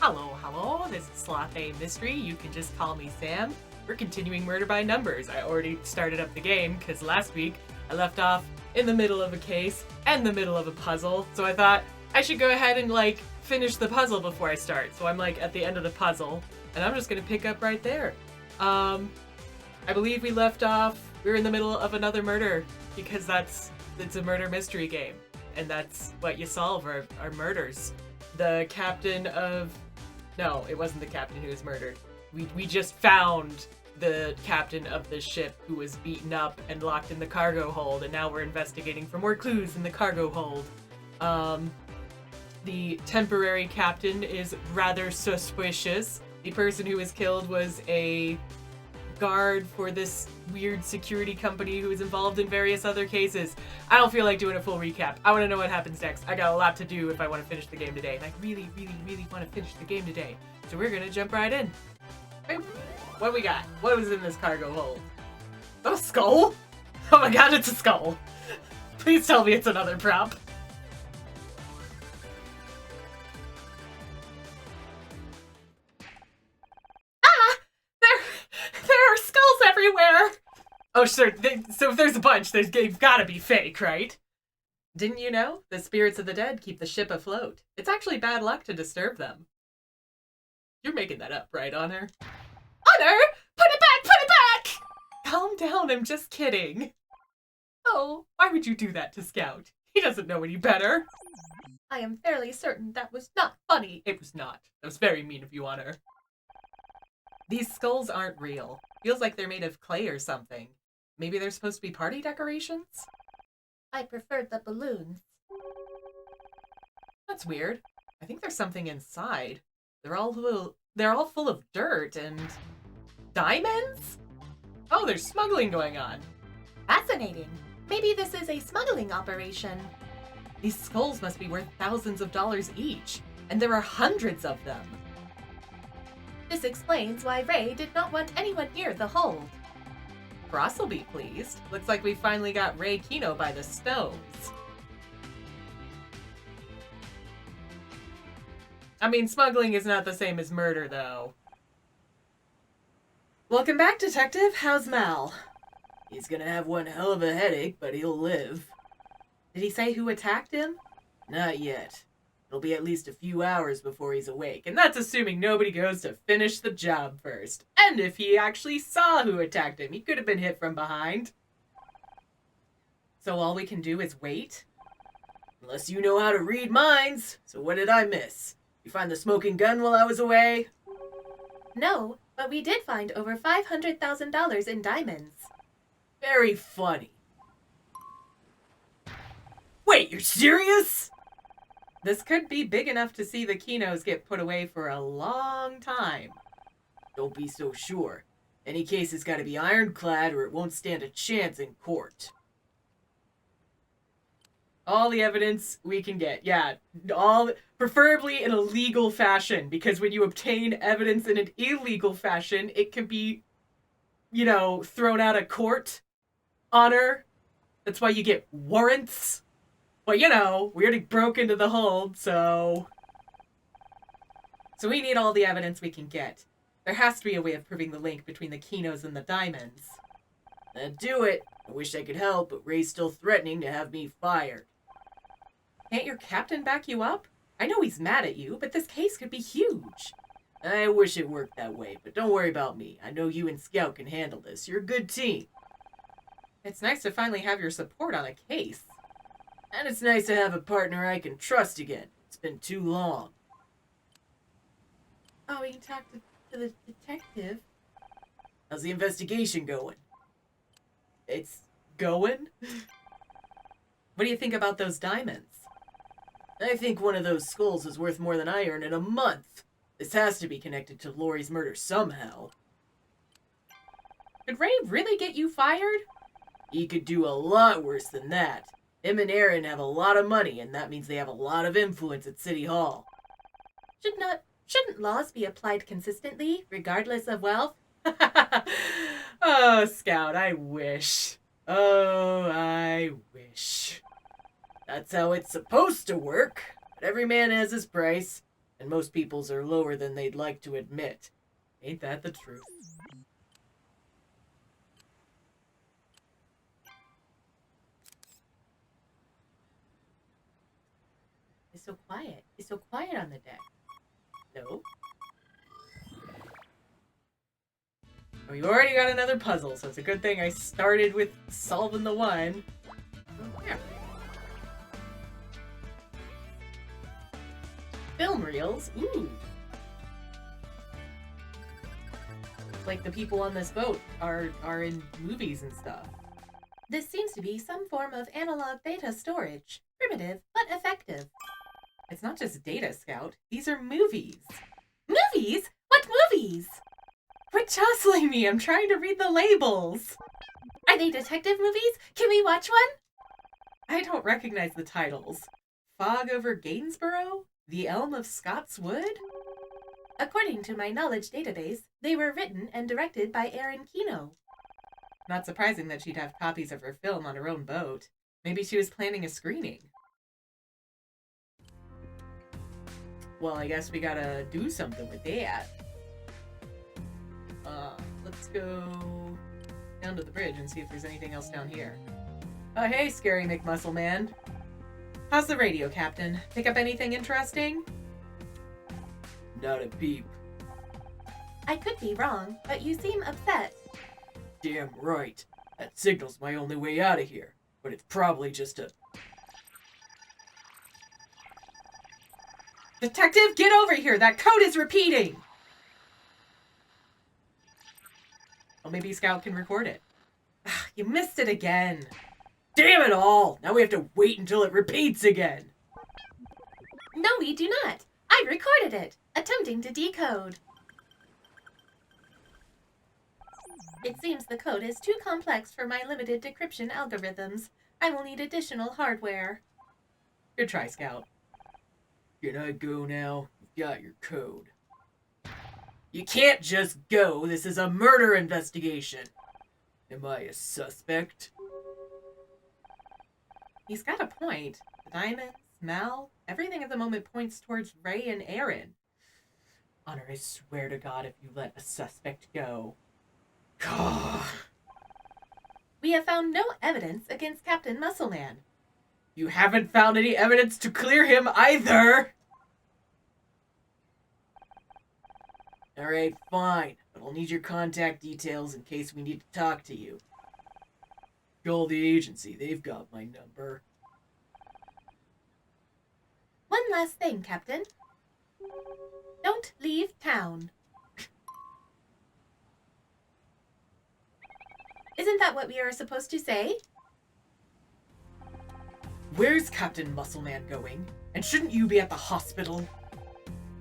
Hello, this is Sloth.A.Mystery. You can just call me Sam. We're continuing Murder by Numbers. I already started up the game because last week I left off in the middle of a case and the middle of a puzzle. So I thought I should go ahead and finish the puzzle before I start. So I'm at the end of the puzzle and I'm just gonna pick up right there. I believe we left off, we were in the middle of another murder because it's a murder mystery game. And that's what you solve are murders. The captain of... No, it wasn't the captain who was murdered. We just found the captain of the ship who was beaten up and locked in the cargo hold, and now we're investigating for more clues in the cargo hold. The temporary captain is rather suspicious. The person who was killed was a guard for this weird security company who is involved in various other cases. I don't feel like doing a full recap. I want to know what happens next. I got a lot to do if I want to finish the game today. And I really, really, really want to finish the game today. So we're going to jump right in. Hey, what do we got? What was in this cargo hold? Is that a skull? Oh my god, it's a skull. Please tell me it's another prop. There are skulls everywhere! Oh, sure. So if there's a bunch, they've gotta be fake, right? Didn't you know? The spirits of the dead keep the ship afloat. It's actually bad luck to disturb them. You're making that up, right, Honor? Honor! Put it back! Put it back! Calm down, I'm just kidding. Oh, why would you do that to Scout? He doesn't know any better. I am fairly certain that was not funny. It was not. That was very mean of you, Honor. These skulls aren't real. Feels like they're made of clay or something. Maybe they're supposed to be party decorations? I preferred the balloons. That's weird. I think there's something inside. They're all full of dirt and... diamonds? Oh, there's smuggling going on. Fascinating. Maybe this is a smuggling operation. These skulls must be worth thousands of dollars each, and there are hundreds of them. This explains why Ray did not want anyone near the hold. Cross will be pleased. Looks like we finally got Ray Kino by the stones. I mean, smuggling is not the same as murder, though. Welcome back, Detective. How's Mal? He's gonna have one hell of a headache, but he'll live. Did he say who attacked him? Not yet. It'll be at least a few hours before he's awake, and that's assuming nobody goes to finish the job first. And if he actually saw who attacked him, he could have been hit from behind. So all we can do is wait? Unless you know how to read minds. So what did I miss? You find the smoking gun while I was away? No, but we did find over $500,000 in diamonds. Very funny. Wait, you're serious? This could be big enough to see the Kinos get put away for a long time. Don't be so sure. Any case has got to be ironclad or it won't stand a chance in court. All the evidence we can get. Yeah, preferably in a legal fashion, because when you obtain evidence in an illegal fashion, it can be, thrown out of court. Honor. That's why you get warrants. Well, we already broke into the hold, so we need all the evidence we can get. There has to be a way of proving the link between the Kinos and the diamonds. Then do it. I wish I could help, but Ray's still threatening to have me fired. Can't your captain back you up? I know he's mad at you, but this case could be huge. I wish it worked that way, but don't worry about me. I know you and Scout can handle this. You're a good team. It's nice to finally have your support on a case. And it's nice to have a partner I can trust again. It's been too long. Oh, we can talk to the detective. How's the investigation going? It's going? What do you think about those diamonds? I think one of those skulls is worth more than I earn in a month. This has to be connected to Lori's murder somehow. Could Ray really get you fired? He could do a lot worse than that. Him and Aaron have a lot of money, and that means they have a lot of influence at City Hall. Shouldn't laws be applied consistently, regardless of wealth? Oh, Scout, I wish. Oh, I wish. That's how it's supposed to work. But every man has his price. and most people's are lower than they'd like to admit. Ain't that the truth? It's so quiet. It's so quiet on the deck. No? Oh, you already got another puzzle, so it's a good thing I started with solving the one. Oh, yeah. Film reels? Ooh. Like the people on this boat are in movies and stuff. This seems to be some form of analog data storage. Primitive, but effective. It's not just data, Scout. These are movies. Movies? What movies? Quit jostling me. I'm trying to read the labels. Are they detective movies? Can we watch one? I don't recognize the titles. Fog over Gainsborough? The Elm of Scott's Wood? According to my knowledge database, they were written and directed by Erin Kino. Not surprising that she'd have copies of her film on her own boat. Maybe she was planning a screening. Well, I guess we gotta do something with that. Let's go down to the bridge and see if there's anything else down here. Oh, hey, Scary McMuscleman. How's the radio, Captain? Pick up anything interesting? Not a peep. I could be wrong, but you seem upset. Damn right. That signal's my only way out of here, but it's probably just a... Detective, get over here! That code is repeating! Well, maybe Scout can record it. You missed it again. Damn it all! Now we have to wait until it repeats again. No, we do not. I recorded it, attempting to decode. It seems the code is too complex for my limited decryption algorithms. I will need additional hardware. Good try, Scout. Can I go now? You've got your code. You can't just go. This is a murder investigation. Am I a suspect? He's got a point. The diamonds, Mal, everything at the moment points towards Ray and Aaron. Honor, I swear to God, if you let a suspect go. God. We have found no evidence against Captain Muscleman. You haven't found any evidence to clear him either! Alright, fine. But I'll need your contact details in case we need to talk to you. Call the agency. They've got my number. One last thing, Captain. Don't leave town. Isn't that what we are supposed to say? Where's Captain Muscleman going? And shouldn't you be at the hospital?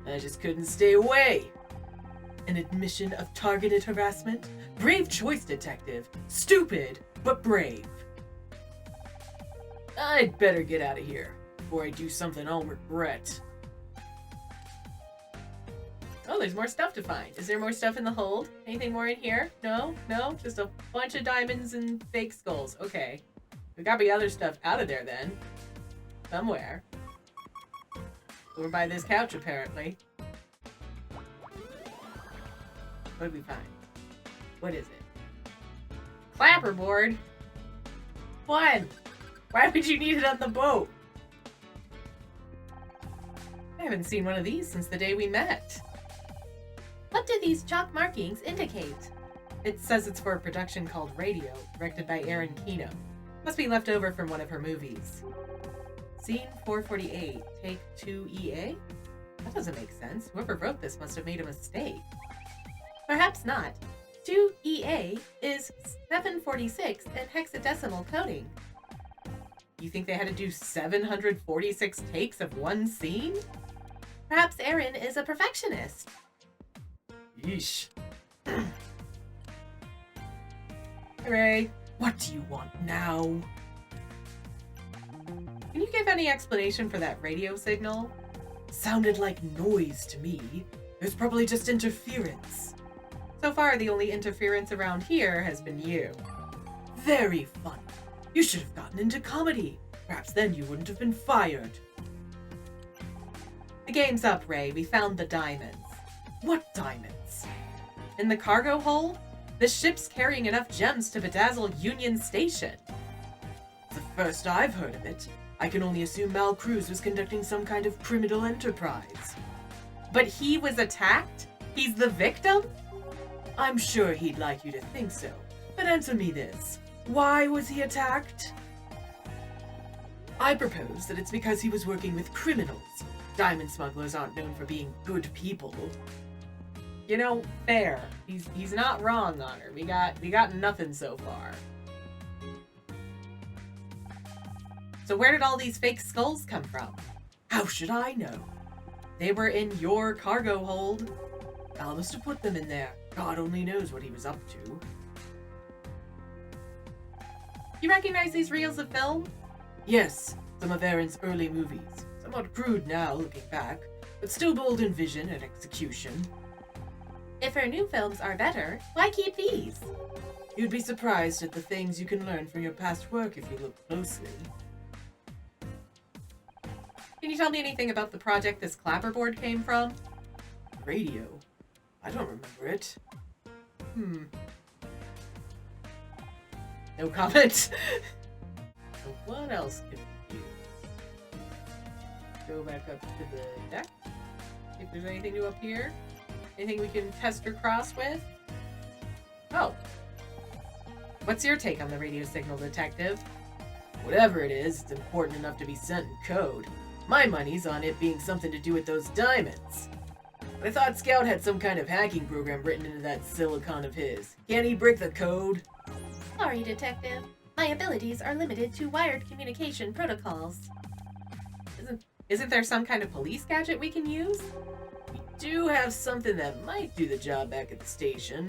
I just couldn't stay away. An admission of targeted harassment? Brave choice, Detective. Stupid, but brave. I'd better get out of here before I do something I'll regret. Oh, there's more stuff to find. Is there more stuff in the hold? Anything more in here? No? No? Just a bunch of diamonds and fake skulls. Okay. There gotta be other stuff out of there then. Somewhere. Over by this couch, apparently. What did we find? What is it? Clapperboard? What? Why would you need it on the boat? I haven't seen one of these since the day we met. What do these chalk markings indicate? It says it's for a production called Radio, directed by Erin Kino. Must be left over from one of her movies. Scene 448, take 2 EA? That doesn't make sense. Whoever wrote this must have made a mistake. Perhaps not. 2 EA is 746 in hexadecimal coding. You think they had to do 746 takes of one scene? Perhaps Erin is a perfectionist. Yeesh. Hooray. What do you want now? Can you give any explanation for that radio signal? Sounded like noise to me. It was probably just interference. So far, the only interference around here has been you. Very funny. You should have gotten into comedy. Perhaps then you wouldn't have been fired. The game's up, Ray. We found the diamonds. What diamonds? In the cargo hold? The ship's carrying enough gems to bedazzle Union Station. It's the first I've heard of it. I can only assume Mal Cruz was conducting some kind of criminal enterprise. But he was attacked? He's the victim? I'm sure he'd like you to think so. But answer me this. Why was he attacked? I propose that it's because he was working with criminals. Diamond smugglers aren't known for being good people. You know, fair. He's not wrong, Honor. We got nothing so far. So where did all these fake skulls come from? How should I know? They were in your cargo hold. Al must have put them in there. God only knows what he was up to. You recognize these reels of film? Yes, some of Aaron's early movies. Somewhat crude now, looking back, but still bold in vision and execution. If her new films are better, why keep these? You'd be surprised at the things you can learn from your past work if you look closely. Can you tell me anything about the project this clapperboard came from? Radio? I don't remember it. No comment. So what else can we do? Go back up to the deck. See if there's anything new up here. Anything we can test or cross with? Oh. What's your take on the radio signal, Detective? Whatever it is, it's important enough to be sent in code. My money's on it being something to do with those diamonds. But I thought Scout had some kind of hacking program written into that silicon of his. Can't he break the code? Sorry, Detective. My abilities are limited to wired communication protocols. Isn't there some kind of police gadget we can use? We do have something that might do the job back at the station.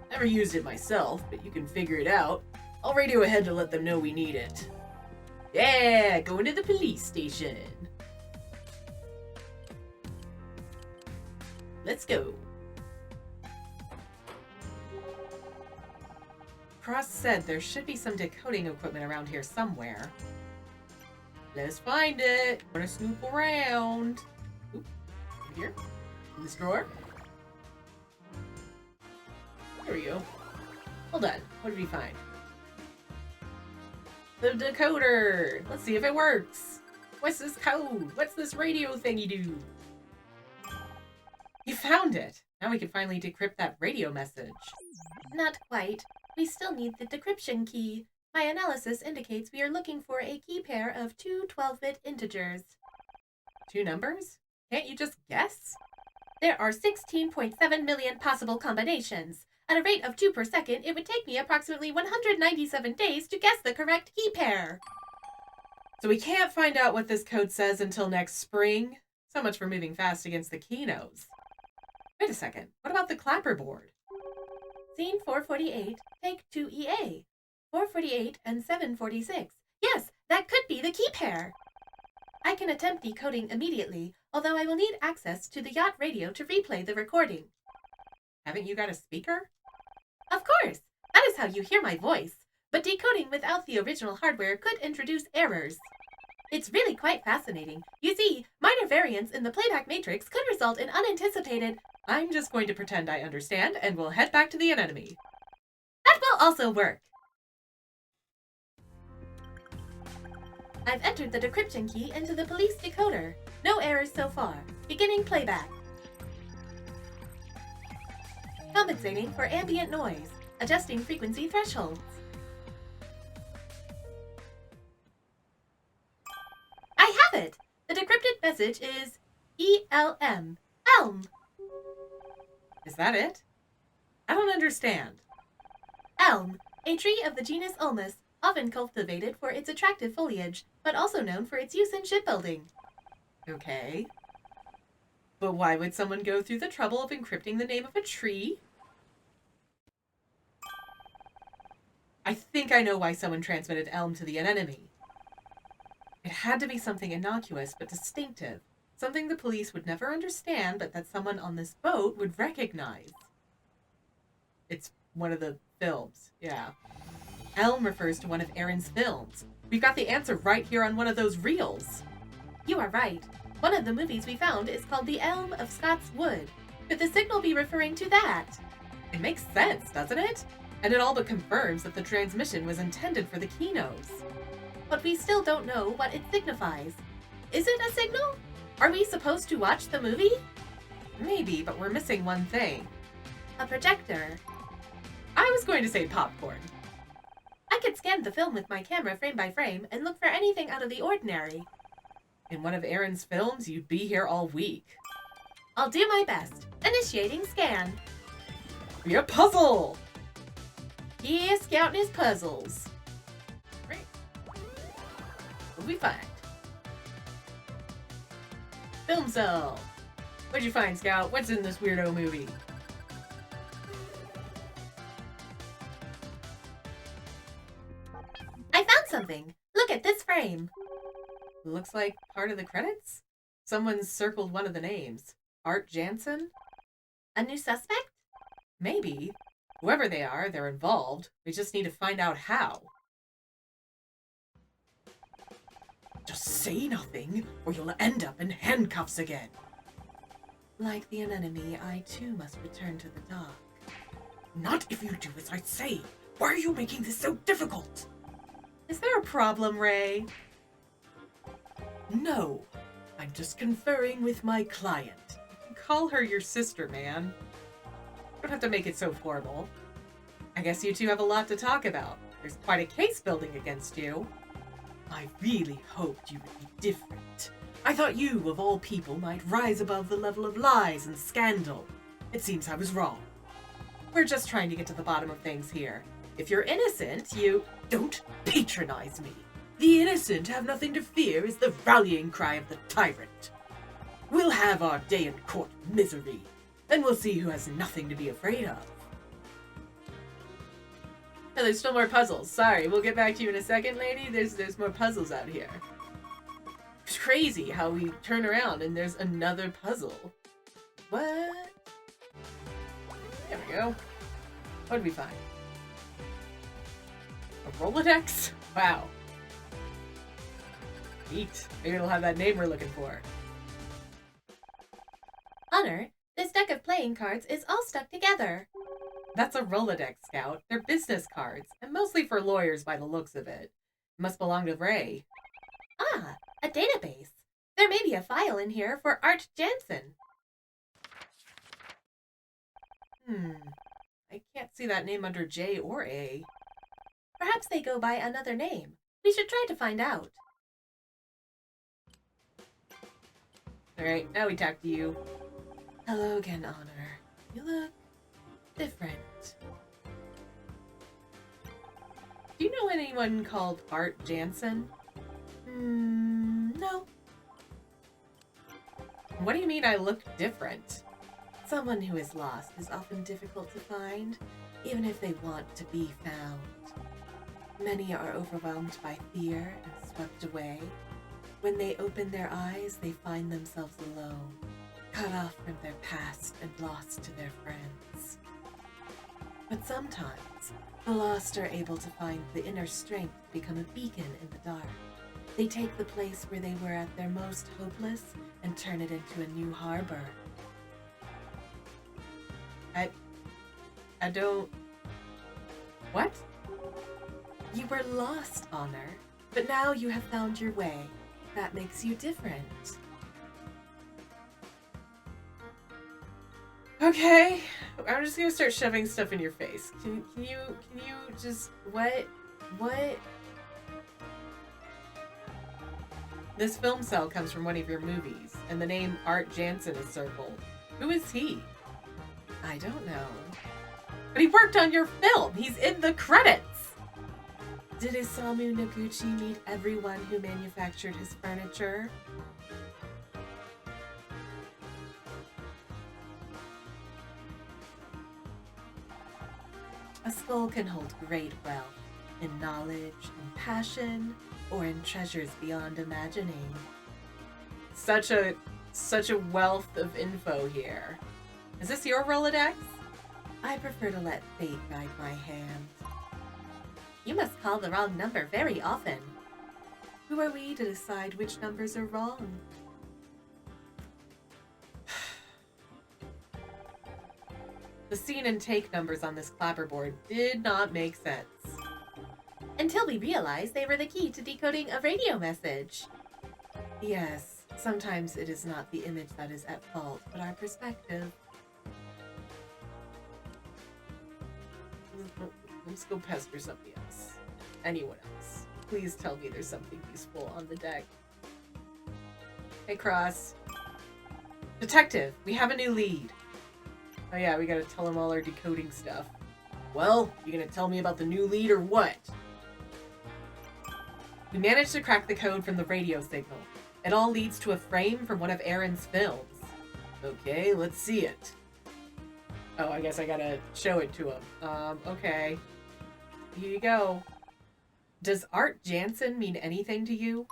Never used it myself, but you can figure it out. I'll radio ahead to let them know we need it. Yeah, going to the police station. Let's go. Cross said there should be some decoding equipment around here somewhere. Let's find it. I'm gonna snoop around. Oop, here, in this drawer. There we go. Hold on. What did we find? The decoder. Let's see if it works. What's this code? What's this radio thing you do? You found it. Now we can finally decrypt that radio message. Not quite. We still need the decryption key. My analysis indicates we are looking for a key pair of two 12-bit integers. Two numbers? Can't you just guess? There are 16.7 million possible combinations. At a rate of 2 per second, it would take me approximately 197 days to guess the correct key pair. So we can't find out what this code says until next spring? So much for moving fast against the keynotes. Wait a second. What about the clapperboard? Scene 448, take 2 EA. 448 and 746. Yes, that could be the key pair. I can attempt decoding immediately, although I will need access to the yacht radio to replay the recording. Haven't you got a speaker? Of course! That is how you hear my voice. But decoding without the original hardware could introduce errors. It's really quite fascinating. You see, minor variants in the playback matrix could result in unanticipated... I'm just going to pretend I understand, and we'll head back to the anemone. That will also work. I've entered the decryption key into the police decoder. No errors so far. Beginning playback. Compensating for ambient noise. Adjusting frequency thresholds. I have it! The decrypted message is ELM. Elm. Is that it? I don't understand. Elm, a tree of the genus Ulmus, often cultivated for its attractive foliage, but also known for its use in shipbuilding. Okay. But why would someone go through the trouble of encrypting the name of a tree? I think I know why someone transmitted Elm to the anemone. It had to be something innocuous but distinctive. Something the police would never understand, but that someone on this boat would recognize. It's one of the films, yeah. Elm refers to one of Aaron's films. We've got the answer right here on one of those reels. You are right. One of the movies we found is called The Elm of Scots Wood. Could the signal be referring to that? It makes sense, doesn't it? And it all but confirms that the transmission was intended for the Kinos. But we still don't know what it signifies. Is it a signal? Are we supposed to watch the movie? Maybe, but we're missing one thing. A projector. I was going to say popcorn. I could scan the film with my camera frame by frame and look for anything out of the ordinary. In one of Aaron's films, you'd be here all week. I'll do my best. Initiating scan. Be a puzzle! Yeah, scouting his puzzles. Great. What'd we find? Film cell. What'd you find, Scout? What's in this weirdo movie? I found something. Look at this frame. Looks like part of the credits? Someone's circled one of the names. Art Jansen? A new suspect? Maybe. Whoever they are, they're involved. We just need to find out how. Just say nothing, or you'll end up in handcuffs again. Like the anemone, I too must return to the dock. Not if you do as I say. Why are you making this so difficult? Is there a problem, Ray? No. I'm just conferring with my client. Call her your sister, man. You don't have to make it so formal. I guess you two have a lot to talk about. There's quite a case building against you. I really hoped you would be different. I thought you, of all people, might rise above the level of lies and scandal. It seems I was wrong. We're just trying to get to the bottom of things here. If you're innocent, you... Don't patronize me. The innocent have nothing to fear is the rallying cry of the tyrant. We'll have our day in court misery, and we'll see who has nothing to be afraid of. Oh, there's still more puzzles. Sorry, we'll get back to you in a second, lady. There's more puzzles out here. It's crazy how we turn around and there's another puzzle. What? There we go. What did we find? A Rolodex? Wow. Neat. Maybe it'll have that name we're looking for. Honor, this deck of playing cards is all stuck together. That's a Rolodex, Scout. They're business cards, and mostly for lawyers by the looks of it. Must belong to Ray. Ah, a database. There may be a file in here for Art Jansen. I can't see that name under J or A. Perhaps they go by another name. We should try to find out. Alright, now we talk to you. Hello again, Honor. You look different. Do you know anyone called Art Jansen? No. What do you mean I look different? Someone who is lost is often difficult to find, even if they want to be found. Many are overwhelmed by fear and swept away. When they open their eyes, they find themselves alone, cut off from their past and lost to their friends. But sometimes, the lost are able to find the inner strength to become a beacon in the dark. They take the place where they were at their most hopeless and turn it into a new harbor. I don't... What? You were lost, Honor, but now you have found your way. That makes you different. Okay, I'm just gonna start shoving stuff in your face. Can you just... What? This film cell comes from one of your movies, and the name Art Jansen is circled. Who is he? I don't know. But he worked on your film! He's in the credits! Did Isamu Noguchi meet everyone who manufactured his furniture? A skull can hold great wealth in knowledge, in passion, or in treasures beyond imagining. Such a wealth of info here. Is this your Rolodex? I prefer to let fate guide my hand. You must call the wrong number very often. Who are we to decide which numbers are wrong? The scene and take numbers on this clapperboard did not make sense. Until we realized they were the key to decoding a radio message. Yes, sometimes it is not the image that is at fault, but our perspective. Let's go pester somebody else. Anyone else. Please tell me there's something useful on the deck. Hey, Cross. Detective, we have a new lead. Oh yeah, we gotta tell him all our decoding stuff. Well, you gonna tell me about the new lead or what? We managed to crack the code from the radio signal. It all leads to a frame from one of Aaron's films. Okay, let's see it. Oh, I guess I gotta show it to him. Okay. Here you go. Does Art Jansen mean anything to you?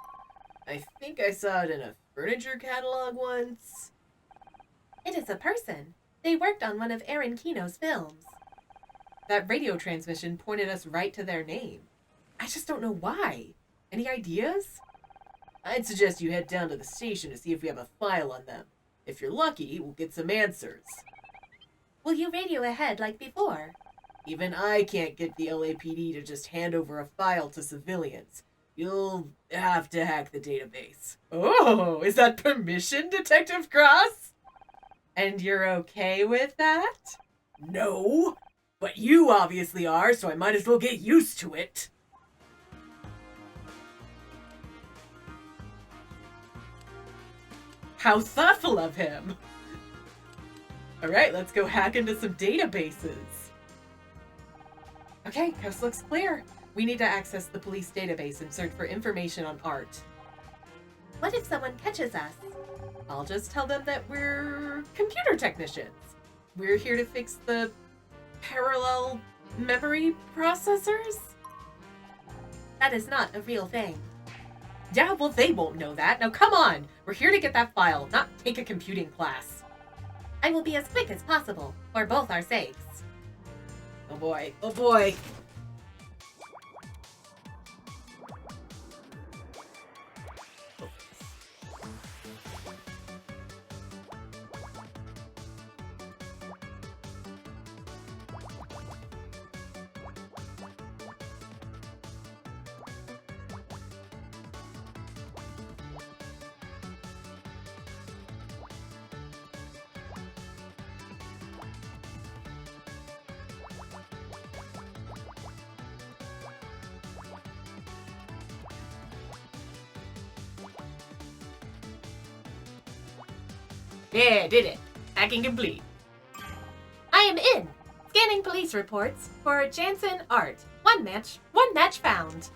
I think I saw it in a furniture catalog once. It is a person. They worked on one of Aaron Kino's films. That radio transmission pointed us right to their name. I just don't know why. Any ideas? I'd suggest you head down to the station to see if we have a file on them. If you're lucky, we'll get some answers. Will you radio ahead like before? Even I can't get the LAPD to just hand over a file to civilians. You'll have to hack the database. Oh, is that permission, Detective Cross? And you're okay with that? No, but you obviously are, so I might as well get used to it. How thoughtful of him! Alright, let's go hack into some databases. Okay, coast looks clear. We need to access the police database and search for information on Art. What if someone catches us? I'll just tell them that we're computer technicians. We're here to fix the parallel memory processors? That is not a real thing. Yeah, well, they won't know that. Now, come on! We're here to get that file, not take a computing class. I will be as quick as possible, for both our sakes. Oh boy, oh boy. Yeah, did it. Hacking complete. I am in. Scanning police reports for Jansen Art. One match found.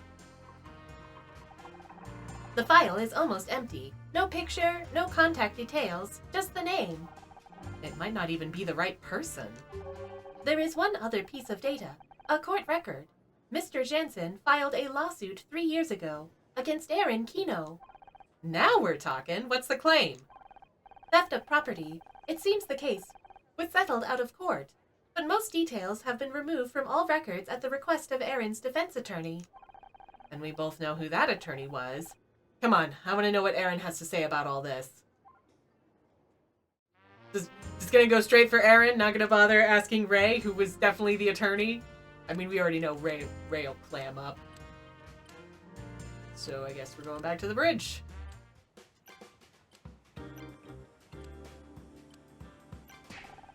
The file is almost empty. No picture, no contact details, just the name. It might not even be the right person. There is one other piece of data, a court record. Mr. Jansen filed a lawsuit 3 years ago against Aaron Kino. Now we're talking. What's the claim? Theft of property. It seems the case was settled out of court, but most details have been removed from all records at the request of Aaron's defense attorney. And we both know who that attorney was. Come on, I want to know what Aaron has to say about all this. Just gonna go straight for Aaron, not gonna bother asking Ray, who was definitely the attorney. I mean, we already know Ray will clam up. So I guess we're going back to the bridge.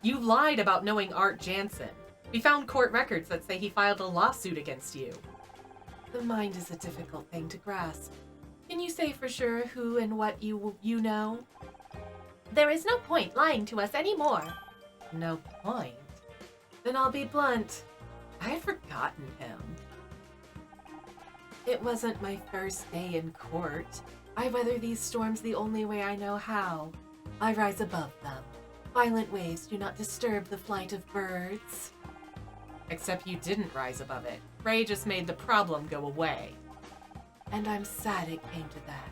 You lied about knowing Art Jansen. We found court records that say he filed a lawsuit against you. The mind is a difficult thing to grasp. Can you say for sure who and what you know? There is no point lying to us anymore. No point? Then I'll be blunt. I've forgotten him. It wasn't my first day in court. I weather these storms the only way I know how. I rise above them. Violent waves do not disturb the flight of birds. Except you didn't rise above it. Ray just made the problem go away. And I'm sad it came to that.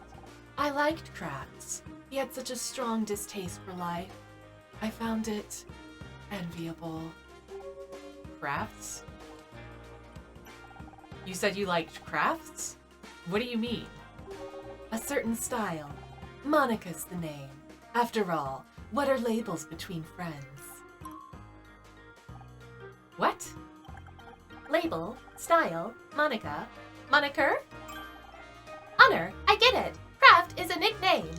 I liked crafts. He had such a strong distaste for life. I found it enviable. Crafts? You said you liked crafts? What do you mean? A certain style. Monica's the name. After all, what are labels between friends? What? Label, style, Monica, moniker? Honor, I get it. Craft is a nickname.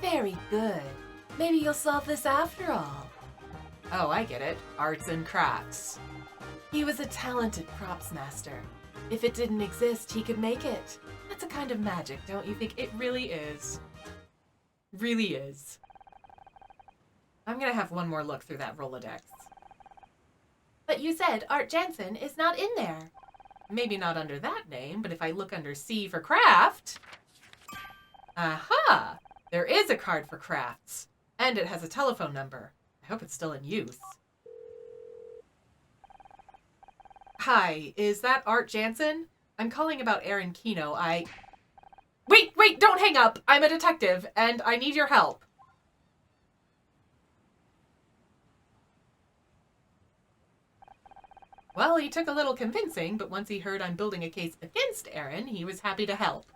Very good. Maybe you'll solve this after all. Oh, I get it. Arts and crafts. He was a talented props master. If it didn't exist, he could make it. That's a kind of magic, don't you think? It really is. Really is. I'm gonna have one more look through that Rolodex. But you said Art Jansen is not in there. Maybe not under that name, but if I look under C for craft... Aha! There is a card for crafts. And it has a telephone number. I hope it's still in use. Hi, is that Art Jansen? I'm calling about Aaron Kino. Wait, don't hang up! I'm a detective, and I need your help. Well, he took a little convincing, but once he heard I'm building a case against Aaron, he was happy to help.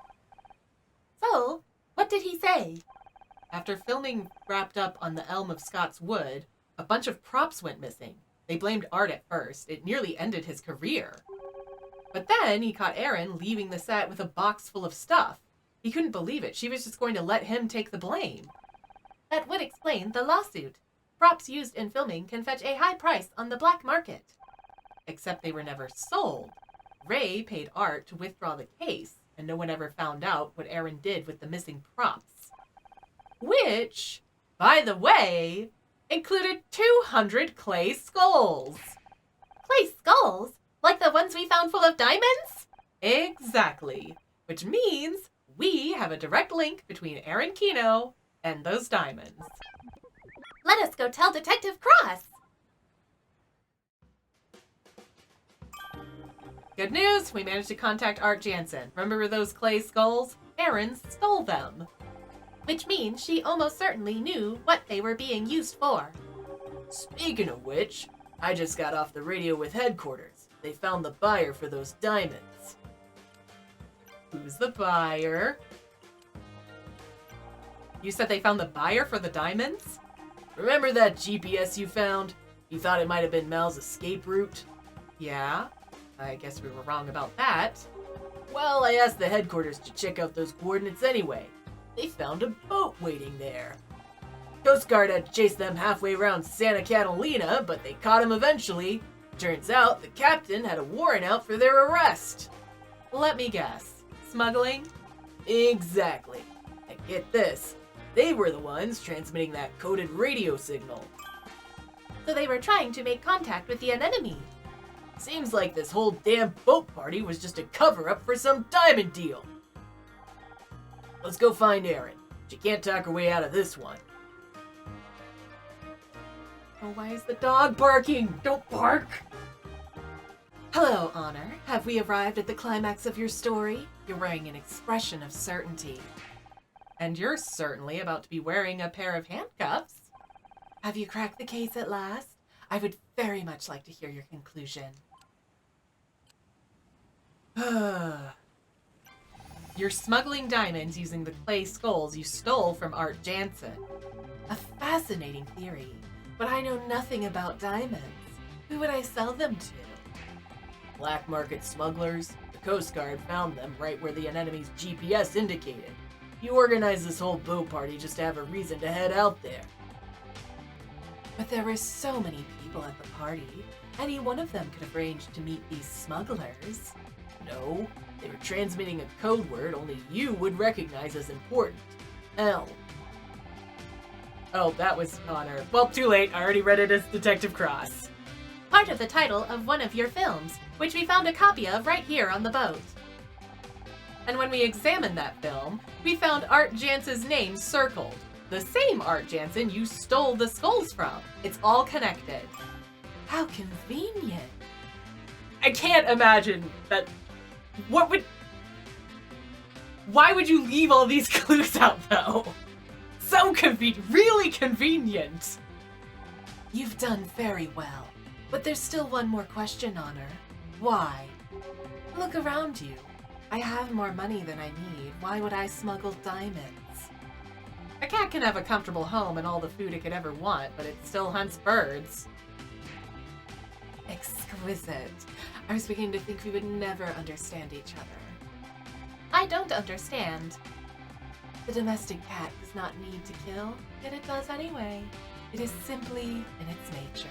So, what did he say? After filming wrapped up on the Elm of Scots Wood, a bunch of props went missing. They blamed Art at first. It nearly ended his career. But then he caught Aaron leaving the set with a box full of stuff. He couldn't believe it. She was just going to let him take the blame. That would explain the lawsuit. Props used in filming can fetch a high price on the black market. Except they were never sold. Ray paid Art to withdraw the case, and no one ever found out what Aaron did with the missing props. Which, by the way, included 200 clay skulls. Clay skulls? Like the ones we found full of diamonds? Exactly. Which means we have a direct link between Aaron Kino and those diamonds. Let us go tell Detective Cross. Good news, we managed to contact Art Jansen. Remember those clay skulls? Aaron stole them. Which means she almost certainly knew what they were being used for. Speaking of which, I just got off the radio with headquarters. They found the buyer for those diamonds. Who's the buyer? You said they found the buyer for the diamonds? Remember that GPS you found? You thought it might have been Mal's escape route? Yeah, I guess we were wrong about that. Well, I asked the headquarters to check out those coordinates anyway. They found a boat waiting there. Coast Guard had to chase them halfway around Santa Catalina, but they caught him eventually. Turns out the captain had a warrant out for their arrest. Let me guess. Smuggling? Exactly. And get this, they were the ones transmitting that coded radio signal. So they were trying to make contact with the enemy. Seems like this whole damn boat party was just a cover-up for some diamond deal. Let's go find Erin. She can't talk her way out of this one. Oh, why is the dog barking? Don't bark! Hello, Honor. Have we arrived at the climax of your story? You're wearing an expression of certainty. And you're certainly about to be wearing a pair of handcuffs. Have you cracked the case at last? I would very much like to hear your conclusion. You're smuggling diamonds using the clay skulls you stole from Art Jansen. A fascinating theory, but I know nothing about diamonds. Who would I sell them to? Black market smugglers. The Coast Guard found them right where the enemy's GPS indicated. You organized this whole boat party just to have a reason to head out there. But there were so many people at the party. Any one of them could have arranged to meet these smugglers. No, they were transmitting a code word only you would recognize as important. L. Oh, that was Honor. Well, too late. I already read it as Detective Cross. Part of the title of one of your films, which we found a copy of right here on the boat. And when we examined that film, we found Art Jansen's name circled. The same Art Jansen you stole the skulls from. It's all connected. How convenient. I can't imagine that... Why would you leave all these clues out, though? So really convenient. You've done very well. But there's still one more question, Honor. Why? Look around you. I have more money than I need. Why would I smuggle diamonds? A cat can have a comfortable home and all the food it could ever want, but it still hunts birds. Exquisite. I was beginning to think we would never understand each other. I don't understand. The domestic cat does not need to kill, yet it does anyway. It is simply in its nature.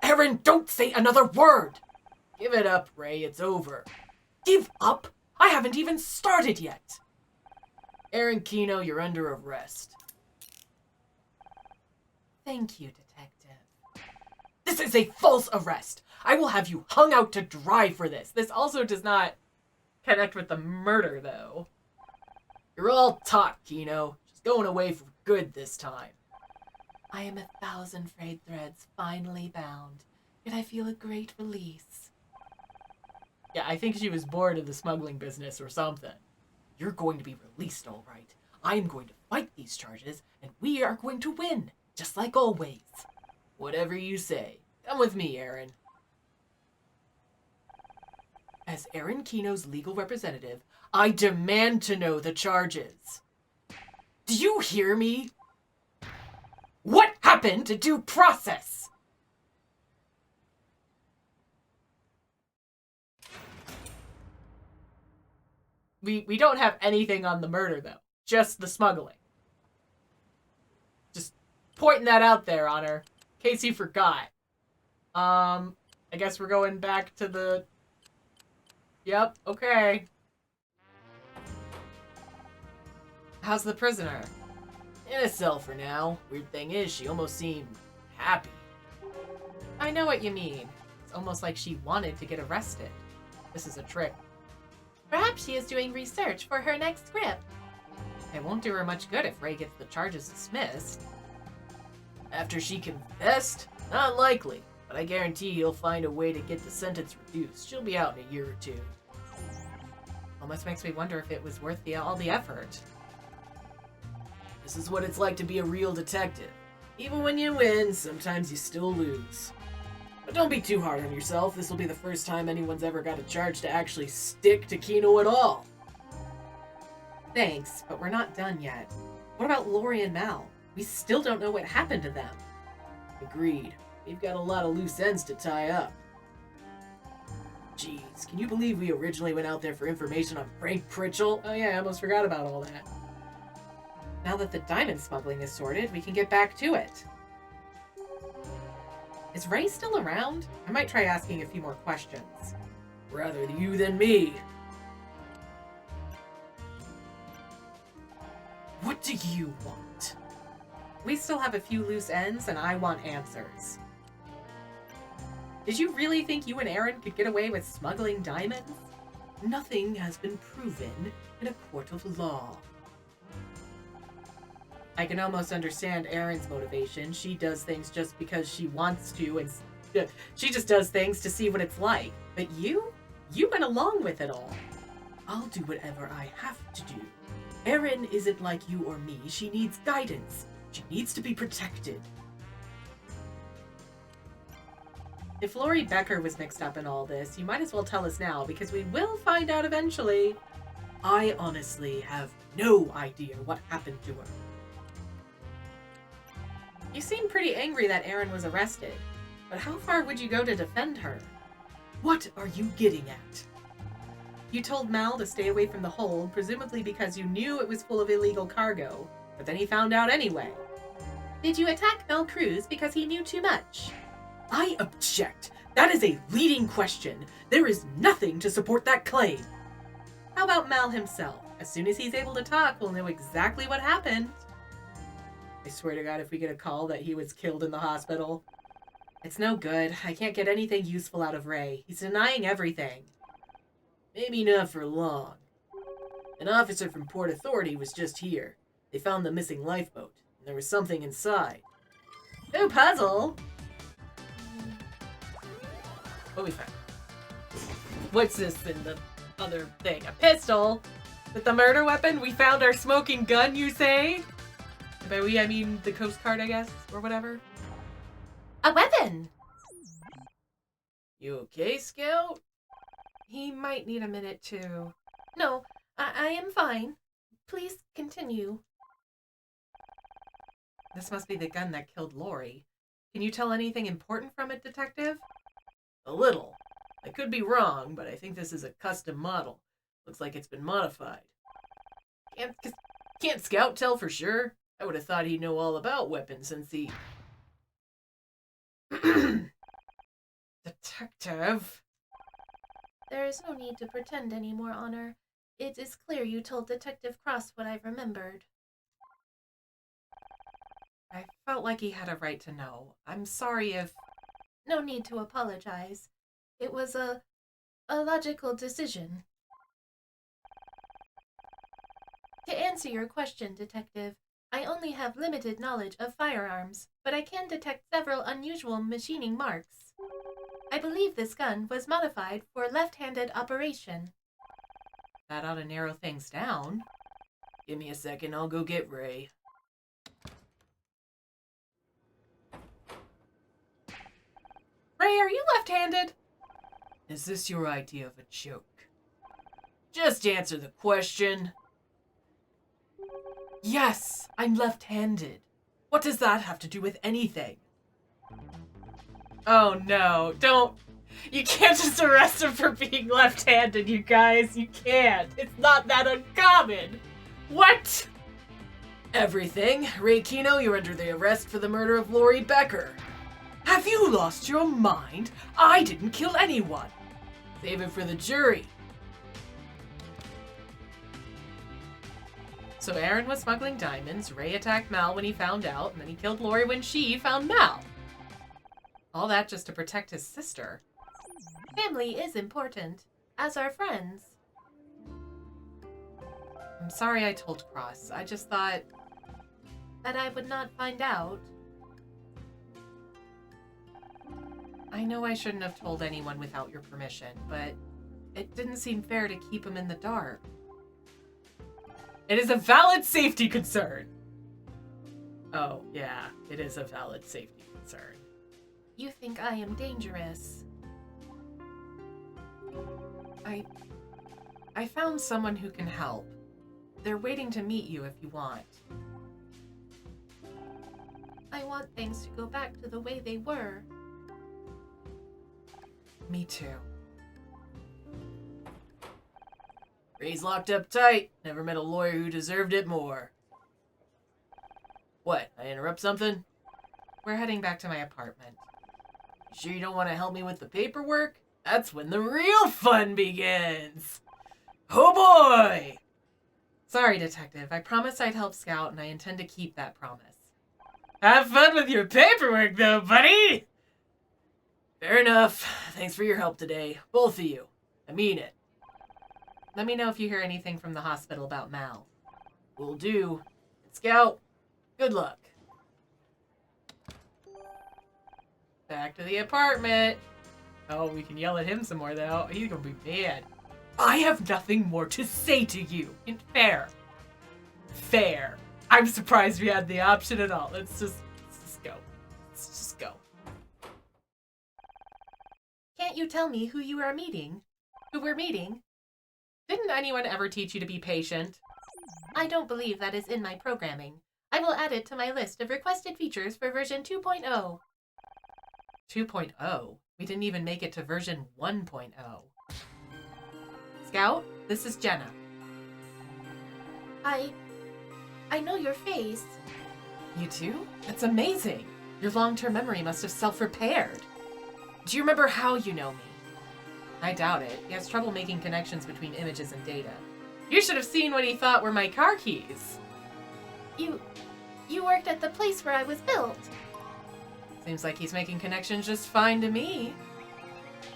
Aaron, don't say another word! Give it up, Ray, it's over. Give up? I haven't even started yet! Aaron Kino, you're under arrest. Thank you, Detective. This is a false arrest! I will have you hung out to dry for this! This also does not connect with the murder, though. You're all taut, Kino. She's going away for good this time. I am 1,000 frayed threads finally bound, yet I feel a great release. Yeah, I think she was bored of the smuggling business or something. You're going to be released, all right. I'm going to fight these charges, and we are going to win, just like always. Whatever you say. Come with me, Aaron. As Aaron Kino's legal representative, I demand to know the charges. Do you hear me? What happened to due process? We don't have anything on the murder, though. Just the smuggling. Just pointing that out there, Honor. In case you forgot. I guess we're going back to the... Yep, okay. How's the prisoner? In a cell for now. Weird thing is, she almost seemed happy. I know what you mean. It's almost like she wanted to get arrested. This is a trick. Perhaps she is doing research for her next script. It won't do her much good if Ray gets the charges dismissed. After she confessed? Not likely, but I guarantee he'll find a way to get the sentence reduced. She'll be out in a year or two. Almost makes me wonder if it was worth all the effort. This is what it's like to be a real detective. Even when you win, sometimes you still lose. But don't be too hard on yourself. This will be the first time anyone's ever got a charge to actually stick to Kino at all. Thanks, but we're not done yet. What about Lori and Mal? We still don't know what happened to them. Agreed. We've got a lot of loose ends to tie up. Jeez, can you believe we originally went out there for information on Frank Pritchell? Oh yeah, I almost forgot about all that. Now that the diamond smuggling is sorted, we can get back to it. Is Ray still around? I might try asking a few more questions. Rather you than me. What do you want? We still have a few loose ends, and I want answers. Did you really think you and Aaron could get away with smuggling diamonds? Nothing has been proven in a court of law. I can almost understand Erin's motivation. She does things just because she wants to, and she just does things to see what it's like. But you went along with it all. I'll do whatever I have to do. Erin isn't like you or me. She needs guidance. She needs to be protected. If Lori Becker was mixed up in all this, you might as well tell us now, because we will find out eventually. I honestly have no idea what happened to her. You seem pretty angry that Erin was arrested, but how far would you go to defend her? What are you getting at? You told Mal to stay away from the hold, presumably because you knew it was full of illegal cargo, but then he found out anyway. Did you attack Mel Cruz because he knew too much? I object. That is a leading question. There is nothing to support that claim. How about Mal himself? As soon as he's able to talk, we'll know exactly what happened. I swear to God, if we get a call that he was killed in the hospital. It's no good. I can't get anything useful out of Ray. He's denying everything. Maybe not for long. An officer from Port Authority was just here. They found the missing lifeboat, and there was something inside. No puzzle! What we found? What's this in the other thing? A pistol? With the murder weapon? We found our smoking gun, you say? By we, I mean the Coast Guard, I guess, or whatever. A weapon! You okay, Scout? He might need a minute to... No, I am fine. Please continue. This must be the gun that killed Lori. Can you tell anything important from it, Detective? A little. I could be wrong, but I think this is a custom model. Looks like it's been modified. Can't Scout tell for sure? I would have thought he'd know all about weapons since he... Detective? There is no need to pretend any more, Honor. It is clear you told Detective Cross what I remembered. I felt like he had a right to know. I'm sorry if... No need to apologize. It was a logical decision. To answer your question, Detective, I only have limited knowledge of firearms, but I can detect several unusual machining marks. I believe this gun was modified for left-handed operation. That ought to narrow things down. Give me a second, I'll go get Ray. Ray, are you left-handed? Is this your idea of a joke? Just answer the question. Yes, I'm left-handed. What does that have to do with anything? Oh no, don't. You can't just arrest him for being left-handed, you guys. You can't. It's not that uncommon. What? Everything. Ray Kino, you're under the arrest for the murder of Lori Becker. Have you lost your mind? I didn't kill anyone. Save it for the jury. So Aaron was smuggling diamonds, Ray attacked Mal when he found out, and then he killed Lori when she found Mal. All that just to protect his sister. Family is important, as are friends. I'm sorry I told Cross. I just thought... That I would not find out. I know I shouldn't have told anyone without your permission, but it didn't seem fair to keep him in the dark. It is a valid safety concern. Oh, yeah, it is a valid safety concern. You think I am dangerous. I found someone who can help. They're waiting to meet you if you want. I want things to go back to the way they were. Me too. Ray's locked up tight. Never met a lawyer who deserved it more. What? I interrupt something? We're heading back to my apartment. You sure you don't want to help me with the paperwork? That's when the real fun begins. Oh boy! Sorry, Detective. I promised I'd help Scout, and I intend to keep that promise. Have fun with your paperwork, though, buddy! Fair enough. Thanks for your help today. Both of you. I mean it. Let me know if you hear anything from the hospital about Mal. Will do. And Scout, good luck. Back to the apartment. Oh, we can yell at him some more, though. He's gonna be mad. I have nothing more to say to you. Fair. Fair. I'm surprised we had the option at all. Let's just go. Let's just go. Can't you tell me who you are meeting? Who we're meeting? Didn't anyone ever teach you to be patient? I don't believe that is in my programming. I will add it to my list of requested features for version 2.0. 2.0? We didn't even make it to version 1.0. Scout, this is Jenna. I know your face. You too? That's amazing. Your long-term memory must have self-repaired. Do you remember how you know me? I doubt it. He has trouble making connections between images and data. You should have seen what he thought were my car keys. You worked at the place where I was built. Seems like he's making connections just fine to me.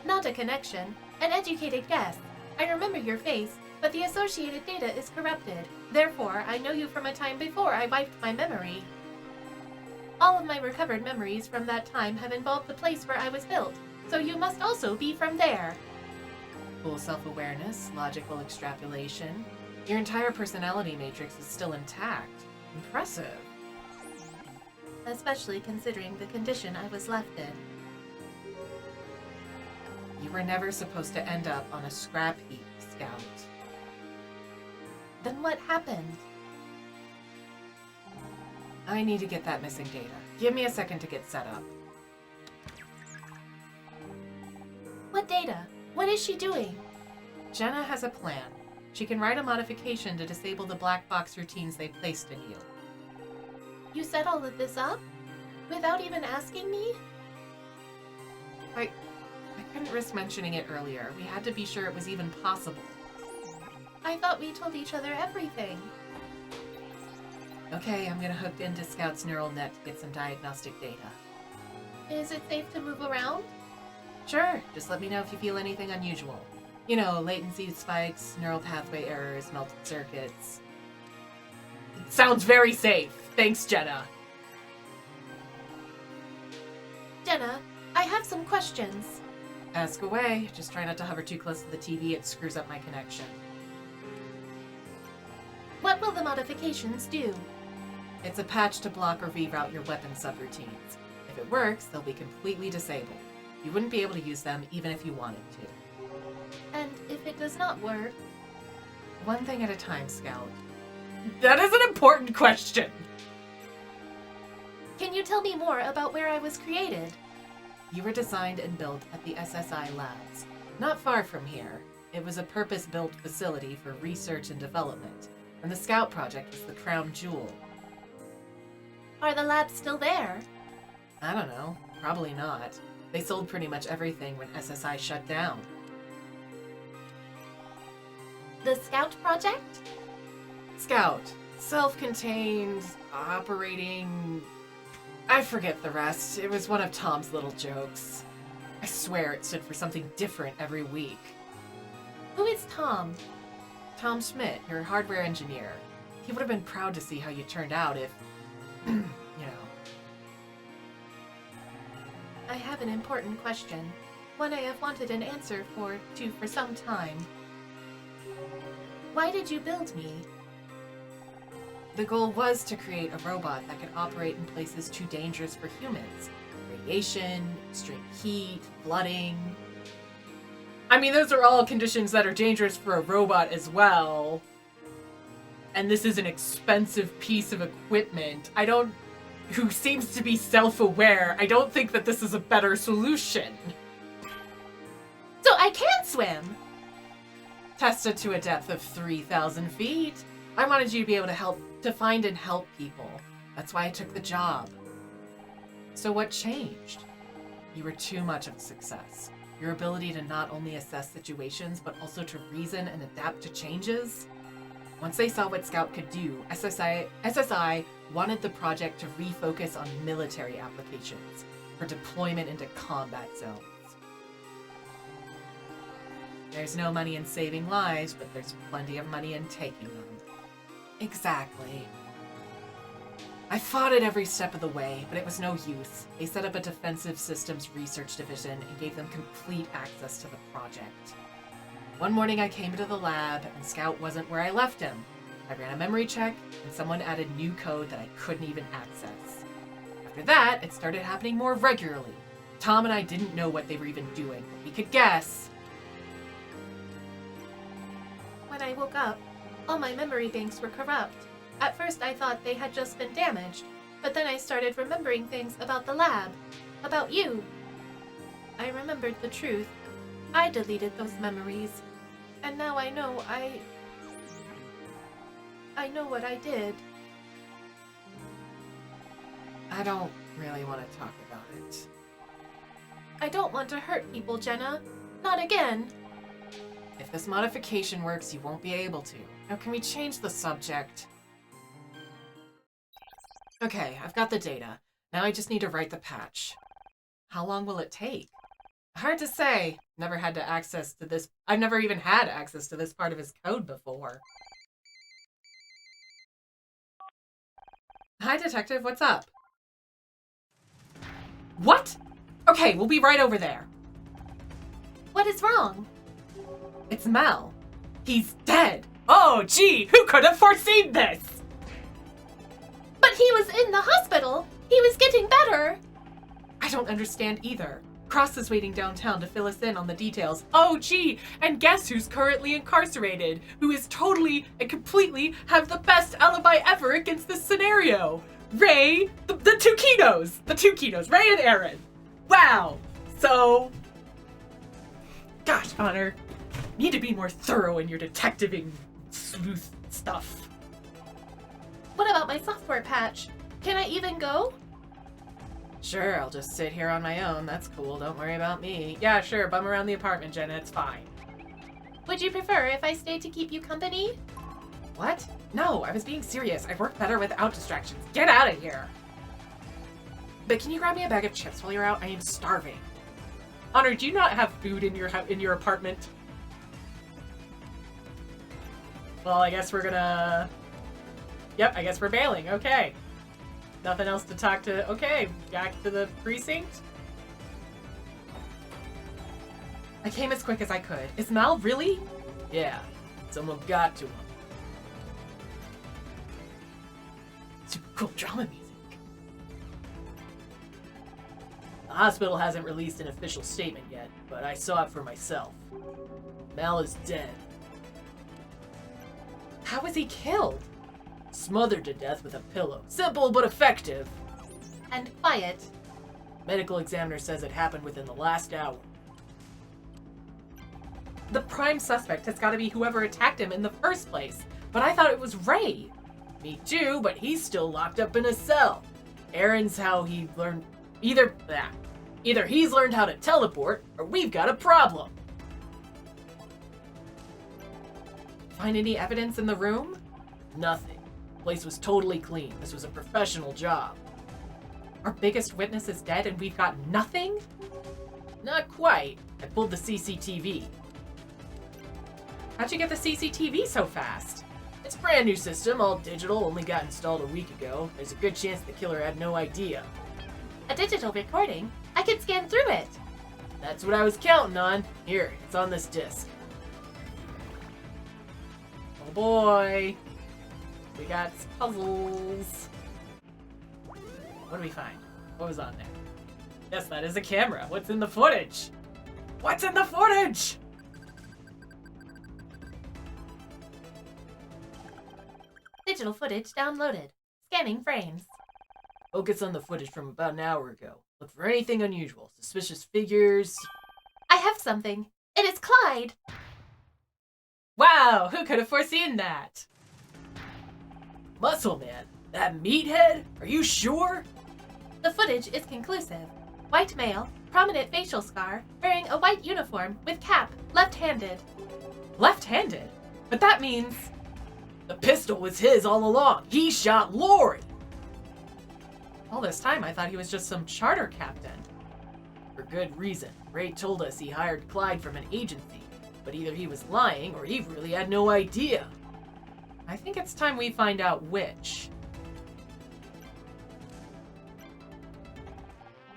Not a connection. An educated guess. I remember your face, but the associated data is corrupted. Therefore, I know you from a time before I wiped my memory. All of my recovered memories from that time have involved the place where I was built, so you must also be from there. Full self-awareness, logical extrapolation. Your entire personality matrix is still intact. Impressive. Especially considering the condition I was left in. You were never supposed to end up on a scrap heap, Scout. Then what happened? I need to get that missing data. Give me a second to get set up. What data? What is she doing? Jenna has a plan. She can write a modification to disable the black box routines they placed in you. You set all of this up? Without even asking me? I couldn't risk mentioning it earlier. We had to be sure it was even possible. I thought we told each other everything. Okay, I'm gonna hook into Scout's neural net to get some diagnostic data. Is it safe to move around? Sure, just let me know if you feel anything unusual. You know, latency spikes, neural pathway errors, melted circuits. It sounds very safe. Thanks, Jenna. Jenna, I have some questions. Ask away. Just try not to hover too close to the TV. It screws up my connection. What will the modifications do? It's a patch to block or reroute your weapon subroutines. If it works, they'll be completely disabled. You wouldn't be able to use them even if you wanted to. And if it does not work? One thing at a time, Scout. That is an important question! Can you tell me more about where I was created? You were designed and built at the SSI labs, not far from here. It was a purpose-built facility for research and development, and the Scout project was the crown jewel. Are the labs still there? I don't know. Probably not. They sold pretty much everything when SSI shut down. The Scout project? Scout. Self-contained, operating... I forget the rest. It was one of Tom's little jokes. I swear it stood for something different every week. Who is Tom? Tom Schmidt, your hardware engineer. He would have been proud to see how you turned out if... you know. I have an important question. One I have wanted an answer for some time. Why did you build me? The goal was to create a robot that could operate in places too dangerous for humans. Radiation, extreme heat, flooding. I mean, those are all conditions that are dangerous for a robot as well. And this is an expensive piece of equipment. Who seems to be self-aware, I don't think that this is a better solution. So I can swim! Tested to a depth of 3,000 feet. I wanted you to be able to find and help people. That's why I took the job. So what changed? You were too much of a success. Your ability to not only assess situations, but also to reason and adapt to changes. Once they saw what Scout could do, SSI wanted the project to refocus on military applications for deployment into combat zones. There's no money in saving lives, but there's plenty of money in taking them. Exactly. I fought it every step of the way, but it was no use. They set up a defensive systems research division and gave them complete access to the project. One morning I came into the lab, and Scout wasn't where I left him. I ran a memory check, and someone added new code that I couldn't even access. After that, it started happening more regularly. Tom and I didn't know what they were even doing, but we could guess. When I woke up, all my memory banks were corrupt. At first I thought they had just been damaged, but then I started remembering things about the lab, about you. I remembered the truth. I deleted those memories. And now I know I know what I did. I don't really want to talk about it. I don't want to hurt people, Jenna. Not again. If this modification works, you won't be able to. Now, can we change the subject? Okay, I've got the data. Now I just need to write the patch. How long will it take? Hard to say. I've never even had access to this part of his code before. Hi, Detective. What's up? What? Okay, we'll be right over there. What is wrong? It's Mel. He's dead. Oh, gee, who could have foreseen this? But he was in the hospital. He was getting better. I don't understand either. Cross is waiting downtown to fill us in on the details. Oh, gee, and guess who's currently incarcerated? Who is totally and completely have the best alibi ever against this scenario? Ray, the two ketos, Ray and Aaron. Wow. So, gosh, Honor, need to be more thorough in your detectiving sleuth stuff. What about my software patch? Can I even go? Sure, I'll just sit here on my own. That's cool. Don't worry about me. Yeah, sure. Bum around the apartment, Jenna. It's fine. Would you prefer if I stayed to keep you company? What? No, I was being serious. I work better without distractions. Get out of here. But can you grab me a bag of chips while you're out? I am starving. Honor, do you not have food in your apartment? Well, I guess we're gonna... Yep, I guess we're bailing. Okay. Nothing else to talk to... Okay, back to the precinct. I came as quick as I could. Is Mal really? Yeah, someone got to him. Super cool drama music. The hospital hasn't released an official statement yet, but I saw it for myself. Mal is dead. How was he killed? Smothered to death with a pillow. Simple but effective. And quiet. Medical examiner says it happened within the last hour. The prime suspect has got to be whoever attacked him in the first place, but I thought it was Ray. Me too, but he's still locked up in a cell. Aaron's how he learned... Either he's learned how to teleport, or we've got a problem. Find any evidence in the room? Nothing. The place was totally clean. This was a professional job. Our biggest witness is dead and we've got nothing? Not quite. I pulled the CCTV. How'd you get the CCTV so fast? It's a brand new system, all digital, only got installed a week ago. There's a good chance the killer had no idea. A digital recording? I could scan through it. That's what I was counting on. Here, it's on this disc. Oh boy. We got puzzles. What do we find? What was on there? Yes, that is a camera. What's in the footage? What's in the footage? Digital footage downloaded. Scanning frames. Focus on the footage from about an hour ago. Look for anything unusual. Suspicious figures. I have something. It is Clyde. Wow, who could have foreseen that? Muscle Man? That meathead? Are you sure? The footage is conclusive. White male, prominent facial scar, wearing a white uniform with cap, left-handed. Left-handed? But that means... The pistol was his all along. He shot Lori. All this time, I thought he was just some charter captain. For good reason. Ray told us he hired Clyde from an agency, but either he was lying or he really had no idea. I think it's time we find out which.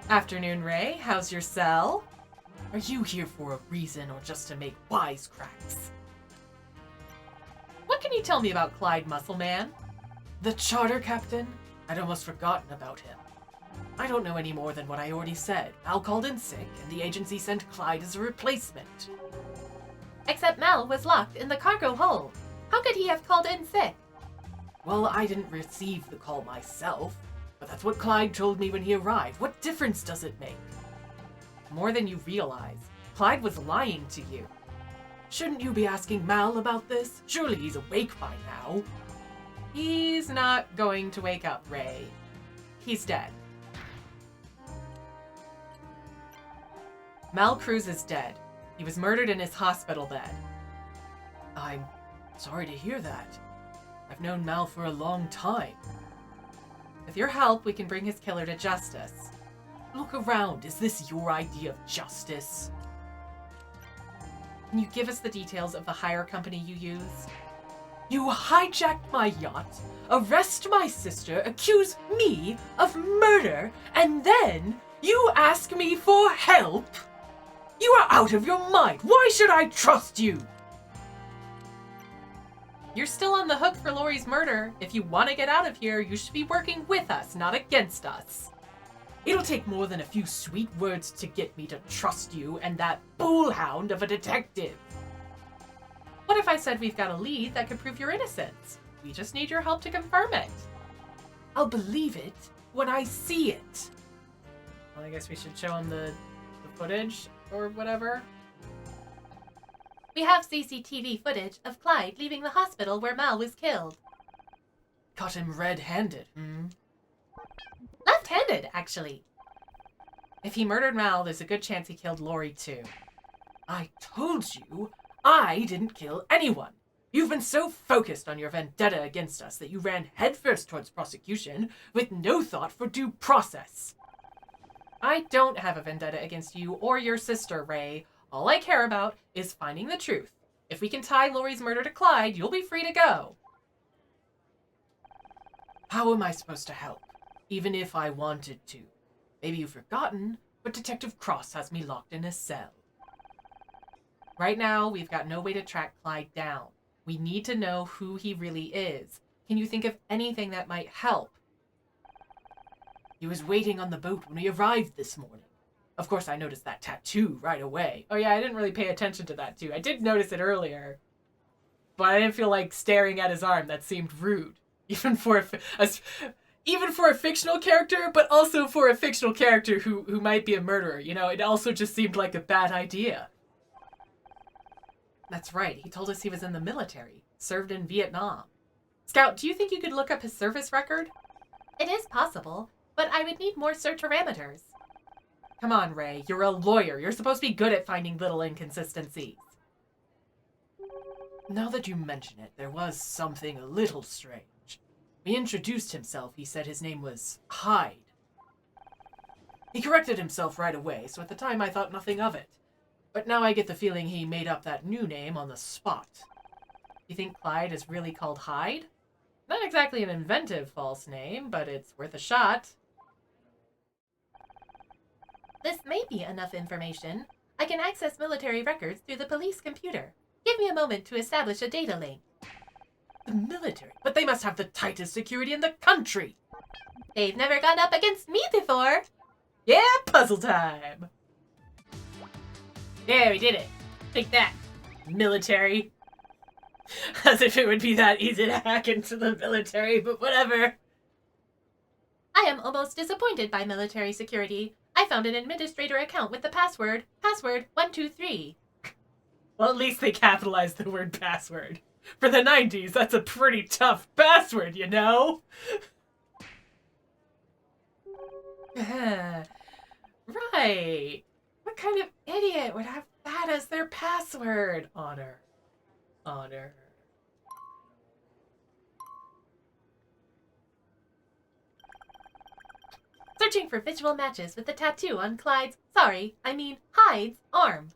Afternoon, Ray. How's your cell? Are you here for a reason or just to make wisecracks? What can you tell me about Clyde Muscleman? The charter captain? I'd almost forgotten about him. I don't know any more than what I already said. Mal called in sick, and the agency sent Clyde as a replacement. Except Mal was locked in the cargo hold. How could he have called in sick? Well, I didn't receive the call myself, but that's what Clyde told me when he arrived. What difference does it make? More than you realize. Clyde was lying to you. Shouldn't you be asking Mal about this? Surely he's awake by now. He's not going to wake up, Ray. He's dead. Mal Cruz is dead. He was murdered in his hospital bed. I'm sorry to hear that. I've known Mal for a long time. With your help, we can bring his killer to justice. Look around. Is this your idea of justice? Can you give us the details of the hire company you use? You hijacked my yacht, arrest my sister, accuse me of murder, and then you ask me for help? You are out of your mind. Why should I trust you? You're still on the hook for Lori's murder. If you want to get out of here, you should be working with us, not against us. It'll take more than a few sweet words to get me to trust you and that bullhound of a detective. What if I said we've got a lead that could prove your innocence? We just need your help to confirm it. I'll believe it when I see it. Well, I guess we should show him the footage or whatever. We have CCTV footage of Clyde leaving the hospital where Mal was killed. Caught him red-handed, Left-handed, actually. If he murdered Mal, there's a good chance he killed Lori too. I told you, I didn't kill anyone. You've been so focused on your vendetta against us that you ran headfirst towards prosecution with no thought for due process. I don't have a vendetta against you or your sister, Ray. All I care about is finding the truth. If we can tie Lori's murder to Clyde, you'll be free to go. How am I supposed to help? Even if I wanted to. Maybe you've forgotten, but Detective Cross has me locked in a cell. Right now, we've got no way to track Clyde down. We need to know who he really is. Can you think of anything that might help? He was waiting on the boat when we arrived this morning. Of course, I noticed that tattoo right away. Oh yeah, I didn't really pay attention to that too. I did notice it earlier. But I didn't feel like staring at his arm. That seemed rude. Even for a fictional character, but also for a fictional character who might be a murderer. You know, it also just seemed like a bad idea. That's right. He told us he was in the military. Served in Vietnam. Scout, do you think you could look up his service record? It is possible, but I would need more search parameters. Come on, Ray. You're a lawyer. You're supposed to be good at finding little inconsistencies. Now that you mention it, there was something a little strange. He introduced himself. He said his name was Hyde. He corrected himself right away, so at the time I thought nothing of it. But now I get the feeling he made up that new name on the spot. You think Clyde is really called Hyde? Not exactly an inventive false name, but it's worth a shot. This may be enough information. I can access military records through the police computer. Give me a moment to establish a data link. The military? But they must have the tightest security in the country! They've never gone up against me before! Yeah, puzzle time! Yeah, we did it. Take that, military. As if it would be that easy to hack into the military, but whatever. I am almost disappointed by military security. I found an administrator account with the password 123. Well, at least they capitalized the word password. For the 90s, that's a pretty tough password, you know? Right. What kind of idiot would have that as their password? Honor. Honor. Searching for visual matches with the tattoo on Hyde's arm.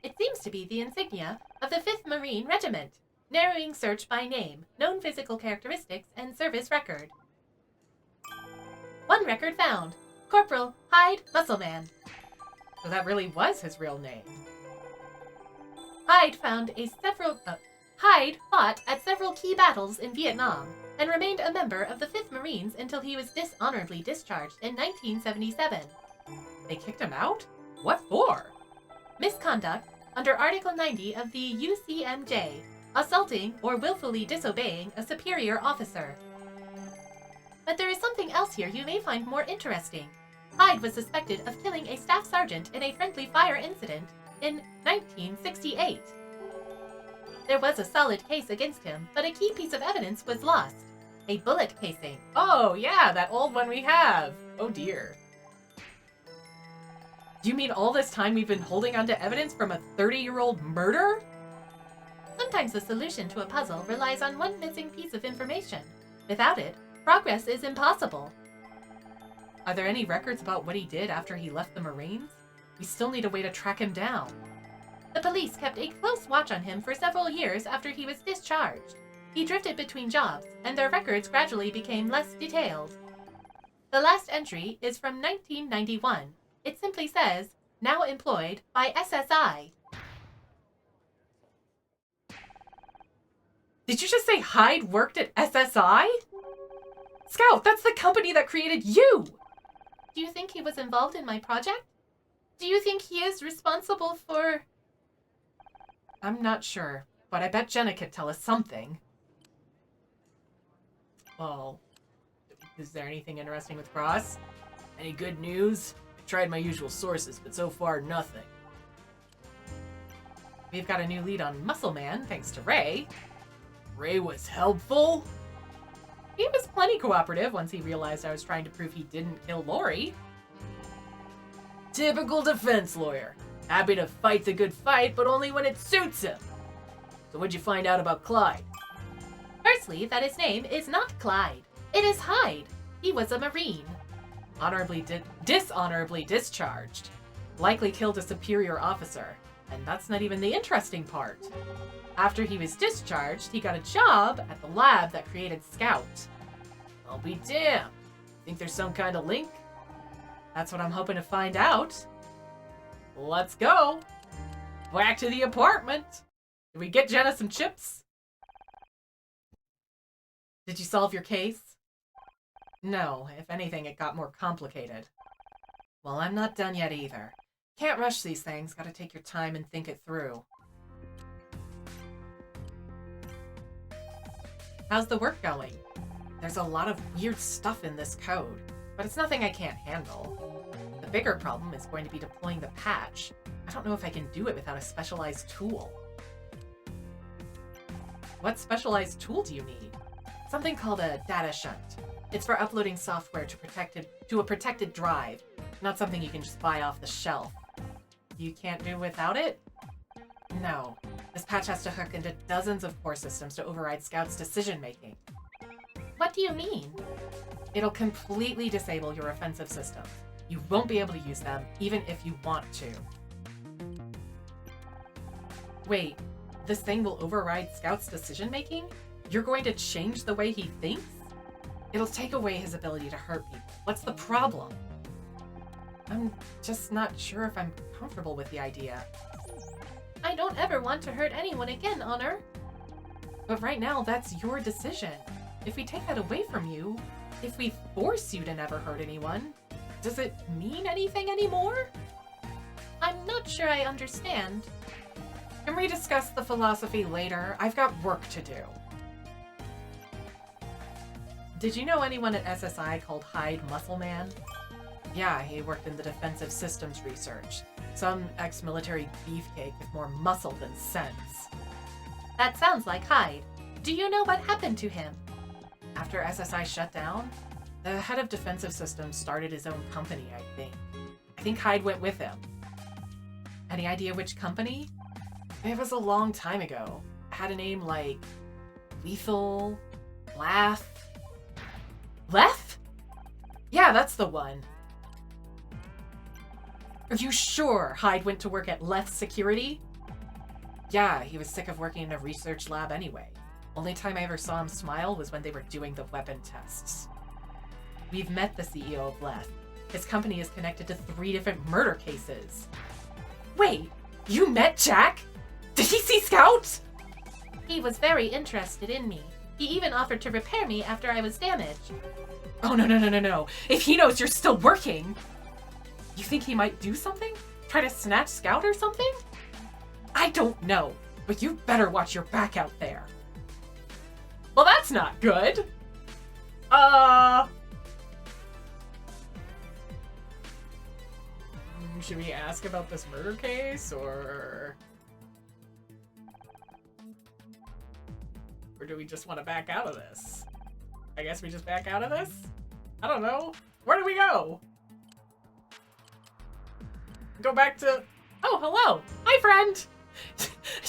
It seems to be the insignia of the 5th Marine Regiment. Narrowing search by name, known physical characteristics, and service record. One record found. Corporal Hyde Muscleman. So that really was his real name. Hyde fought at several key battles in Vietnam and remained a member of the 5th Marines until he was dishonorably discharged in 1977. They kicked him out? What for? Misconduct under Article 90 of the UCMJ, assaulting or willfully disobeying a superior officer. But there is something else here you may find more interesting. Hyde was suspected of killing a staff sergeant in a friendly fire incident in 1968. There was a solid case against him, but a key piece of evidence was lost. A bullet casing. Oh, yeah, that old one we have. Oh, dear. Do you mean all this time we've been holding on to evidence from a 30-year-old murder? Sometimes the solution to a puzzle relies on one missing piece of information. Without it, progress is impossible. Are there any records about what he did after he left the Marines? We still need a way to track him down. The police kept a close watch on him for several years after he was discharged. He drifted between jobs, and their records gradually became less detailed. The last entry is from 1991. It simply says, now employed by SSI. Did you just say Hyde worked at SSI? Scout, that's the company that created you! Do you think he was involved in my project? Do you think he is responsible for... I'm not sure, but I bet Jenna could tell us something. Well, is there anything interesting with Cross? Any good news? I tried my usual sources, but so far nothing. We've got a new lead on Muscle Man, thanks to Ray. Ray was helpful? He was plenty cooperative once he realized I was trying to prove he didn't kill Lori. Typical defense lawyer. Happy to fight the good fight, but only when it suits him. So what'd you find out about Clyde? Firstly, that his name is not Clyde. It is Hyde. He was a Marine. Dishonorably discharged. Likely killed a superior officer. And that's not even the interesting part. After he was discharged, he got a job at the lab that created Scout. I'll be damned. Think there's some kind of link? That's what I'm hoping to find out. Let's go. Back to the apartment. Did we get Jenna some chips? Did you solve your case? No, if anything, it got more complicated. Well, I'm not done yet either. Can't rush these things, gotta take your time and think it through. How's the work going? There's a lot of weird stuff in this code, but it's nothing I can't handle. The bigger problem is going to be deploying the patch. I don't know if I can do it without a specialized tool. What specialized tool do you need? Something called a data shunt. It's for uploading software to a protected drive, not something you can just buy off the shelf. You can't do without it? No. This patch has to hook into dozens of core systems to override Scout's decision-making. What do you mean? It'll completely disable your offensive systems. You won't be able to use them, even if you want to. Wait, this thing will override Scout's decision-making? You're going to change the way he thinks? It'll take away his ability to hurt people. What's the problem? I'm just not sure if I'm comfortable with the idea. I don't ever want to hurt anyone again, Honor. But right now, that's your decision. If we take that away from you, if we force you to never hurt anyone, does it mean anything anymore? I'm not sure I understand. Can we discuss the philosophy later? I've got work to do. Did you know anyone at SSI called Hyde Muscle Man? Yeah, he worked in the defensive systems research. Some ex-military beefcake with more muscle than sense. That sounds like Hyde. Do you know what happened to him? After SSI shut down, the head of defensive systems started his own company, I think. I think Hyde went with him. Any idea which company? It was a long time ago. It had a name like Lethal, Laugh. Leth? Yeah, that's the one. Are you sure Hyde went to work at Leth Security? Yeah, he was sick of working in a research lab anyway. Only time I ever saw him smile was when they were doing the weapon tests. We've met the CEO of Leth. His company is connected to 3 different murder cases. Wait, you met Jack? Did he see Scout? He was very interested in me. He even offered to repair me after I was damaged. Oh, no. If he knows you're still working, you think he might do something? Try to snatch Scout or something? I don't know, but you better watch your back out there. Well, that's not good. Should we ask about this murder case, or do we just want to back out of this? I guess we just back out of this? I don't know. Where do we go? Go back to... Oh, hello. Hi, friend.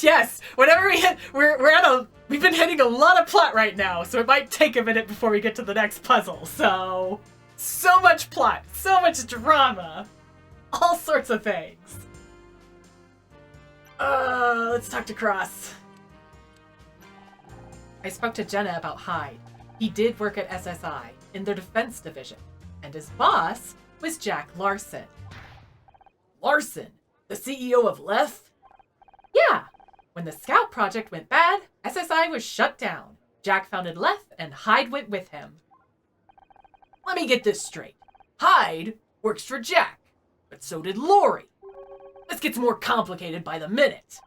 Yes, whenever we've been hitting a lot of plot right now, so it might take a minute before we get to the next puzzle. So much plot, so much drama, all sorts of things. Let's talk to Cross. I spoke to Jenna about Hyde. He did work at SSI in their defense division, and his boss was Jack Larson. Larson, the CEO of Leth? Yeah. When the Scout project went bad, SSI was shut down. Jack founded Leth, and Hyde went with him. Let me get this straight. Hyde works for Jack, but so did Lori. This gets more complicated by the minute.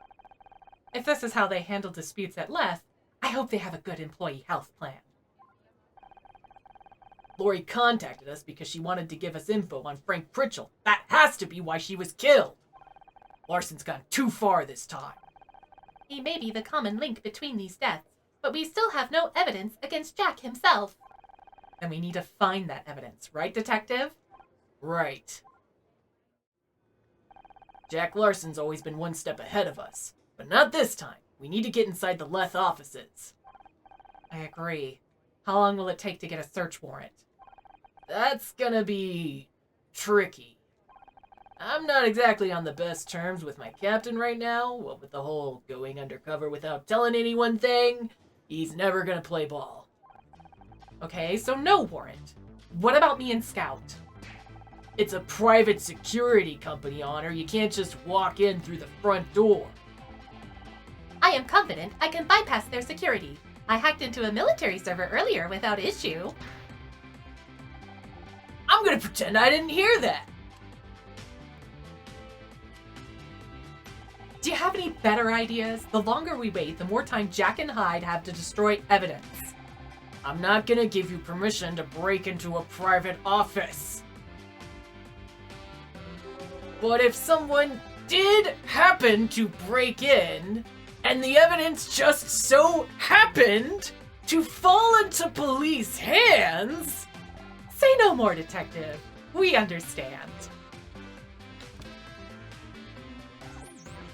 If this is how they handle disputes at Leth, I hope they have a good employee health plan. Lori contacted us because she wanted to give us info on Frank Pritchell. That has to be why she was killed. Larson's gone too far this time. He may be the common link between these deaths, but we still have no evidence against Jack himself. And we need to find that evidence, right, Detective? Right. Jack Larson's always been one step ahead of us. But not this time. We need to get inside the Leth offices. I agree. How long will it take to get a search warrant? That's gonna be tricky. I'm not exactly on the best terms with my captain right now. What with the whole going undercover without telling anyone thing, he's never gonna play ball. Okay, so no warrant. What about me and Scout? It's a private security company, Honor. You can't just walk in through the front door. I am confident I can bypass their security. I hacked into a military server earlier without issue. I'm gonna pretend I didn't hear that. Do you have any better ideas? The longer we wait, the more time Jack and Hyde have to destroy evidence. I'm not gonna give you permission to break into a private office. But if someone did happen to break in, and the evidence just so happened to fall into police hands... Say no more, Detective. We understand.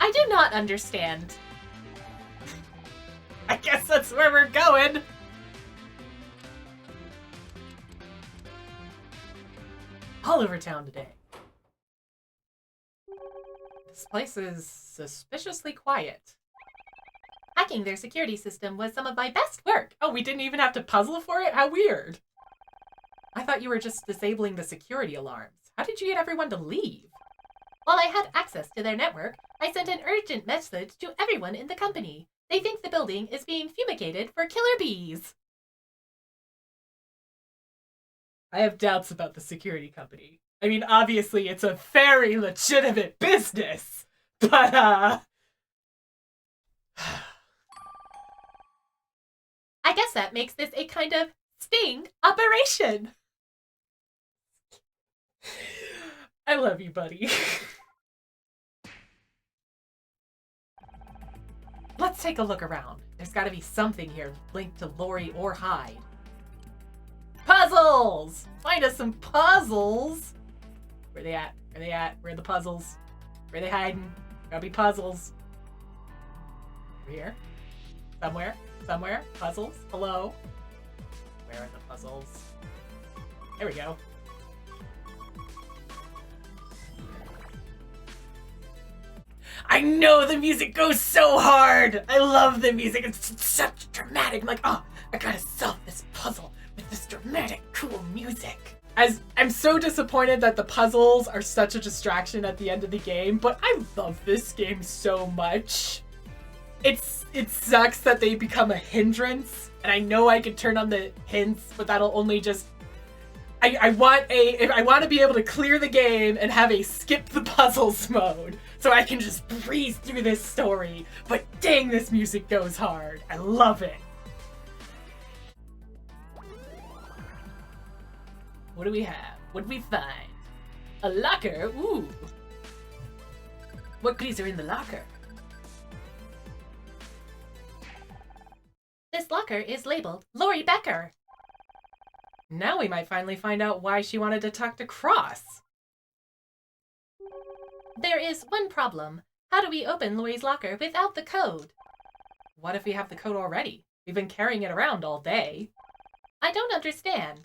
I do not understand. I guess that's where we're going. All over town today. This place is suspiciously quiet. Hacking their security system was some of my best work. Oh, we didn't even have to puzzle for it? How weird. I thought you were just disabling the security alarms. How did you get everyone to leave? While I had access to their network, I sent an urgent message to everyone in the company. They think the building is being fumigated for killer bees. I have doubts about the security company. I mean, obviously, it's a very legitimate business, but, I guess that makes this a kind of sting operation. I love you, buddy. Let's take a look around. There's got to be something here linked to Lori or Hyde. Puzzles! Find us some puzzles! Where they at? Where they at? Where are the puzzles? Where are they hiding? Gotta be puzzles. Over here? Somewhere? Somewhere? Puzzles? Hello? Where are the puzzles? There we go. I know the music goes so hard! I love the music. It's such dramatic. I'm like, oh, I gotta solve this puzzle with this dramatic, cool music. As I'm so disappointed that the puzzles are such a distraction at the end of the game, but I love this game so much. It sucks that they become a hindrance, and I know I could turn on the hints, but that'll only just... I want to be able to clear the game and have a skip the puzzles mode, so I can just breeze through this story. But dang, this music goes hard. I love it. What do we have? What did we find? A locker? Ooh. What goodies are in the locker? This locker is labeled Lori Becker. Now we might finally find out why she wanted to talk to Cross. There is one problem. How do we open Lori's locker without the code? What if we have the code already? We've been carrying it around all day. I don't understand.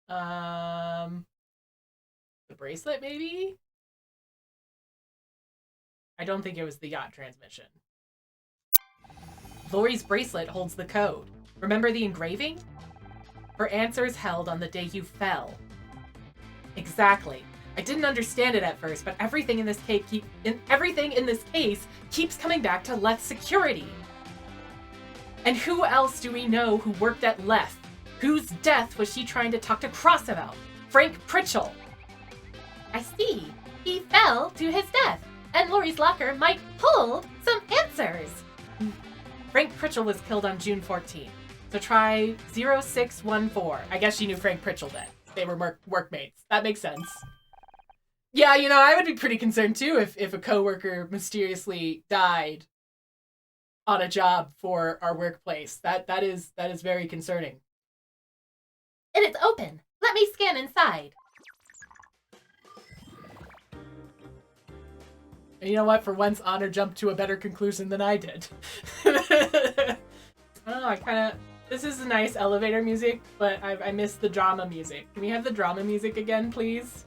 The bracelet, maybe? I don't think it was the yacht transmission. Lori's bracelet holds the code. Remember the engraving? For answers held on the day you fell. Exactly. I didn't understand it at first, but everything in this case keeps coming back to Leth's security. And who else do we know who worked at Leth? Whose death was she trying to talk to Cross about? Frank Pritchell. I see. He fell to his death, and Lori's locker might hold some answers. Frank Pritchell was killed on June 14th. to try 0614. I guess she knew Frank Pritchell then. They were workmates. That makes sense. Yeah, you know, I would be pretty concerned too if a coworker mysteriously died on a job for our workplace. That is very concerning. It is open. Let me scan inside. And you know what? For once, Honor jumped to a better conclusion than I did. I don't know, I kind of... This is a nice elevator music, but I miss the drama music. Can we have the drama music again, please?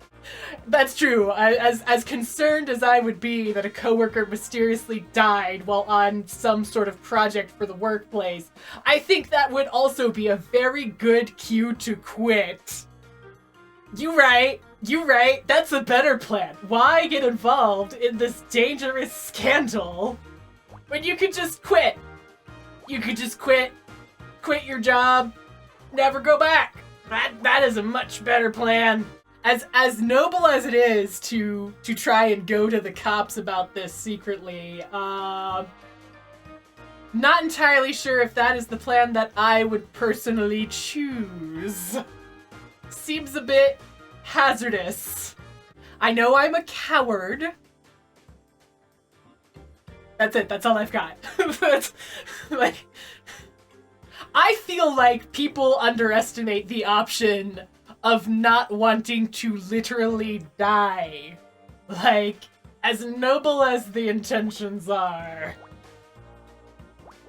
That's true. As concerned as I would be that a coworker mysteriously died while on some sort of project for the workplace, I think that would also be a very good cue to quit. You right. That's a better plan. Why get involved in this dangerous scandal when you could just quit? You could just quit your job, never go back. That is a much better plan. As noble as it is to try and go to the cops about this secretly, not entirely sure if that is the plan that I would personally choose. Seems a bit hazardous. I know I'm a coward. That's it. That's all I've got. Like, I feel like people underestimate the option of not wanting to literally die. Like, as noble as the intentions are,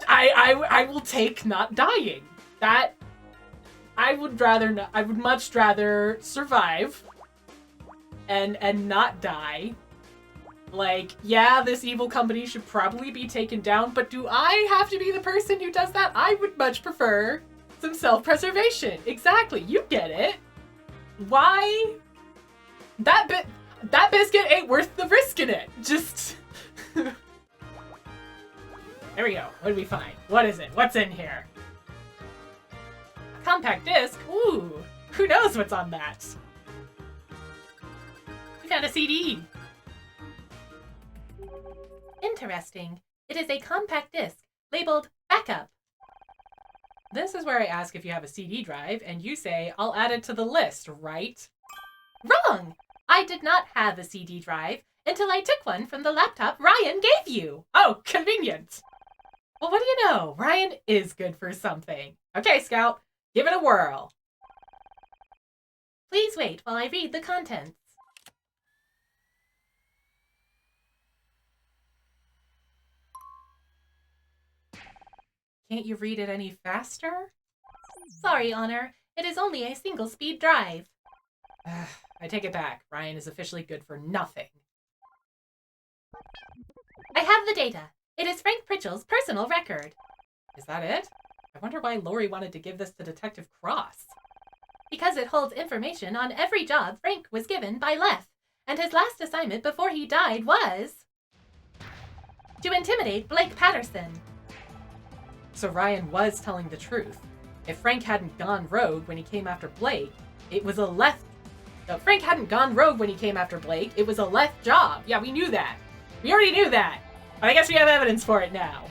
I will take not dying. That I would much rather survive and not die. Like, yeah, this evil company should probably be taken down, but do I have to be the person who does that? I would much prefer some self-preservation. Exactly, you get it. Why? That biscuit ain't worth the risk in it. Just... There we go. What did we find? What is it? What's in here? A compact disc? Ooh, who knows what's on that? We found a CD. Interesting. It is a compact disc labeled Backup. This is where I ask if you have a CD drive, and you say, I'll add it to the list, right? Wrong! I did not have a CD drive until I took one from the laptop Ryan gave you. Oh, convenient. Well, what do you know? Ryan is good for something. Okay, Scout, give it a whirl. Please wait while I read the contents. Can't you read it any faster? Sorry, Honor. It is only a single-speed drive. I take it back. Ryan is officially good for nothing. I have the data. It is Frank Pritchell's personal record. Is that it? I wonder why Lori wanted to give this to Detective Cross. Because it holds information on every job Frank was given by Lef, and his last assignment before he died was... to intimidate Blake Patterson. So Ryan was telling the truth. If Frank hadn't gone rogue when he came after Blake, it was a left... No, Frank hadn't gone rogue when he came after Blake, it was a left job. Yeah, we knew that. We already knew that. But I guess we have evidence for it now.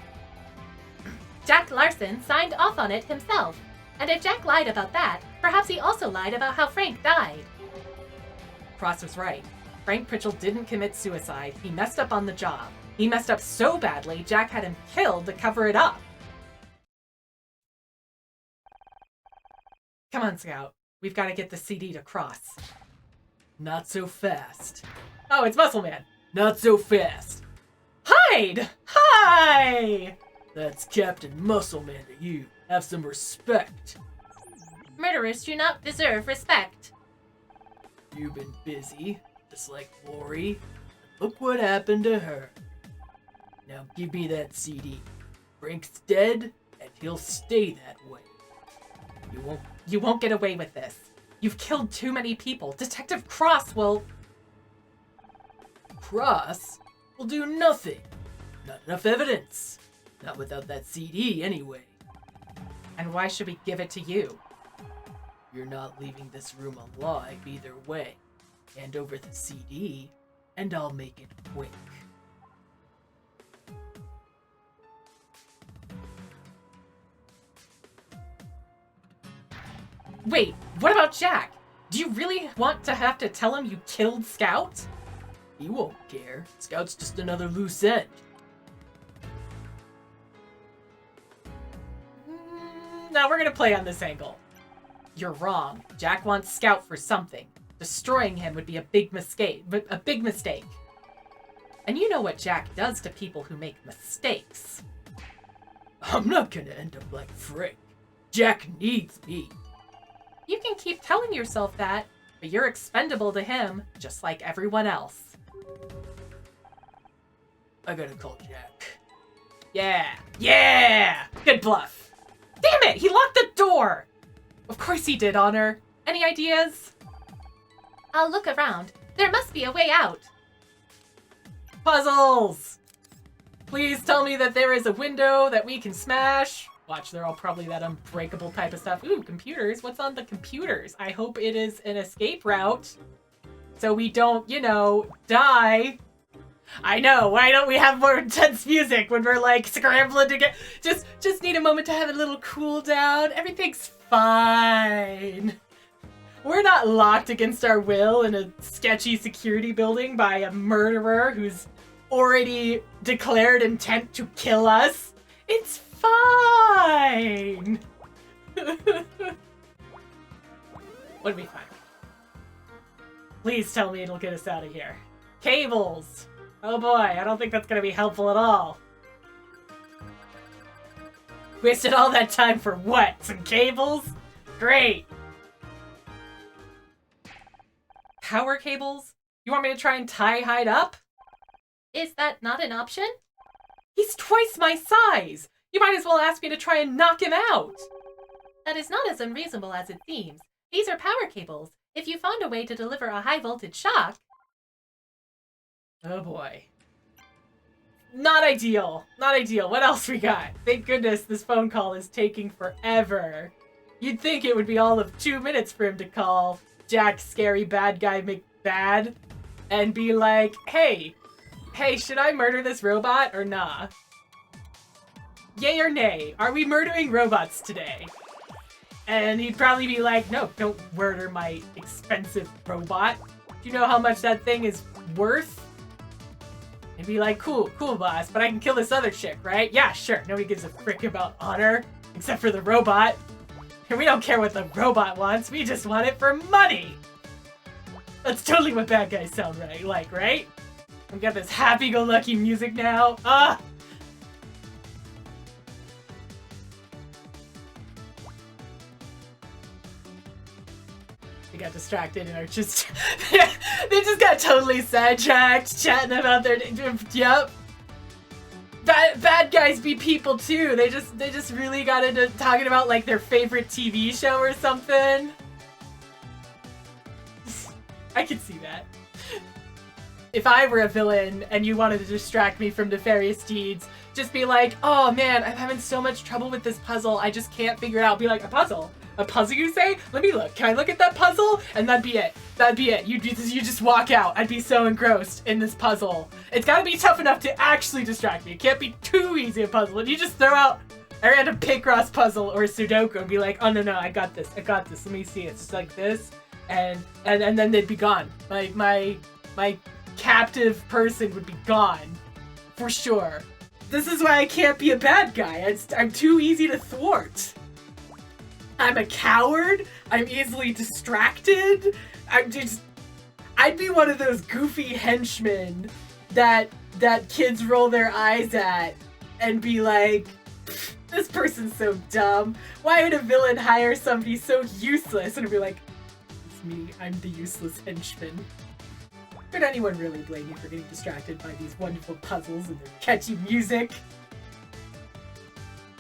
Jack Larson signed off on it himself. And if Jack lied about that, perhaps he also lied about how Frank died. Cross was right. Frank Pritchell didn't commit suicide. He messed up on the job. He messed up so badly, Jack had him killed to cover it up. Come on, Scout. We've got to get the CD to Cross. Not so fast. Oh, it's Muscle Man. Not so fast. Hide! Hi! That's Captain Muscle Man to you. Have some respect. Murderers do not deserve respect. You've been busy, just like Lori. Look what happened to her. Now give me that CD. Frank's dead, and he'll stay that way. You won't get away with this. You've killed too many people. Detective Cross will... Cross will do nothing. Not enough evidence. Not without that CD, anyway. And why should we give it to you? You're not leaving this room alive either way. Hand over the CD, and I'll make it quick. Wait, what about Jack? Do you really want to have to tell him you killed Scout? He won't care. Scout's just another loose end. No, we're gonna play on this angle. You're wrong. Jack wants Scout for something. Destroying him would be a big mistake. And you know what Jack does to people who make mistakes. I'm not gonna end up like Frick. Jack needs me. You can keep telling yourself that, but you're expendable to him, just like everyone else. I gotta call Jack. Yeah! Good bluff. Damn it! He locked the door! Of course he did, Honor. Any ideas? I'll look around. There must be a way out. Puzzles! Please tell me that there is a window that we can smash. Watch, they're all probably that unbreakable type of stuff. Ooh, computers. What's on the computers? I hope it is an escape route. So we don't, die. I know, why don't we have more intense music when we're like scrambling to get... Just need a moment to have a little cool down. Everything's fine. We're not locked against our will in a sketchy security building by a murderer who's already declared intent to kill us. It's fine. What did we find? Please tell me it'll get us out of here. Cables. Oh boy, I don't think that's gonna be helpful at all. Wasted all that time for what? Some cables? Great. Power cables? You want me to try and tie Hyde up? Is that not an option? He's twice my size! You might as well ask me to try and knock him out! That is not as unreasonable as it seems. These are power cables. If you found a way to deliver a high voltage shock... Oh boy. Not ideal. Not ideal. What else we got? Thank goodness this phone call is taking forever. You'd think it would be all of 2 minutes for him to call Jack Scary Bad Guy McBad and be like, hey, should I murder this robot or nah? Yay or nay? Are we murdering robots today? And he'd probably be like, no, don't murder my expensive robot. Do you know how much that thing is worth? And be like, cool, boss, but I can kill this other chick, right? Yeah, sure. Nobody gives a frick about honor, except for the robot. And we don't care what the robot wants, we just want it for money! That's totally what bad guys sound like, right? We got this happy-go-lucky music now. Ah! They got distracted and are just... they just got totally sidetracked, chatting about their... Yep. Bad guys be people too. They just really got into talking about like their favorite TV show or something. I could see that. If I were a villain and you wanted to distract me from nefarious deeds, just be like, oh man, I'm having so much trouble with this puzzle, I just can't figure it out. Be like, a puzzle? A puzzle, you say? Let me look. Can I look at that puzzle? And that'd be it. That'd be it. You just walk out. I'd be so engrossed in this puzzle. It's gotta be tough enough to actually distract me. It can't be too easy a puzzle. And you just throw out a random picross puzzle or Sudoku and be like, oh no, I got this. Let me see. It's just like this. And then they'd be gone. My captive person would be gone. For sure. This is why I can't be a bad guy. I'm too easy to thwart. I'm a coward. I'm easily distracted. I'd be one of those goofy henchmen that kids roll their eyes at and be like, this person's so dumb. Why would a villain hire somebody so useless? And I'd be like, it's me. I'm the useless henchman. Could anyone really blame me for getting distracted by these wonderful puzzles and their catchy music?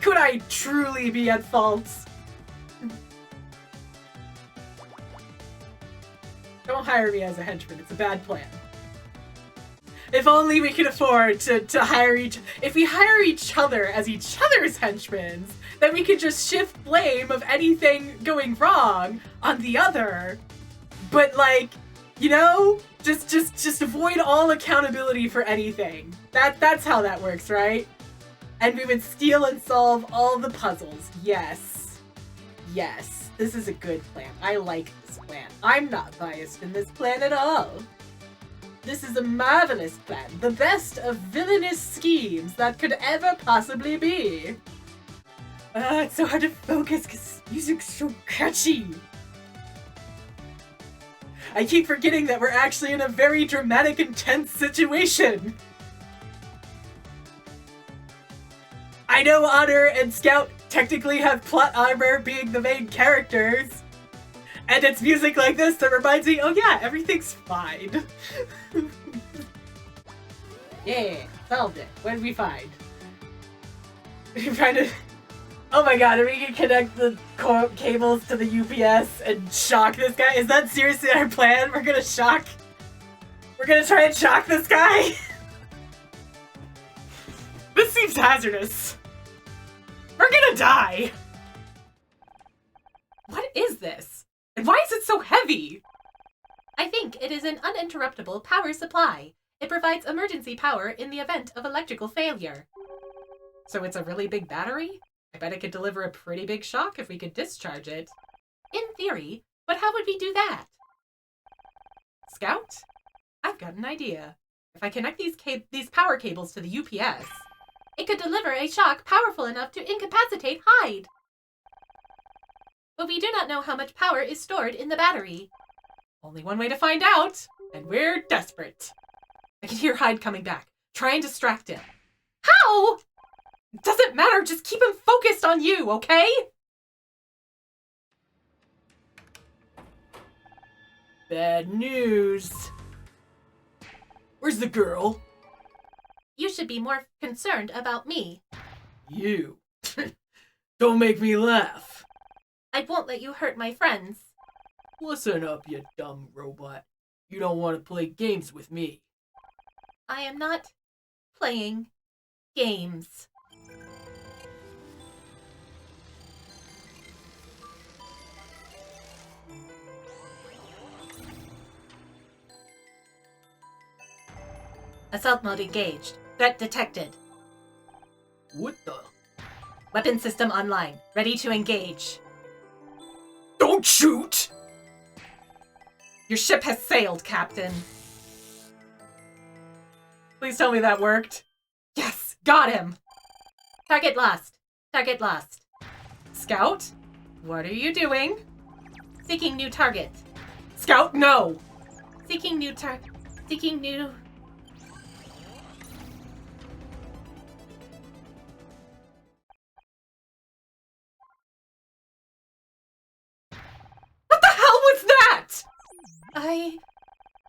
Could I truly be at fault? Don't hire me as a henchman, it's a bad plan. If only we could afford to hire if we hire each other as each other's henchmen, then we could just shift blame of anything going wrong on the other. But like, just avoid all accountability for anything. That's how that works, right? And we would steal and solve all the puzzles. Yes. This is a good plan. I like this plan. I'm not biased in this plan at all. This is a marvelous plan. The best of villainous schemes that could ever possibly be. It's so hard to focus because music's so catchy. I keep forgetting that we're actually in a very dramatic, intense situation. I know Honor and Scout technically have plot armor being the main characters. And it's music like this that reminds me, oh yeah, everything's fine. Yeah, solved it. What did we find? We're trying to... Oh my god, are we gonna connect the cables to the UPS and shock this guy? Is that seriously our plan? We're gonna shock... We're gonna try and shock this guy? This seems hazardous. We're gonna die! What is this? And why is it so heavy? I think it is an uninterruptible power supply. It provides emergency power in the event of electrical failure. So it's a really big battery? I bet it could deliver a pretty big shock if we could discharge it. In theory, but how would we do that? Scout? I've got an idea. If I connect these power cables to the UPS... It could deliver a shock powerful enough to incapacitate Hyde. But we do not know how much power is stored in the battery. Only one way to find out, and we're desperate. I can hear Hyde coming back. Try and distract him. How? Doesn't matter, just keep him focused on you, okay? Bad news. Where's the girl? You should be more concerned about me. You. Don't make me laugh. I won't let you hurt my friends. Listen up, you dumb robot. You don't want to play games with me. I am not playing games. Assault mode engaged. Threat detected. What the? Weapon system online. Ready to engage. Don't shoot! Your ship has sailed, Captain. Please tell me that worked. Yes, got him! Target lost. Target lost. Scout? What are you doing? Seeking new target. Scout, no! Seeking new target. Seeking new... What the hell was that?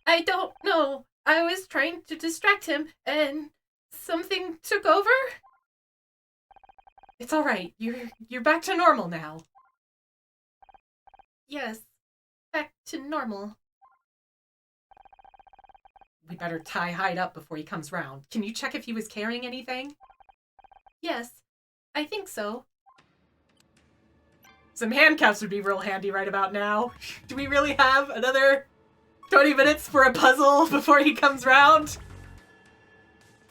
I don't know. I was trying to distract him and something took over? It's all right. You're back to normal now. Yes. Back to normal. We better tie Hyde up before he comes round. Can you check if he was carrying anything? Yes. I think so. Some handcuffs would be real handy right about now. Do we really have another 20 minutes for a puzzle before he comes round?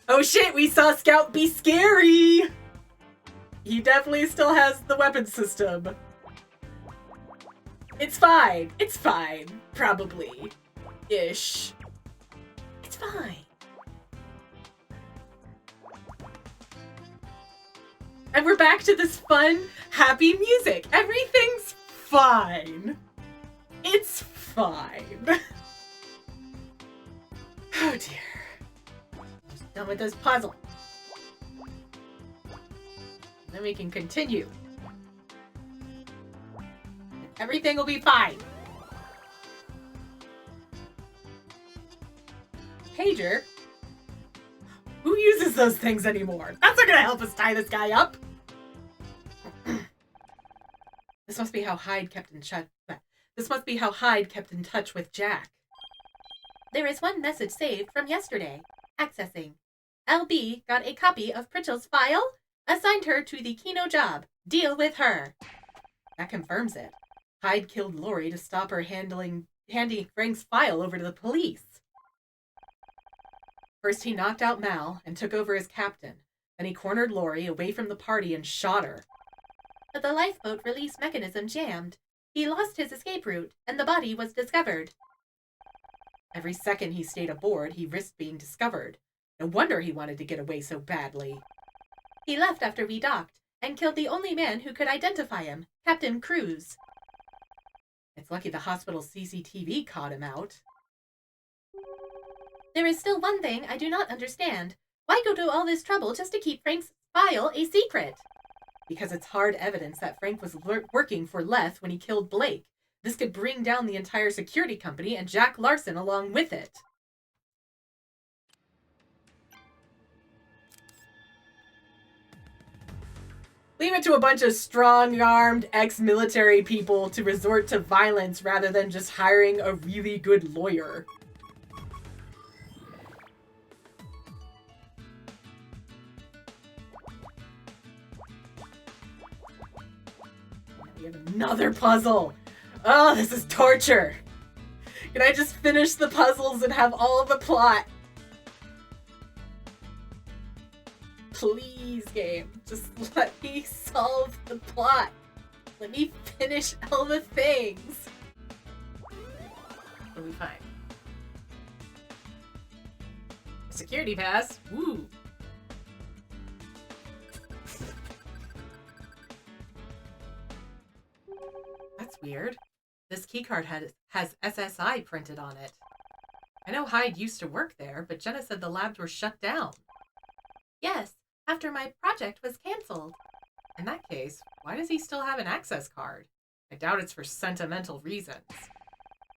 Oh shit, we saw Scout be scary! He definitely still has the weapon system. It's fine. It's fine. Probably. Ish. It's fine. And we're back to this fun, happy music. Everything's fine. It's fine. Oh dear. Just done with this puzzle. Then we can continue. Everything will be fine. Pager? Who uses those things anymore? That's not gonna help us tie this guy up. This must be how Hyde kept in touch. This must be how Hyde kept in touch with Jack. There is one message saved from yesterday. Accessing. LB got a copy of Pritchell's file. Assigned her to the Kino job. Deal with her. That confirms it. Hyde killed Lori to stop her handing Frank's file over to the police. First he knocked out Mal and took over as captain. Then he cornered Lori away from the party and shot her. But the lifeboat release mechanism jammed. He lost his escape route, and the body was discovered. Every second he stayed aboard, he risked being discovered. No wonder he wanted to get away so badly. He left after we docked, and killed the only man who could identify him, Captain Cruz. It's lucky the hospital CCTV caught him out. There is still one thing I do not understand. Why go to all this trouble just to keep Frank's file a secret? Because it's hard evidence that Frank was working for Leth when he killed Blake. This could bring down the entire security company and Jack Larson along with it. Leave it to a bunch of strong-armed ex-military people to resort to violence rather than just hiring a really good lawyer. We have another puzzle. Oh, this is torture. Can I just finish the puzzles and have all of the plot? Please, game. Just let me solve the plot. Let me finish all the things. It'll be fine. Security pass. Woo. That's weird. This keycard has SSI printed on it. I know Hyde used to work there, but Jenna said the labs were shut down. Yes, after my project was cancelled. In that case, why does he still have an access card? I doubt it's for sentimental reasons.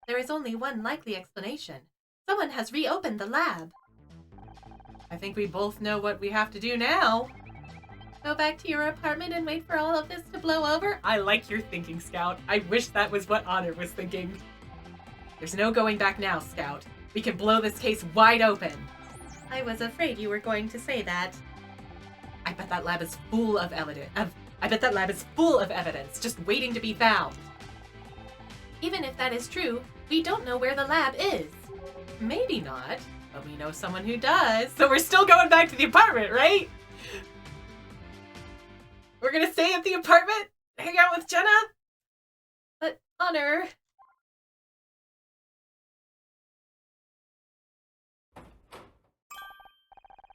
There is only one likely explanation. Someone has reopened the lab. I think we both know what we have to do now. Go back to your apartment and wait for all of this to blow over? I like your thinking, Scout. I wish that was what Honor was thinking. There's no going back now, Scout. We can blow this case wide open. I was afraid you were going to say that. I bet that lab is full of evidence. I bet that lab is full of evidence, just waiting to be found. Even if that is true, we don't know where the lab is. Maybe not, but we know someone who does. So we're still going back to the apartment, right? We're gonna stay at the apartment? Hang out with Jenna? But, Honor...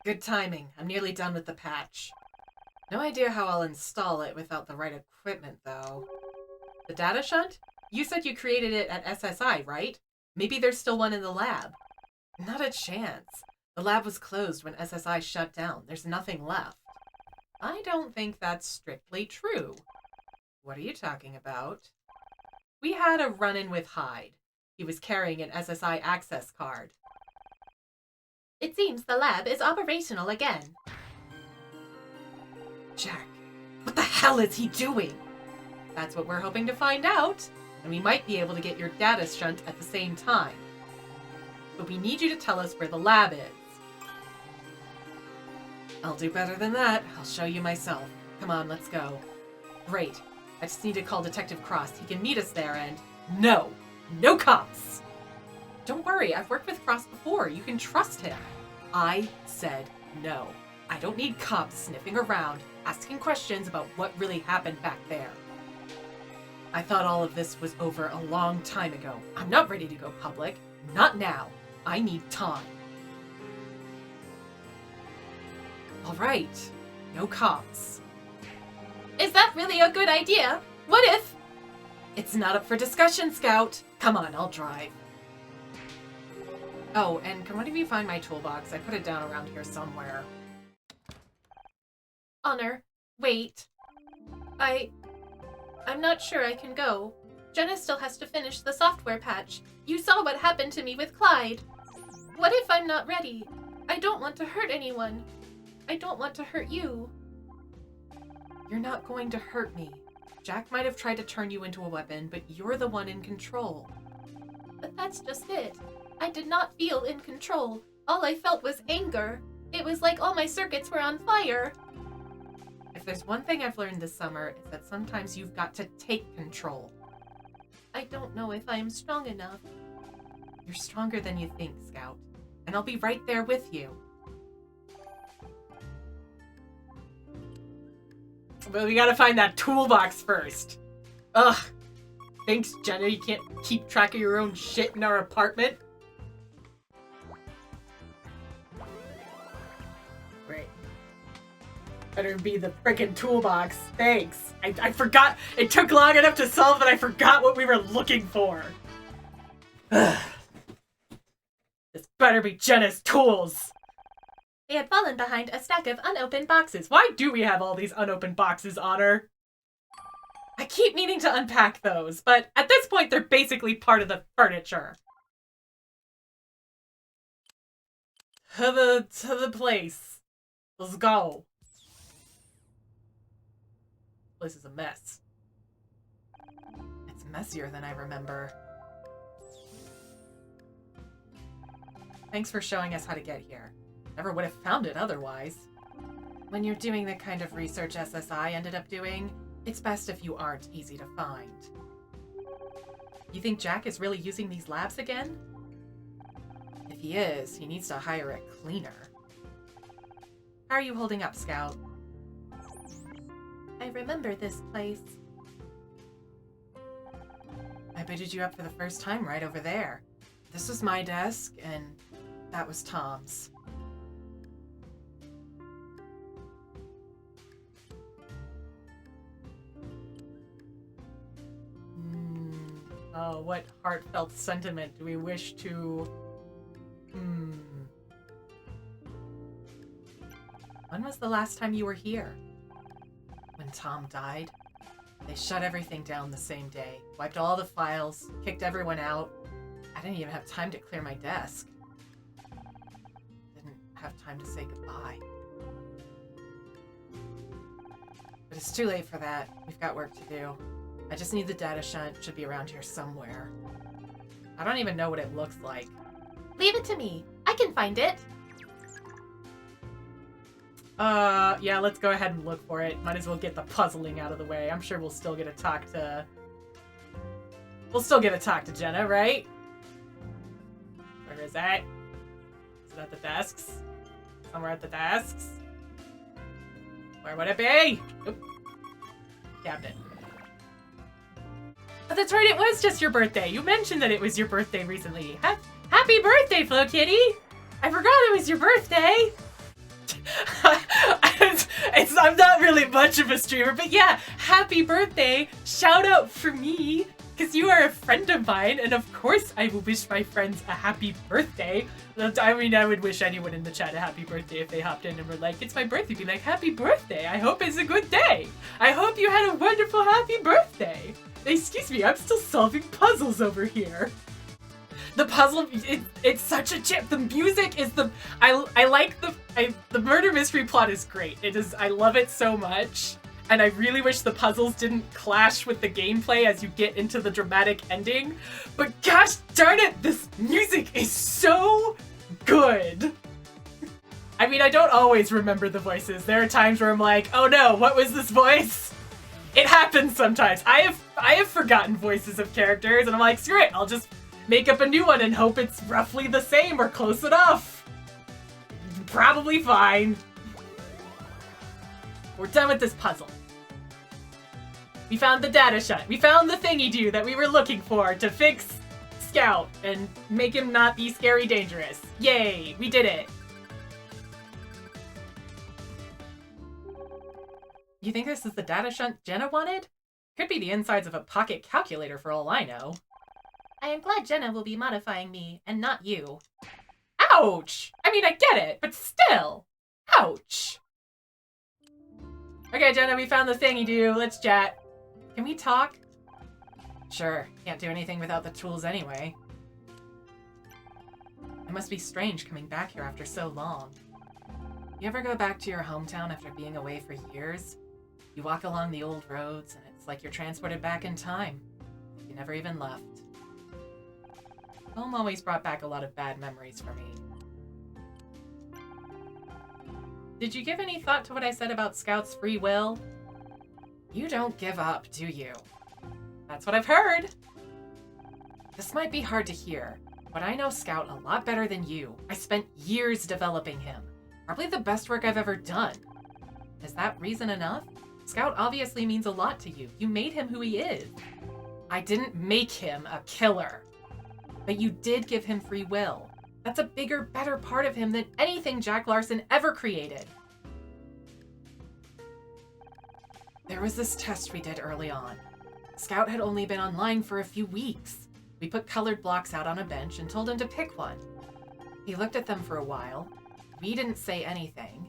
Good timing. I'm nearly done with the patch. No idea how I'll install it without the right equipment, though. The data shunt? You said you created it at SSI, right? Maybe there's still one in the lab. Not a chance. The lab was closed when SSI shut down. There's nothing left. I don't think that's strictly true. What are you talking about? We had a run-in with Hyde. He was carrying an SSI access card. It seems the lab is operational again. Jack, what the hell is he doing? That's what we're hoping to find out, and we might be able to get your data shunt at the same time. But we need you to tell us where the lab is. I'll do better than that. I'll show you myself. Come on, let's go. Great. I just need to call Detective Cross. He can meet us there and... No! No cops! Don't worry, I've worked with Cross before. You can trust him. I said no. I don't need cops sniffing around, asking questions about what really happened back there. I thought all of this was over a long time ago. I'm not ready to go public. Not now. I need time. All right. No cops. Is that really a good idea? What if... It's not up for discussion, Scout. Come on, I'll drive. Oh, and can one of you find my toolbox? I put it down around here somewhere. Honor, wait. I'm not sure I can go. Jenna still has to finish the software patch. You saw what happened to me with Clyde. What if I'm not ready? I don't want to hurt anyone. I don't want to hurt you. You're not going to hurt me. Jack might have tried to turn you into a weapon, but you're the one in control. But that's just it. I did not feel in control. All I felt was anger. It was like all my circuits were on fire. If there's one thing I've learned this summer, it's that sometimes you've got to take control. I don't know if I am strong enough. You're stronger than you think, Scout. And I'll be right there with you. But we gotta find that toolbox first. Ugh. Thanks, Jenna. You can't keep track of your own shit in our apartment. Great. Better be the frickin' toolbox. Thanks. I forgot. It took long enough to solve that I forgot what we were looking for. This better be Jenna's tools. They had fallen behind a stack of unopened boxes. Why do we have all these unopened boxes on her? I keep meaning to unpack those, but at this point they're basically part of the furniture. To the place. Let's go. This place is a mess. It's messier than I remember. Thanks for showing us how to get here. Never would have found it otherwise. When you're doing the kind of research SSI ended up doing, it's best if you aren't easy to find. You think Jack is really using these labs again? If he is, he needs to hire a cleaner. How are you holding up, Scout? I remember this place. I bitted you up for the first time right over there. This was my desk, and that was Tom's. Oh, what heartfelt sentiment do we wish to... When was the last time you were here? When Tom died? They shut everything down the same day, wiped all the files, kicked everyone out. I didn't even have time to clear my desk. Didn't have time to say goodbye. But it's too late for that. We've got work to do. I just need the data shunt. Should be around here somewhere. I don't even know what it looks like. Leave it to me. I can find it. Yeah, let's go ahead and look for it. Might as well get the puzzling out of the way. I'm sure we'll still get to talk to... Jenna, right? Where is that? Is it at the desks? Somewhere at the desks? Where would it be? Oop. Cabinet. Oh, that's right, it was just your birthday. You mentioned that it was your birthday recently. Happy birthday, Flo Kitty! I forgot it was your birthday! I'm not really much of a streamer, but yeah, happy birthday! Shout out for me, because you are a friend of mine, and of course I will wish my friends a happy birthday. I mean, I would wish anyone in the chat a happy birthday if they hopped in and were like, it's my birthday. Be like, happy birthday! I hope it's a good day! I hope you had a wonderful happy birthday! Excuse me, I'm still solving puzzles over here. The puzzle, it's such a chip. The music is the, I like the murder mystery plot is great. It is, I love it so much. And I really wish the puzzles didn't clash with the gameplay as you get into the dramatic ending. But gosh darn it, this music is so good. I mean, I don't always remember the voices. There are times where I'm like, oh no, what was this voice? It happens sometimes. I have forgotten voices of characters, and I'm like, screw it, I'll just make up a new one and hope it's roughly the same or close enough. Probably fine. We're done with this puzzle. We found the data shunt. We found the thingy-do that we were looking for to fix Scout and make him not be scary dangerous. Yay, we did it. You think this is the data shunt Jenna wanted? Could be the insides of a pocket calculator for all I know. I am glad Jenna will be modifying me, and not you. Ouch! I mean, I get it, but still. Ouch! Okay, Jenna, we found the thingy-do. Let's chat. Can we talk? Sure. Can't do anything without the tools anyway. It must be strange coming back here after so long. You ever go back to your hometown after being away for years? You walk along the old roads, and it's like you're transported back in time. You never even left. Home always brought back a lot of bad memories for me. Did you give any thought to what I said about Scout's free will? You don't give up, do you? That's what I've heard. This might be hard to hear, but I know Scout a lot better than you. I spent years developing him. Probably the best work I've ever done. Is that reason enough? Scout obviously means a lot to you. You made him who he is. I didn't make him a killer. But you did give him free will. That's a bigger, better part of him than anything Jack Larson ever created. There was this test we did early on. Scout had only been online for a few weeks. We put colored blocks out on a bench and told him to pick one. He looked at them for a while. We didn't say anything.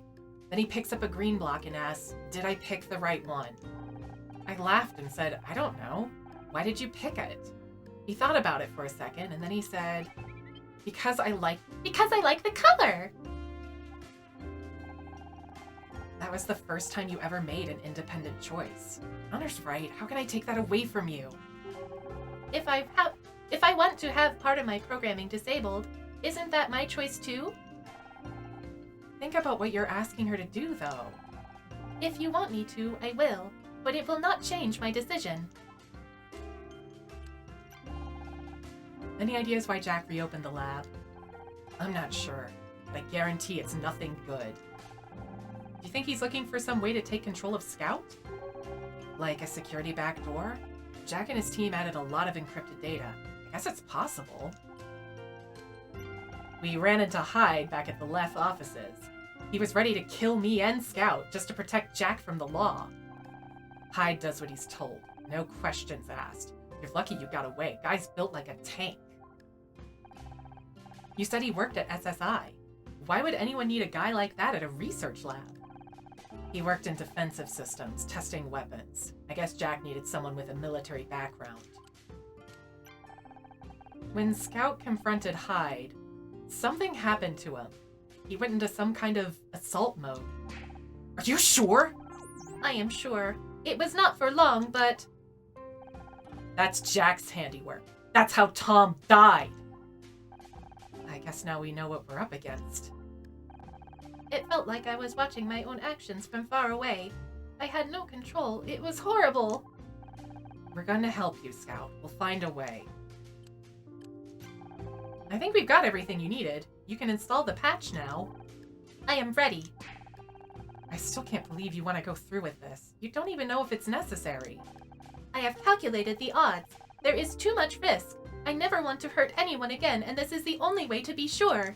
Then he picks up a green block and asks, "Did I pick the right one?" I laughed and said, "I don't know. Why did you pick it?" He thought about it for a second and then he said, Because I like the color." That was the first time you ever made an independent choice. Connor's right. How can I take that away from you? If I want to have part of my programming disabled, isn't that my choice too? Think about what you're asking her to do, though. If you want me to, I will, but it will not change my decision. Any ideas why Jack reopened the lab? I'm not sure, but I guarantee it's nothing good. Do you think he's looking for some way to take control of Scout? Like a security backdoor? Jack and his team added a lot of encrypted data. I guess it's possible. We ran into Hyde back at the Left offices. He was ready to kill me and Scout just to protect Jack from the law. Hyde does what he's told. No questions asked. You're lucky you got away. Guy's built like a tank. You said he worked at SSI. Why would anyone need a guy like that at a research lab? He worked in defensive systems, testing weapons. I guess Jack needed someone with a military background. When Scout confronted Hyde, something happened to him. He went into some kind of assault mode. Are you sure? I am sure. It was not for long, but... That's Jack's handiwork. That's how Tom died. I guess now we know what we're up against. It felt like I was watching my own actions from far away. I had no control. It was horrible. We're going to help you, Scout. We'll find a way. I think we've got everything you needed. You can install the patch now. I am ready. I still can't believe you want to go through with this. You don't even know if it's necessary. I have calculated the odds. There is too much risk. I never want to hurt anyone again, and this is the only way to be sure.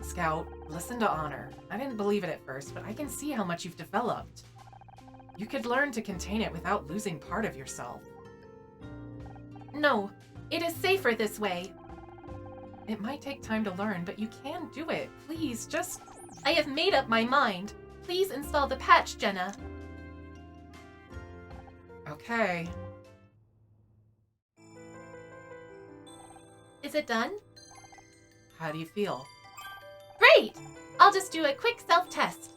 Scout, listen to Honor. I didn't believe it at first, but I can see how much you've developed. You could learn to contain it without losing part of yourself. No, it is safer this way. It might take time to learn, but you can do it. Please, just... I have made up my mind. Please install the patch, Jenna. Okay. Is it done? How do you feel? Great! I'll just do a quick self-test.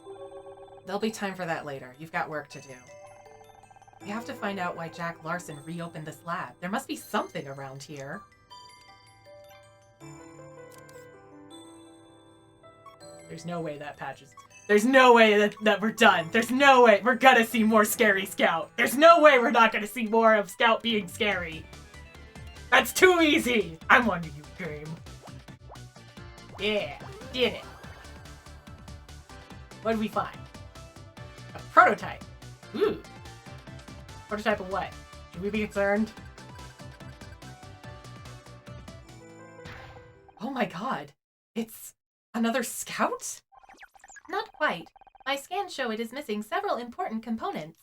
There'll be time for that later. You've got work to do. We have to find out why Jack Larson reopened this lab. There must be something around here. There's no way that patch is... There's no way that we're done. There's no way we're gonna see more scary Scout. There's no way we're not gonna see more of Scout being scary. That's too easy. I'm on you, game. Yeah, did it. What did we find? A prototype. Ooh. Prototype of what? Should we be concerned? Oh my god. It's another Scout? Not quite. My scans show it is missing several important components.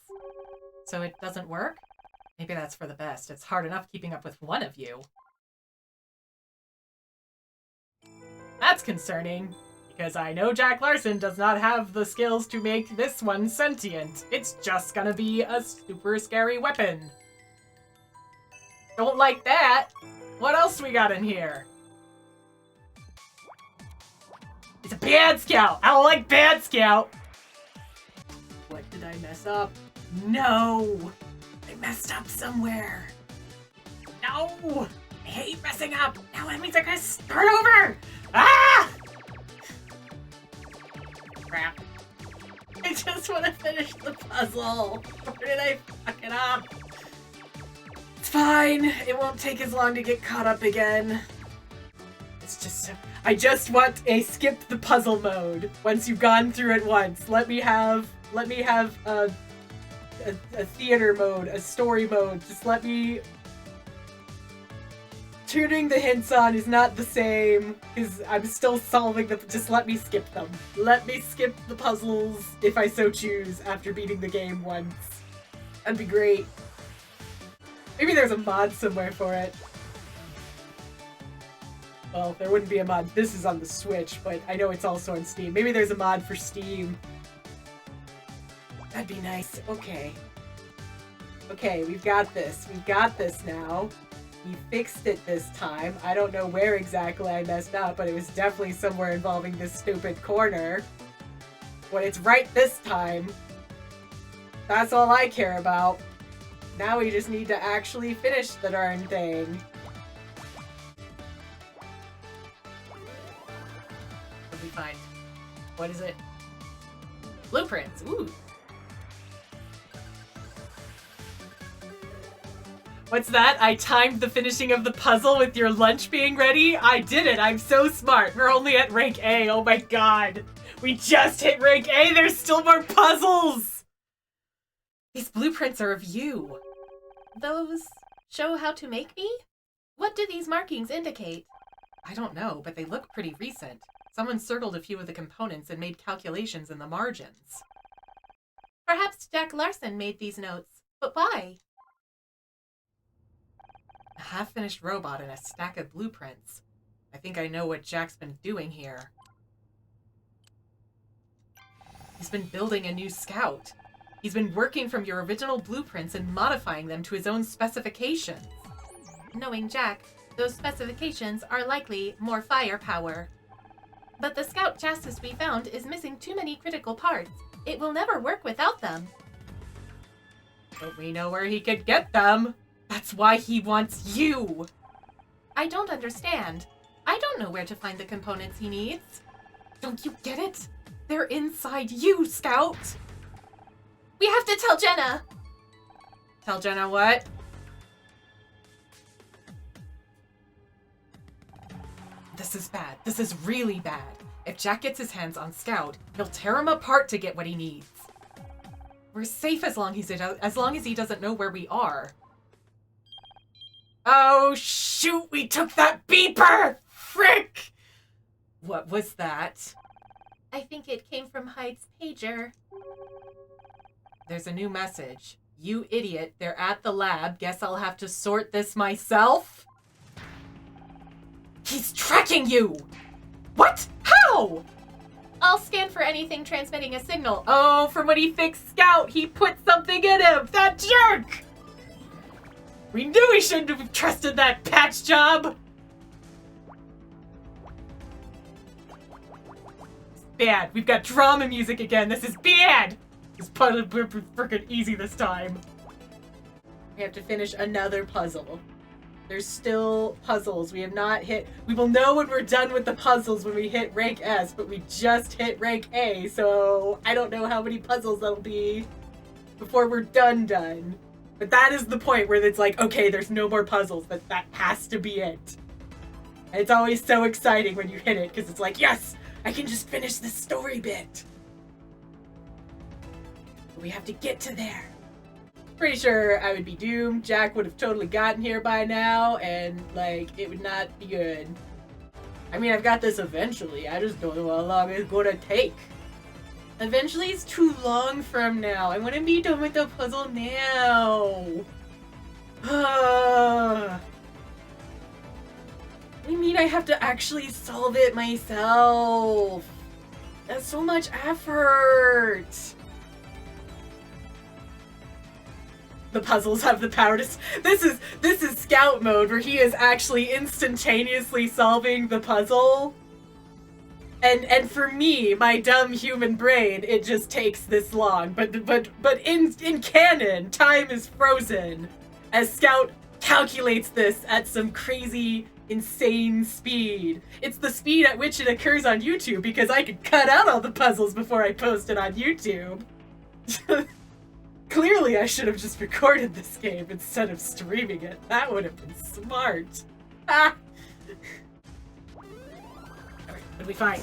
So it doesn't work? Maybe that's for the best. It's hard enough keeping up with one of you. That's concerning, because I know Jack Larson does not have the skills to make this one sentient. It's just gonna be a super scary weapon. Don't like that. What else we got in here? It's a bad Scout. I don't like bad Scout. What did I mess up? No. I messed up somewhere. No. I hate messing up. Now that means I gotta start over. Ah! Crap. I just want to finish the puzzle. Where did I fuck it up? It's fine. It won't take as long to get caught up again. It's just... I just want a skip the puzzle mode. Once you've gone through it once. Let me have a theater mode, a story mode. Just let me... Turning the hints on is not the same, because I'm still solving them. Just let me skip them. Let me skip the puzzles, if I so choose, after beating the game once. That'd be great. Maybe there's a mod somewhere for it. Well, there wouldn't be a mod. This is on the Switch, but I know it's also on Steam. Maybe there's a mod for Steam. That'd be nice. Okay. Okay, we've got this. We've got this now. We fixed it this time. I don't know where exactly I messed up, but it was definitely somewhere involving this stupid corner. But it's right this time. That's all I care about. Now we just need to actually finish the darn thing. What did we find? What is it? Blueprints. Ooh. What's that? I timed the finishing of the puzzle with your lunch being ready? I did it! I'm so smart! We're only at rank A, oh my god! We just hit rank A! There's still more puzzles! These blueprints are of you. Those show how to make me? What do these markings indicate? I don't know, but they look pretty recent. Someone circled a few of the components and made calculations in the margins. Perhaps Jack Larson made these notes, but why? A half-finished robot and a stack of blueprints. I think I know what Jack's been doing here. He's been building a new scout. He's been working from your original blueprints and modifying them to his own specifications. Knowing Jack, those specifications are likely more firepower. But the scout chassis we found is missing too many critical parts. It will never work without them. But we know where he could get them. That's why he wants you. I don't understand. I don't know where to find the components he needs. Don't you get it? They're inside you, Scout. We have to tell Jenna. Tell Jenna what? This is bad. This is really bad. If Jack gets his hands on Scout, he'll tear him apart to get what he needs. We're safe as long as he doesn't know where we are. Oh, shoot! We took that beeper! Frick! What was that? I think it came from Hyde's pager. There's a new message. You idiot, they're at the lab. Guess I'll have to sort this myself? He's tracking you! What? How? I'll scan for anything transmitting a signal. Oh, from when he fixed Scout, he put something in him! That jerk! We knew we shouldn't have trusted that patch job! It's bad. We've got drama music again. This is bad! This puzzle is freaking easy this time. We have to finish another puzzle. There's still puzzles. We have not hit... We will know when we're done with the puzzles when we hit rank S, but we just hit rank A, so I don't know how many puzzles that'll be before we're done. But that is the point where it's like, okay, there's no more puzzles. That has to be it. And it's always so exciting when you hit it, because it's like, yes, I can just finish this story bit. But we have to get to there. Pretty sure I would be doomed. Jack would have totally gotten here by now, and, like, it would not be good. I mean, I've got this eventually. I just don't know how long it's gonna take. Eventually is too long from now. I want to be done with the puzzle now. What do you mean I have to actually solve it myself? That's so much effort. The puzzles have the power to... This is Scout mode, where he is actually instantaneously solving the puzzle. And for me, my dumb human brain, it just takes this long. But in canon, time is frozen as Scout calculates this at some crazy, insane speed. It's the speed at which it occurs on YouTube, because I could cut out all the puzzles before I post it on YouTube. Clearly, I should have just recorded this game instead of streaming it. That would have been smart. Ah! Alright, what did we find?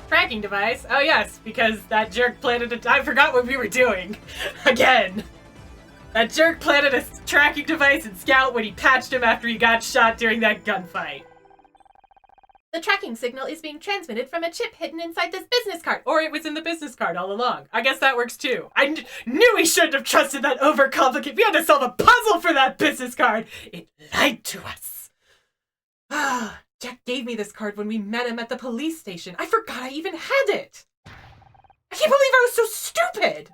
Tracking device? Oh yes, because that jerk planted a... I forgot what we were doing. Again. That jerk planted a tracking device in Scout when he patched him after he got shot during that gunfight. The tracking signal is being transmitted from a chip hidden inside this business card. Or it was in the business card all along. I guess that works too. I knew we shouldn't have trusted that overcomplicated... We had to solve a puzzle for that business card. It lied to us. Ah, Jack gave me this card when we met him at the police station. I forgot I even had it. I can't believe I was so stupid.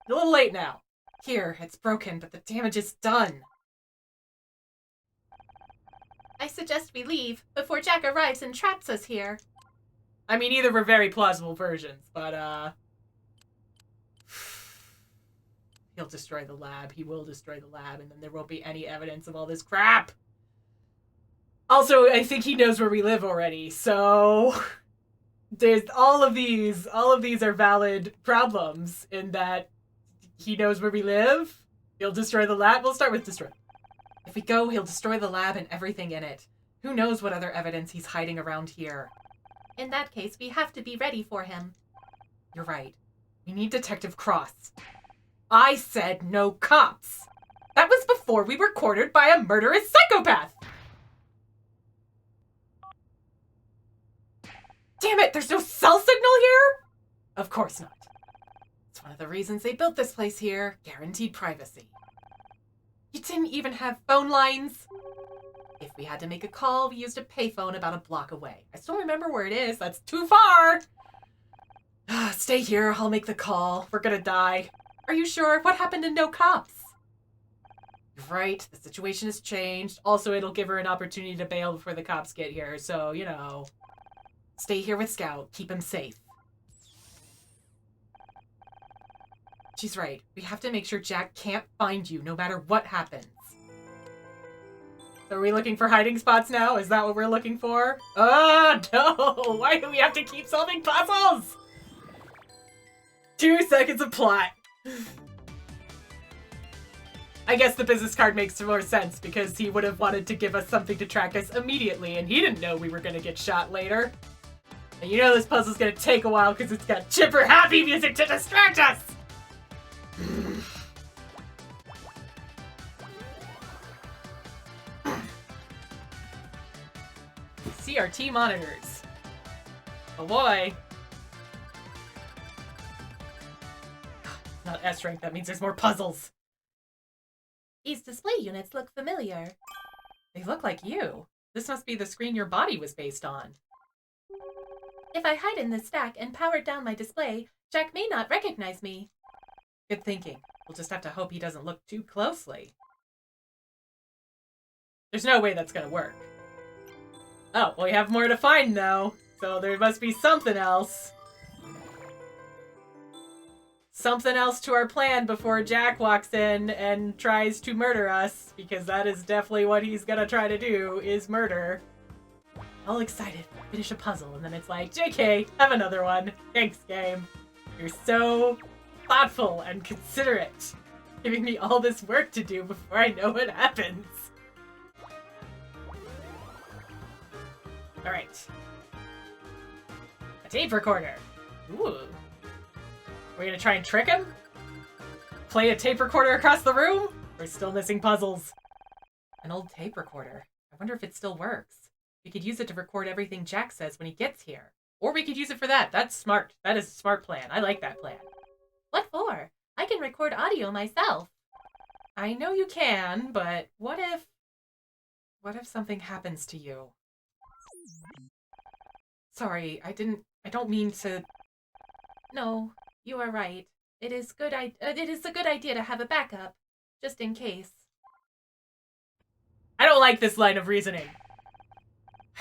A little late now. Here, it's broken, but the damage is done. I suggest we leave before Jack arrives and traps us here. I mean, either were very plausible versions, but, he'll destroy the lab. He will destroy the lab, and then there won't be any evidence of all this crap. Also, I think he knows where we live already, so... There's all of these are valid problems in that he knows where we live. He'll destroy the lab. We'll start with destroy. If we go, he'll destroy the lab and everything in it. Who knows what other evidence he's hiding around here. In that case, we have to be ready for him. You're right. We need Detective Cross. I said no cops. That was before we were cornered by a murderous psychopath. Damn it, there's no cell signal here? Of course not. It's one of the reasons they built this place here. Guaranteed privacy. You didn't even have phone lines. If we had to make a call, we used a payphone about a block away. I still remember where it is. That's too far. Stay here. I'll make the call. We're gonna die. Are you sure? What happened to no cops? You're right. The situation has changed. Also, it'll give her an opportunity to bail before the cops get here. So, you know, stay here with Scout. Keep him safe. She's right. We have to make sure Jack can't find you no matter what happens. So are we looking for hiding spots now? Is that what we're looking for? Oh, no! Why do we have to keep solving puzzles? 2 seconds of plot. I guess the business card makes more sense because he would have wanted to give us something to track us immediately, and he didn't know we were going to get shot later. And you know this puzzle's going to take a while because it's got chipper happy music to distract us! CRT monitors. Oh boy. Not S rank, that means there's more puzzles. These display units look familiar. They look like you. This must be the screen your body was based on. If I hide in this stack and power down my display, Jack may not recognize me. Good thinking. We'll just have to hope he doesn't look too closely. There's no way that's gonna work. Oh, well, we have more to find, though. So there must be something else. Something else to our plan before Jack walks in and tries to murder us. Because that is definitely what he's gonna try to do, is murder. All excited. Finish a puzzle, and then it's like, JK, have another one. Thanks, game. You're so thoughtful and considerate. Giving me all this work to do before I know what happens. Alright. A tape recorder. Ooh. We're gonna try and trick him? Play a tape recorder across the room? We're still missing puzzles. An old tape recorder. I wonder if it still works. We could use it to record everything Jack says when he gets here. Or we could use it for that. That's smart. That is a smart plan. I like that plan. What for? I can record audio myself. I know you can, but what if something happens to you? Sorry, I don't mean to... No, you are right. It is a good idea to have a backup, just in case. I don't like this line of reasoning.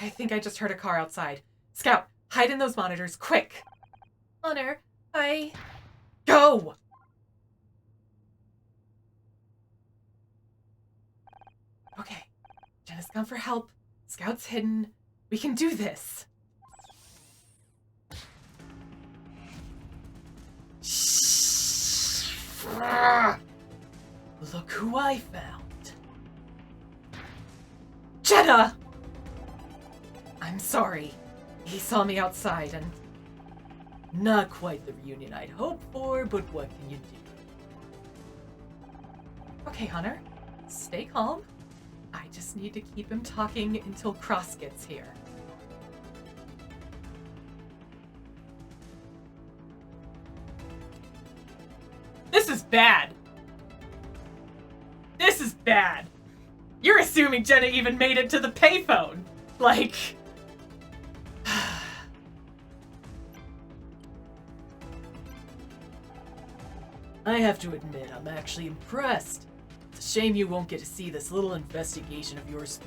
I think I just heard a car outside. Scout, hide in those monitors, quick! Honor, Go! Okay, Jenna's gone for help. Scout's hidden. We can do this. Look who I found. Jenna! I'm sorry. He saw me outside and... Not quite the reunion I'd hoped for, but what can you do? Okay, Hunter. Stay calm. I just need to keep him talking until Cross gets here. This is bad. This is bad. You're assuming Jenna even made it to the payphone. Like... I have to admit, I'm actually impressed. It's a shame you won't get to see this little investigation of yours.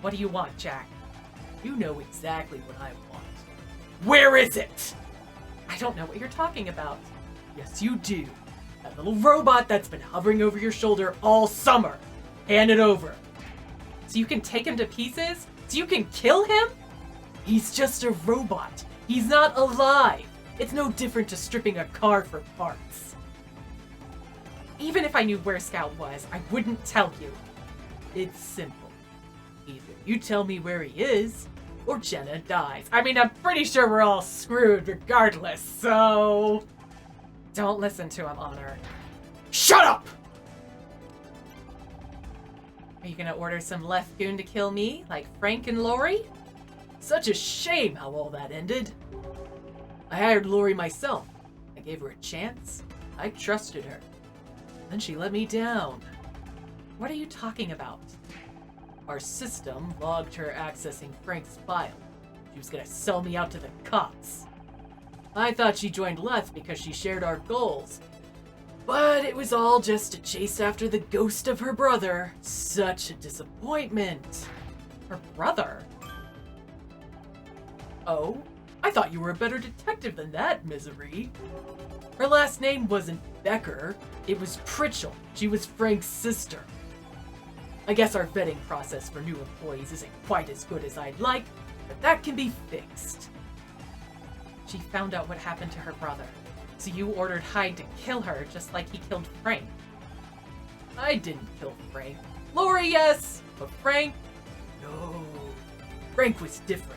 What do you want, Jack? You know exactly what I want. Where is it? I don't know what you're talking about. Yes, you do. That little robot that's been hovering over your shoulder all summer. Hand it over. So you can take him to pieces? So you can kill him? He's just a robot. He's not alive. It's no different to stripping a car for parts. Even if I knew where Scout was, I wouldn't tell you. It's simple. Either you tell me where he is, or Jenna dies. I mean, I'm pretty sure we're all screwed regardless, so... Don't listen to him, Honor. Shut up! Are you gonna order some left goon to kill me, like Frank and Lori? Such a shame how all that ended. I hired Lori myself. I gave her a chance. I trusted her. Then she let me down. What are you talking about? Our system logged her accessing Frank's file. She was gonna sell me out to the cops. I thought she joined Leth because she shared our goals. But it was all just a chase after the ghost of her brother. Such a disappointment. Her brother? Oh? I thought you were a better detective than that, Misery. Her last name wasn't Becker. It was Pritchell. She was Frank's sister. I guess our vetting process for new employees isn't quite as good as I'd like, but that can be fixed. She found out what happened to her brother. So you ordered Hyde to kill her just like he killed Frank. I didn't kill Frank. Lori, yes, but Frank, no. Frank was different.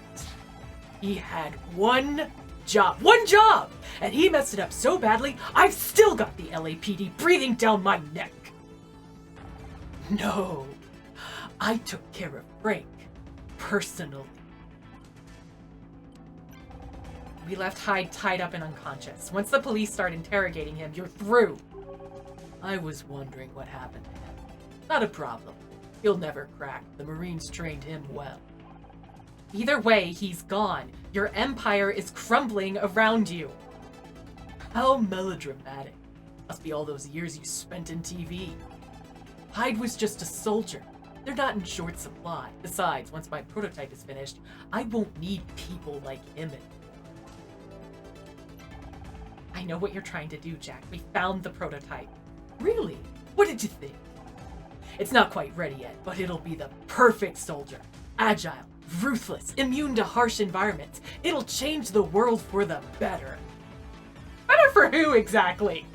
He had one job, and he messed it up so badly, I've still got the LAPD breathing down my neck. No, I took care of Frank, personally. We left Hyde tied up and unconscious. Once the police start interrogating him, you're through. I was wondering what happened to him. Not a problem. He'll never crack. The Marines trained him well. Either way, he's gone. Your empire is crumbling around you. How melodramatic. Must be all those years you spent in TV. Hyde was just a soldier. They're not in short supply. Besides, once my prototype is finished, I won't need people like him anymore. I know what you're trying to do, Jack. We found the prototype. Really? What did you think? It's not quite ready yet, but it'll be the perfect soldier. Agile, ruthless, immune to harsh environments. It'll change the world for the better. Better for who, exactly?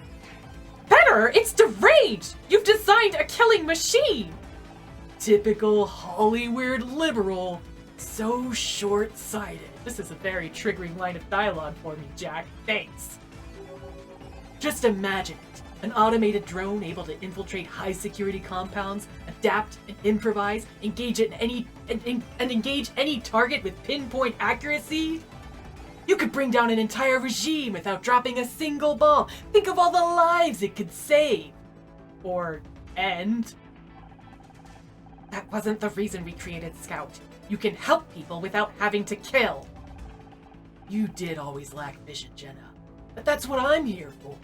Better? It's deranged! You've designed a killing machine! Typical Hollywood liberal. So short-sighted. This is a very triggering line of dialogue for me, Jack. Thanks. Just imagine it. An automated drone able to infiltrate high-security compounds, adapt and improvise, engage any target with pinpoint accuracy. You could bring down an entire regime without dropping a single bomb. Think of all the lives it could save. Or end. That wasn't the reason we created Scout. You can help people without having to kill. You did always lack vision, Jenna. But that's what I'm here for.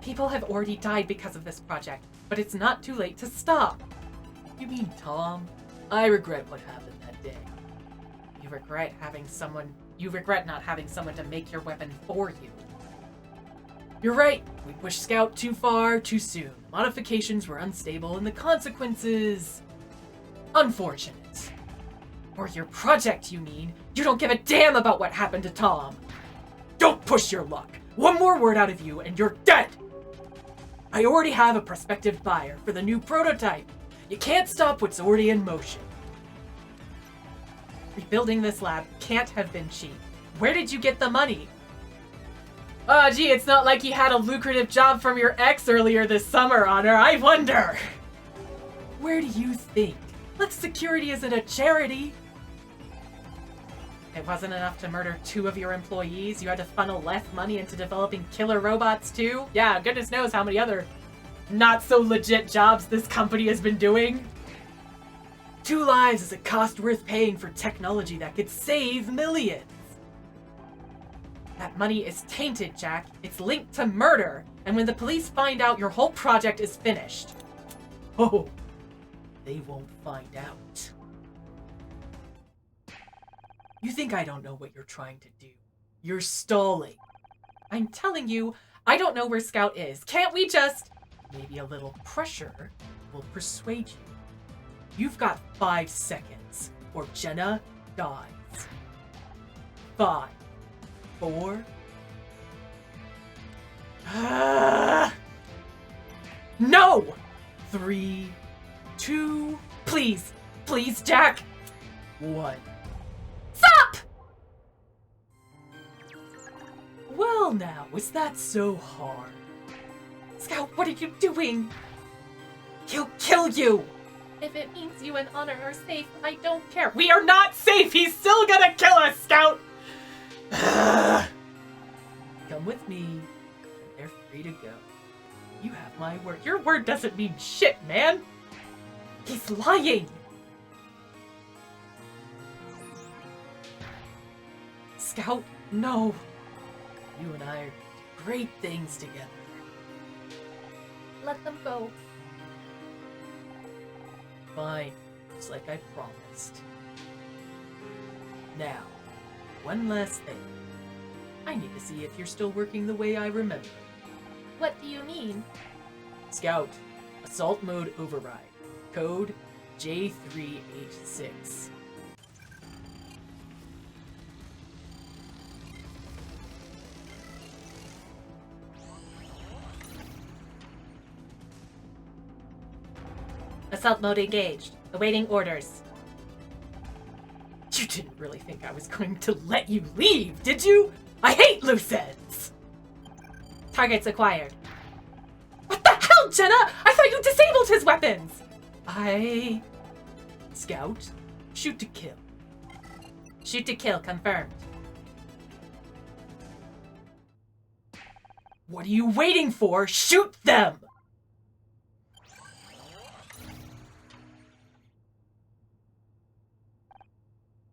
People have already died because of this project, but it's not too late to stop. You mean Tom? I regret what happened that day. You regret not having someone to make your weapon for you. You're right. We pushed Scout too far, too soon. The modifications were unstable and the consequences... unfortunate. For your project, you mean? You don't give a damn about what happened to Tom. Don't push your luck. One more word out of you and you're dead. I already have a prospective buyer for the new prototype. You can't stop what's already in motion. Rebuilding this lab can't have been cheap. Where did you get the money? Oh, gee, it's not like you had a lucrative job from your ex earlier this summer, Honor. I wonder. Where do you think? Lex Security isn't a charity. It wasn't enough to murder 2 of your employees. You had to funnel less money into developing killer robots too. Yeah, goodness knows how many other not so legit jobs this company has been doing. 2 lives is a cost worth paying for technology that could save millions. That money is tainted, Jack. It's linked to murder. And when the police find out, your whole project is finished. Oh, they won't find out. You think I don't know what you're trying to do? You're stalling. I'm telling you, I don't know where Scout is. Can't we just... Maybe a little pressure will persuade you. You've got 5 seconds, or Jenna dies. 5, 4... No! 3, 2... Please! Please, Jack! 1. Stop! Well now, is that so hard? Scout, what are you doing? He'll kill you! If it means you and Honor are safe, I don't care. We are not safe! He's still gonna kill us, Scout! Come with me. They're free to go. You have my word. Your word doesn't mean shit, man! He's lying! Scout, no! You and I are great things together. Let them go. Fine, just like I promised. Now, one last thing. I need to see if you're still working the way I remember. What do you mean? Scout, assault mode override. Code J3H6. Assault mode engaged. Awaiting orders. You didn't really think I was going to let you leave, did you? I hate loose ends! Targets acquired. What the hell, Jenna? I thought you disabled his weapons! Scout, shoot to kill. Shoot to kill, confirmed. What are you waiting for? Shoot them!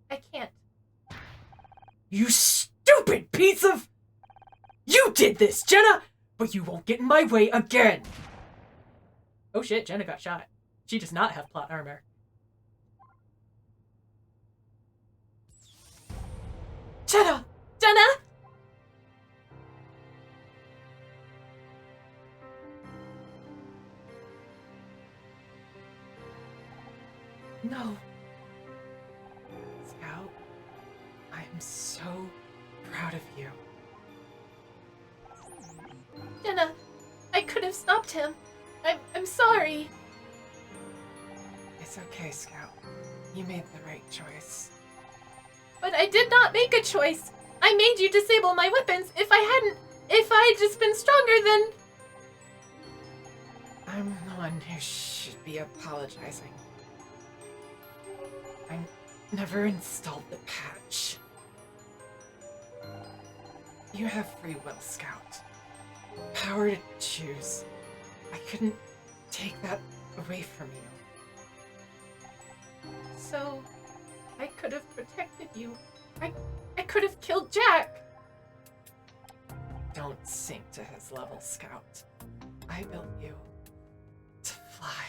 I can't. You stupid piece of... You did this, Jenna! But you won't get in my way again! Oh shit, Jenna got shot. She does not have plot armor. Jenna! Jenna! No. Scout, I am so proud of you. Jenna, I could have stopped him. I'm sorry. It's okay, Scout. You made the right choice. But I did not make a choice. I made you disable my weapons. If I had just been stronger, then... I'm the one who should be apologizing. I never installed the patch. You have free will, Scout. Power to choose. I couldn't take that away from you. So, I could have protected you. I could have killed Jack. Don't sink to his level, Scout. I built you to fly.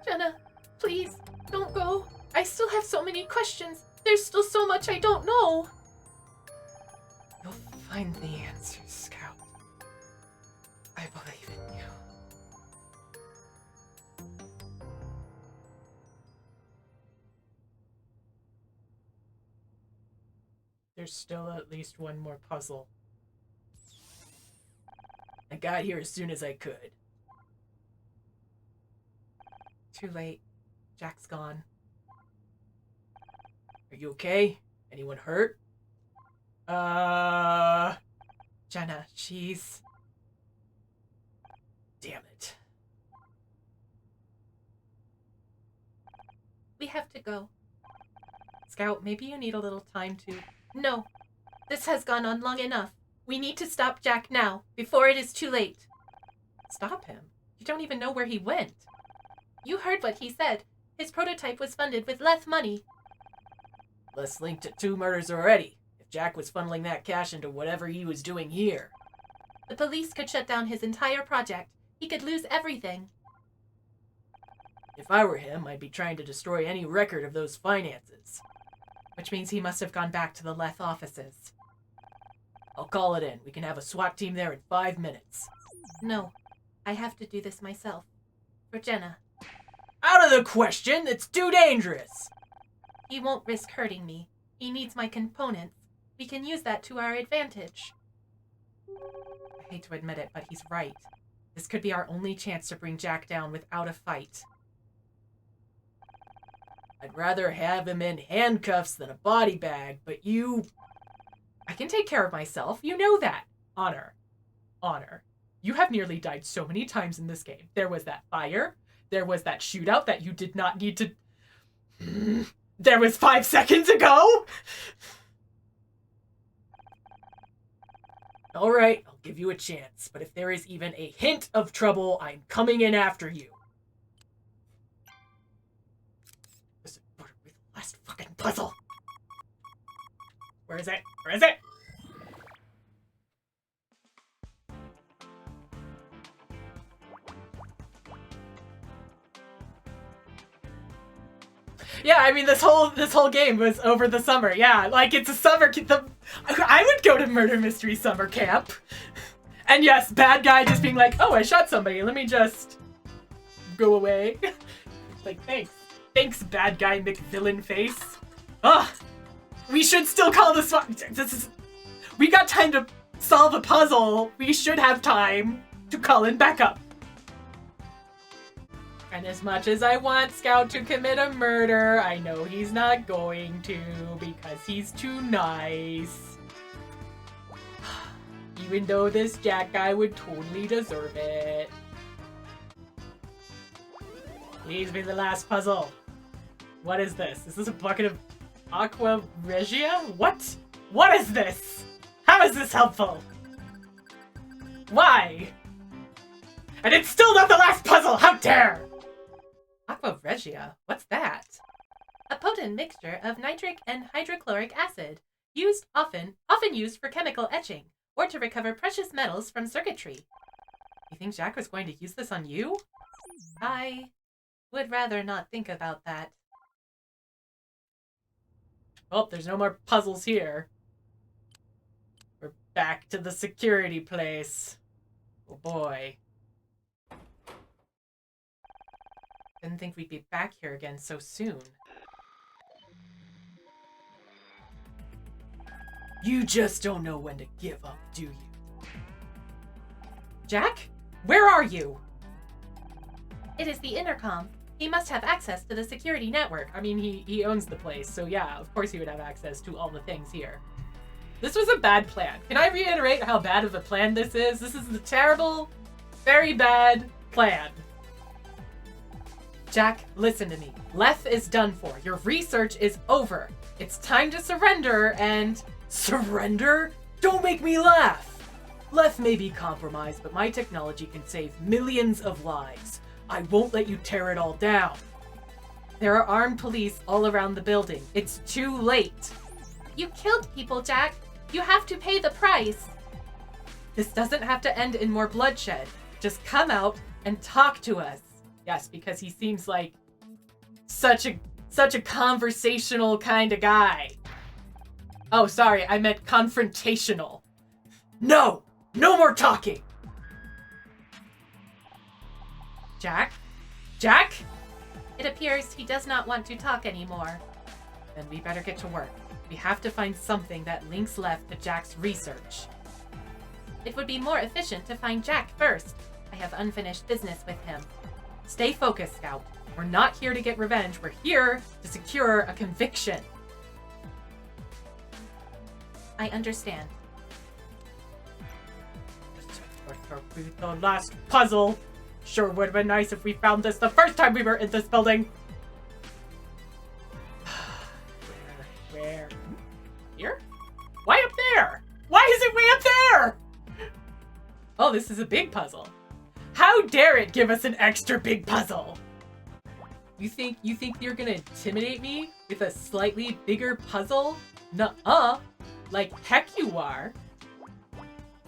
Jenna, please, don't go. I still have so many questions. There's still so much I don't know. You'll find the answers, Scout. I believe in you. There's still at least one more puzzle. I got here as soon as I could. Too late. Jack's gone. Are you okay? Anyone hurt? Jenna, she's... Damn it. We have to go. Scout, maybe you need a little time to... No. This has gone on long enough. We need to stop Jack now, before it is too late. Stop him? You don't even know where he went. You heard what he said. His prototype was funded with less money. Les linked to 2 murders already. If Jack was funneling that cash into whatever he was doing here. The police could shut down his entire project. He could lose everything. If I were him, I'd be trying to destroy any record of those finances. Which means he must have gone back to the Leth offices. I'll call it in. We can have a SWAT team there in 5 minutes. No. I have to do this myself. For Jenna. Out of the question! It's too dangerous! He won't risk hurting me. He needs my components. We can use that to our advantage. I hate to admit it, but he's right. This could be our only chance to bring Jack down without a fight. I'd rather have him in handcuffs than a body bag, but you... I can take care of myself. You know that. Honor. Honor. You have nearly died so many times in this game. There was that fire. There was that shootout that you did not need to... There was 5 seconds ago! All right, I'll give you a chance, but if there is even a hint of trouble, I'm coming in after you. This is the last fucking puzzle. Where is it? Where is it? Yeah, I mean, this whole game was over the summer. Yeah, like, it's a summer... I would go to Murder Mystery Summer Camp. And yes, bad guy just being like, oh, I shot somebody. Let me just go away. Like, thanks. Thanks, bad guy McVillain face. Ugh. We should still call this one... We got time to solve a puzzle. We should have time to call in backup. And as much as I want Scout to commit a murder, I know he's not going to because he's too nice. Even though this Jack guy would totally deserve it. Please be the last puzzle. What is this? Is this a bucket of Aqua Regia? What? What is this? How is this helpful? Why? And it's still not the last puzzle! How dare! Aqua Regia? What's that? A potent mixture of nitric and hydrochloric acid, often used for chemical etching, or to recover precious metals from circuitry. You think Jack was going to use this on you? I would rather not think about that. Oh, there's no more puzzles here. We're back to the security place. Oh boy. Didn't think we'd be back here again so soon. You just don't know when to give up, do you? Jack? Where are you? It is the intercom. He must have access to the security network. I mean, he owns the place, so yeah, of course he would have access to all the things here. This was a bad plan. Can I reiterate how bad of a plan this is? This is a terrible, very bad plan. Jack, listen to me. Leth is done for. Your research is over. It's time to surrender and... Surrender? Don't make me laugh! Leth may be compromised, but my technology can save millions of lives. I won't let you tear it all down. There are armed police all around the building. It's too late. You killed people, Jack. You have to pay the price. This doesn't have to end in more bloodshed. Just come out and talk to us. Yes, because he seems like such a conversational kind of guy. Oh, sorry, I meant confrontational. No! No more talking! Jack? Jack? It appears he does not want to talk anymore. Then we better get to work. We have to find something that links Leth to Jack's research. It would be more efficient to find Jack first. I have unfinished business with him. Stay focused, Scout. We're not here to get revenge. We're here to secure a conviction. I understand. The last puzzle. Sure would have been nice if we found this the first time we were in this building. Where? Here? Why up there? Why is it way up there? Oh, this is a big puzzle. How dare it give us an extra big puzzle? You think you're gonna intimidate me with a slightly bigger puzzle? Nuh-uh. Like heck you are.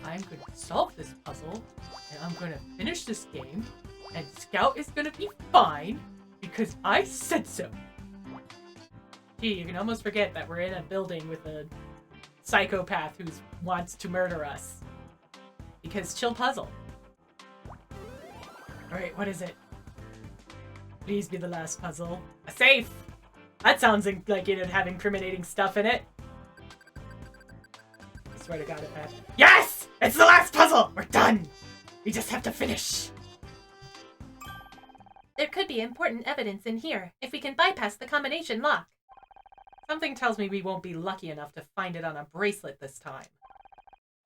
I'm gonna solve this puzzle, and I'm gonna finish this game, and Scout is gonna be fine, because I said so. Gee, you can almost forget that we're in a building with a psychopath who wants to murder us. Because chill puzzle. Alright, what is it? Please be the last puzzle. A safe! That sounds like it'd have incriminating stuff in it. I swear to God it had. Yes! It's the last puzzle! We're done! We just have to finish. There could be important evidence in here if we can bypass the combination lock. Something tells me we won't be lucky enough to find it on a bracelet this time.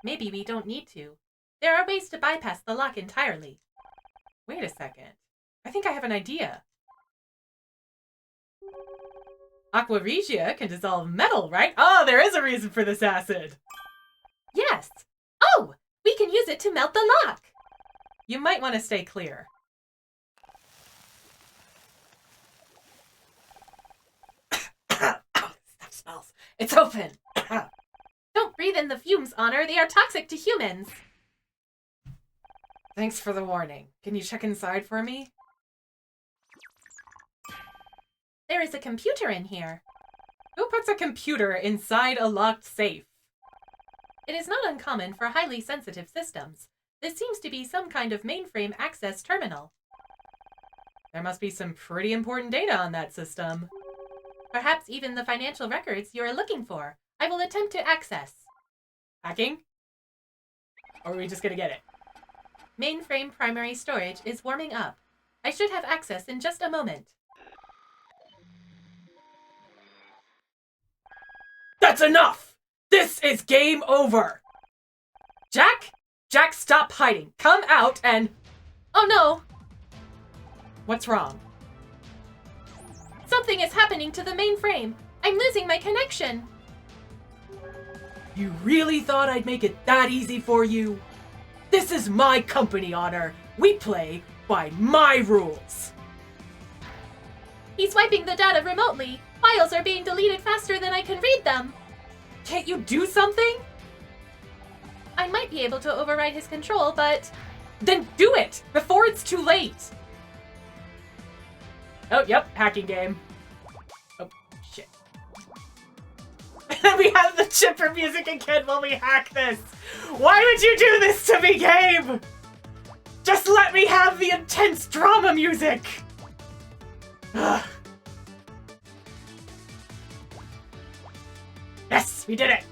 Maybe we don't need to. There are ways to bypass the lock entirely. Wait a second. I think I have an idea. Aqua Regia can dissolve metal, right? Oh, there is a reason for this acid. Yes! Oh! We can use it to melt the lock! You might want to stay clear. Stuff smells. It's open. Don't breathe in the fumes, Honor. They are toxic to humans. Thanks for the warning. Can you check inside for me? There is a computer in here. Who puts a computer inside a locked safe? It is not uncommon for highly sensitive systems. This seems to be some kind of mainframe access terminal. There must be some pretty important data on that system. Perhaps even the financial records you are looking for. I will attempt to access. Hacking? Or are we just gonna get it? Mainframe primary storage is warming up. I should have access in just a moment. That's enough! This is game over! Jack? Jack, stop hiding. Come out and... Oh no! What's wrong? Something is happening to the mainframe. I'm losing my connection. You really thought I'd make it that easy for you? This is my company, Honor. We play by my rules. He's wiping the data remotely. Files are being deleted faster than I can read them. Can't you do something? I might be able to override his control, but... Then do it! Before it's too late! Oh, yep, hacking game. Oh, shit. We have the chipper music again while we hack this! Why would you do this to me, game? Just let me have the intense drama music! Ugh. Yes, we did it!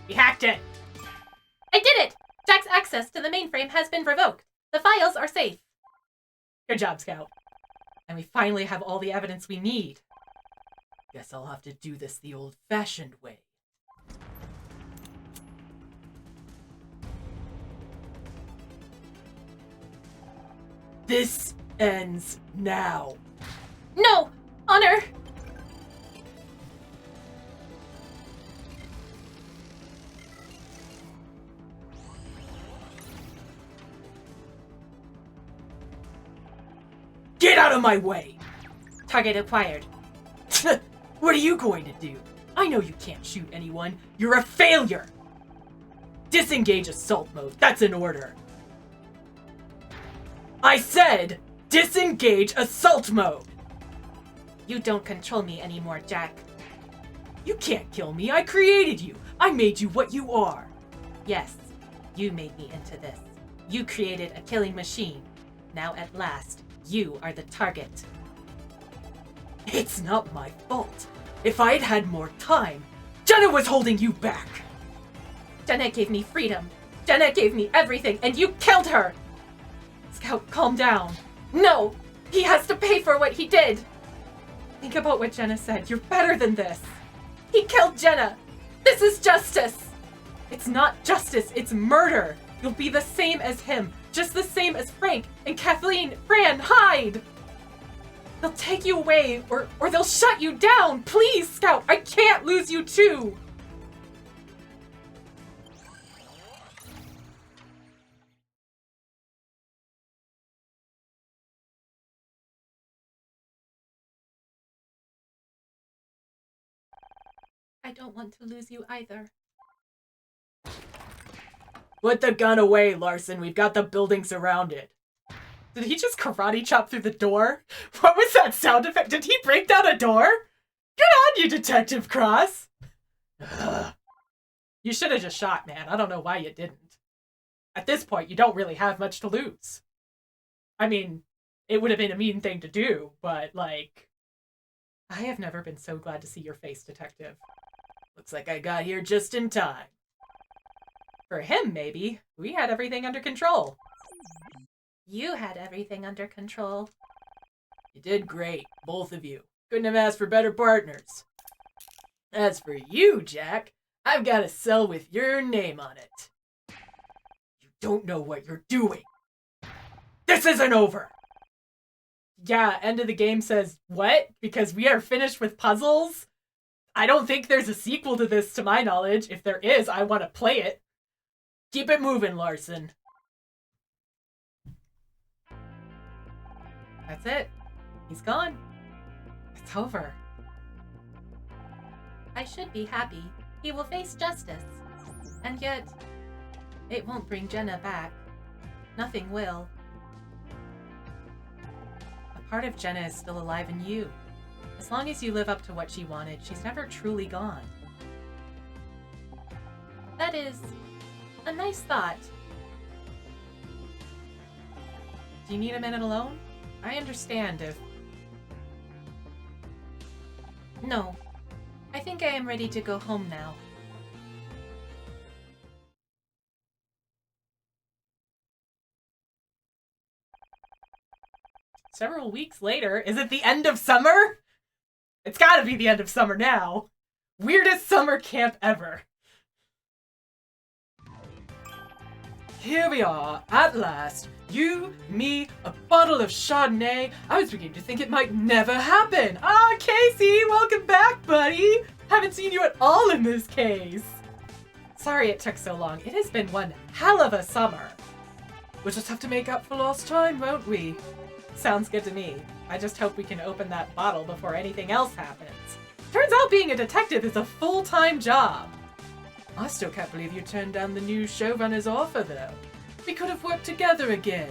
We hacked it! I did it! Jack's access to the mainframe has been revoked. The files are safe. Good job, Scout. And we finally have all the evidence we need. Guess I'll have to do this the old-fashioned way. This ends now. No! Honor! Get out of my way! Target acquired. What are you going to do? I know you can't shoot anyone. You're a failure! Disengage assault mode. That's an order. I said, disengage assault mode! You don't control me anymore, Jack. You can't kill me. I created you. I made you what you are. Yes, you made me into this. You created a killing machine. Now at last, you are the target. It's not my fault. If I'd had more time, Jenna was holding you back. Jenna gave me freedom. Jenna gave me everything, and you killed her! Scout, calm down. No! He has to pay for what he did! Think about what Jenna said. You're better than this. He killed Jenna! This is justice! It's not justice, it's murder! You'll be the same as him, just the same as Frank and Kathleen. Fran, hide! They'll take you away, or they'll shut you down! Please, Scout, I can't lose you too! I don't want to lose you either. Put the gun away, Larson. We've got the building surrounded. Did he just karate chop through the door? What was that sound effect? Did he break down a door? Good on you, Detective Cross! Ugh. You should have just shot, man. I don't know why you didn't. At this point, you don't really have much to lose. I mean, it would have been a mean thing to do, but, like... I have never been so glad to see your face, Detective. Looks like I got here just in time. For him, maybe. We had everything under control. You had everything under control. You did great, both of you. Couldn't have asked for better partners. As for you, Jack, I've got a cell with your name on it. You don't know what you're doing. This isn't over! Yeah, end of the game says, what? Because we are finished with puzzles? I don't think there's a sequel to this, to my knowledge. If there is, I want to play it. Keep it moving, Larson. That's it. He's gone. It's over. I should be happy. He will face justice. And yet, it won't bring Jenna back. Nothing will. A part of Jenna is still alive in you. As long as you live up to what she wanted, she's never truly gone. That is a nice thought. Do you need a minute alone? I understand if... No. I think I am ready to go home now. Several weeks later, is it the end of summer? It's gotta be the end of summer now. Weirdest summer camp ever. Here we are, at last. You, me, a bottle of Chardonnay. I was beginning to think it might never happen. Ah, Casey, welcome back, buddy. Haven't seen you at all in this case. Sorry it took so long. It has been one hell of a summer. We'll just have to make up for lost time, won't we? Sounds good to me. I just hope we can open that bottle before anything else happens. Turns out being a detective is a full-time job. I still can't believe you turned down the new showrunner's offer, though. We could have worked together again.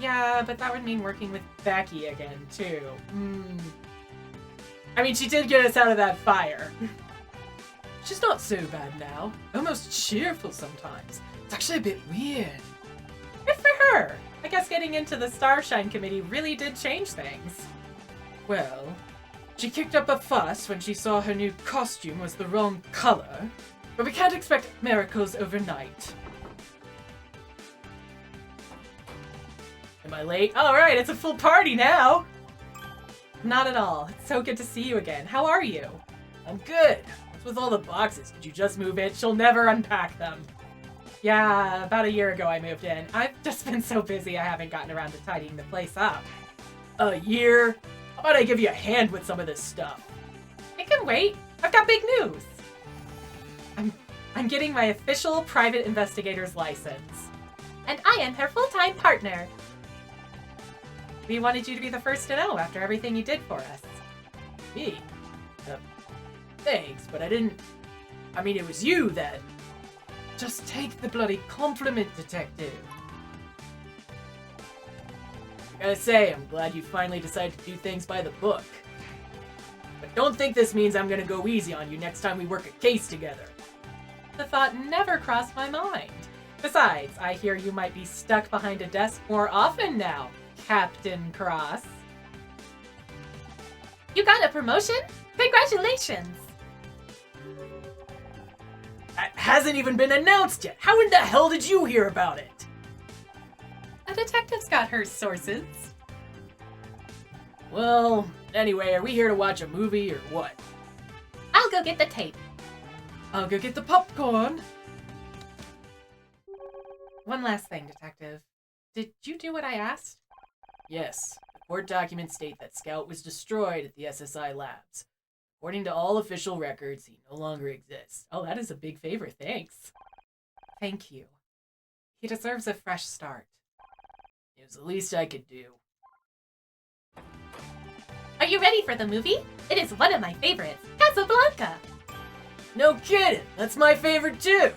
Yeah, but that would mean working with Becky again, too. I mean, she did get us out of that fire. She's not so bad now. Almost cheerful sometimes. It's actually a bit weird. Good for her. I guess getting into the Starshine Committee really did change things. Well, she kicked up a fuss when she saw her new costume was the wrong color, but we can't expect miracles overnight. Am I late? All right, it's a full party now. Not at all. It's so good to see you again. How are you? I'm good. What's with all the boxes? Did you just move in? She'll never unpack them. Yeah, about a year ago I moved in. I've just been so busy I haven't gotten around to tidying the place up. A year? How about I give you a hand with some of this stuff? It can wait. I've got big news. I'm getting my official private investigator's license. And I am her full-time partner. We wanted you to be the first to know after everything you did for us. Me? Thanks, but I didn't... I mean, it was you that... Just take the bloody compliment, Detective. I gotta say, I'm glad you finally decided to do things by the book. But don't think this means I'm gonna go easy on you next time we work a case together. The thought never crossed my mind. Besides, I hear you might be stuck behind a desk more often now, Captain Cross. You got a promotion? Congratulations! That hasn't even been announced yet! How in the hell did you hear about it? A detective's got her sources. Well, anyway, are we here to watch a movie or what? I'll go get the tape. I'll go get the popcorn. One last thing, Detective. Did you do what I asked? Yes, the court documents state that Scout was destroyed at the SSI labs. According to all official records, he no longer exists. Oh, that is a big favor, thanks. Thank you. He deserves a fresh start. It was the least I could do. Are you ready for the movie? It is one of my favorites, Casablanca. No kidding! That's my favorite too!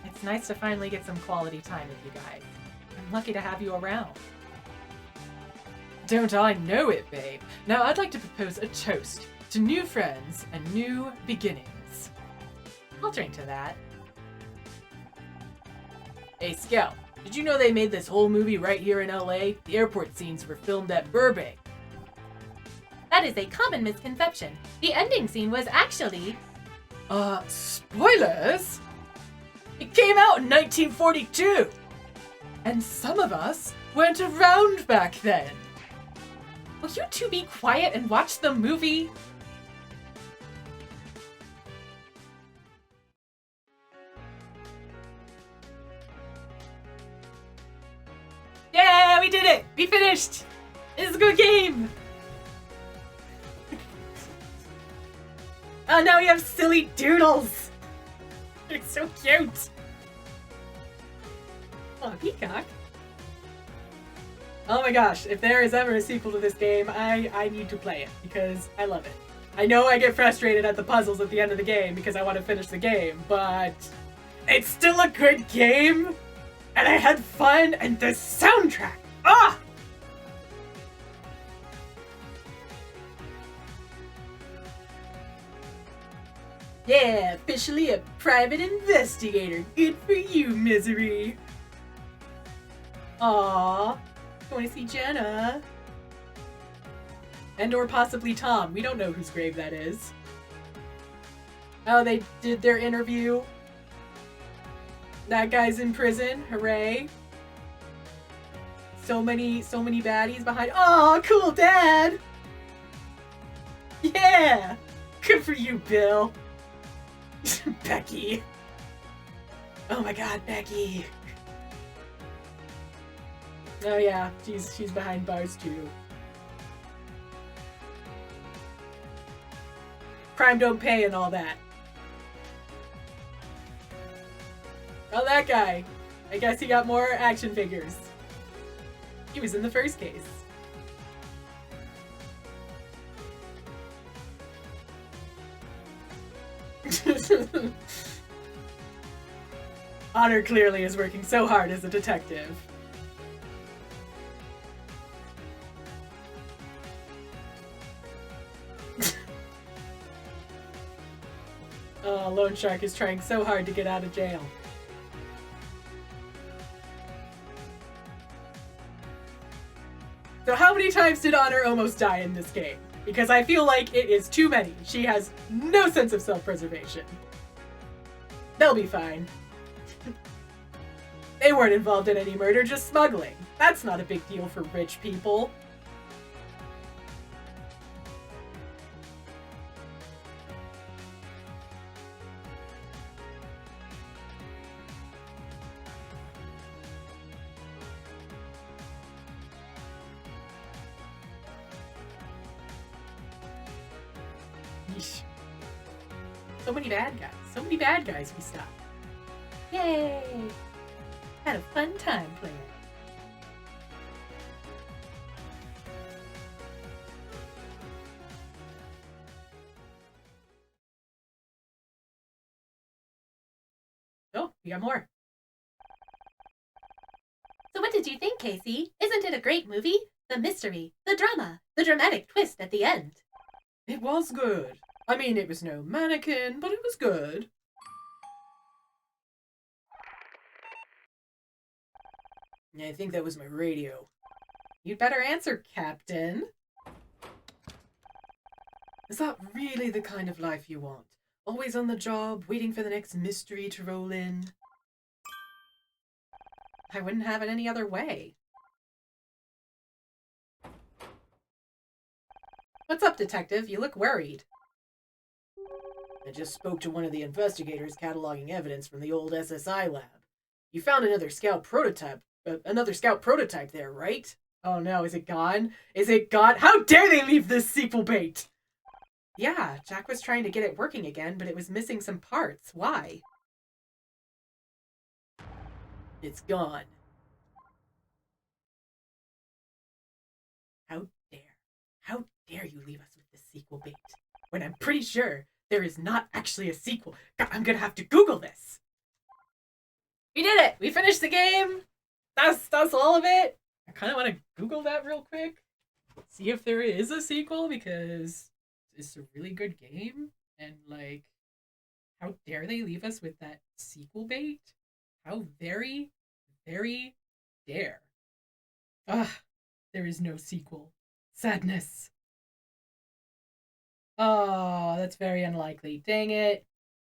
It's nice to finally get some quality time with you guys. I'm lucky to have you around. Don't I know it, babe? Now I'd like to propose a toast to new friends and new beginnings. I'll drink to that. Hey, Scout, did you know they made this whole movie right here in LA? The airport scenes were filmed at Burbank. That is a common misconception. The ending scene was actually... Spoilers? It came out in 1942! And some of us weren't around back then. Will you two be quiet and watch the movie? Yeah, we did it! We finished! It's a good game! Oh, now we have silly doodles! They're so cute! Oh, peacock. Oh my gosh, if there is ever a sequel to this game, I need to play it, because I love it. I know I get frustrated at the puzzles at the end of the game because I want to finish the game, but it's still a good game, and I had fun, and the soundtrack! Ah! Yeah, officially a private investigator. Good for you, Misery. Aww. Want to see Jenna? And or possibly Tom. We don't know whose grave that is. Oh, they did their interview. That guy's in prison. Hooray. So many baddies behind. Aw, cool dad! Yeah! Good for you, Bill. Becky. Oh my god, Becky. Oh yeah, she's behind bars too. Crime don't pay and all that. Oh, that guy. I guess he got more action figures. He was in the first case. Honor clearly is working so hard as a detective. Oh, Lone Shark is trying so hard to get out of jail. So how many times did Honor almost die in this game? Because I feel like it is too many. She has no sense of self-preservation. They'll be fine. They weren't involved in any murder, just smuggling. That's not a big deal for rich people. Yeesh. So many bad guys. So many bad guys we stopped. Yay! Had a fun time playing. Oh, we got more. So what did you think, Casey? Isn't it a great movie? The mystery, the drama, the dramatic twist at the end. It was good. I mean, it was no mannequin, but it was good. Yeah, I think that was my radio. You'd better answer, Captain. Is that really the kind of life you want? Always on the job, waiting for the next mystery to roll in? I wouldn't have it any other way. What's up, Detective? You look worried. I just spoke to one of the investigators cataloging evidence from the old SSI lab. You found another scout prototype there, right? Oh no, is it gone? Is it gone? How dare they leave this sequel bait? Yeah, Jack was trying to get it working again, but it was missing some parts. Why? It's gone. How dare you leave us with this sequel bait? When I'm pretty sure there is not actually a sequel. God, I'm gonna have to Google this. We did it! We finished the game! That's all of it! I kinda wanna Google that real quick. See if there is a sequel, because it's a really good game. And like, how dare they leave us with that sequel bait? How very, very dare. Ugh, there is no sequel. Sadness. Oh, that's very unlikely. Dang it.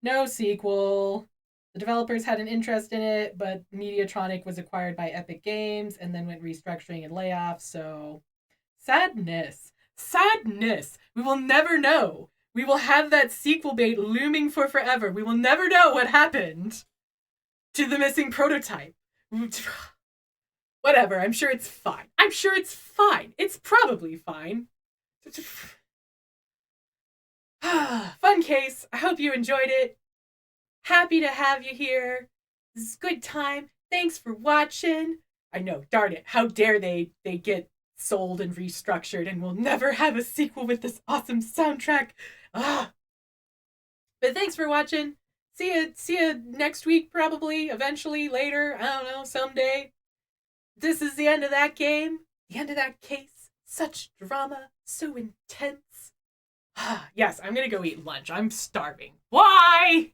No sequel. The developers had an interest in it, but Mediatronic was acquired by Epic Games and then went restructuring and layoffs, so sadness. Sadness. We will never know. We will have that sequel bait looming for forever. We will never know what happened to the missing prototype. Whatever, I'm sure it's fine. I'm sure it's fine. It's probably fine. Fun case. I hope you enjoyed it. Happy to have you here. This is a good time. Thanks for watching. I know, darn it. How dare they get sold and restructured and we'll never have a sequel with this awesome soundtrack. But thanks for watching. See ya next week, probably, eventually, later. I don't know, someday. This is the end of that game. The end of that case. Such drama. So intense. Yes, I'm gonna go eat lunch. I'm starving. Why?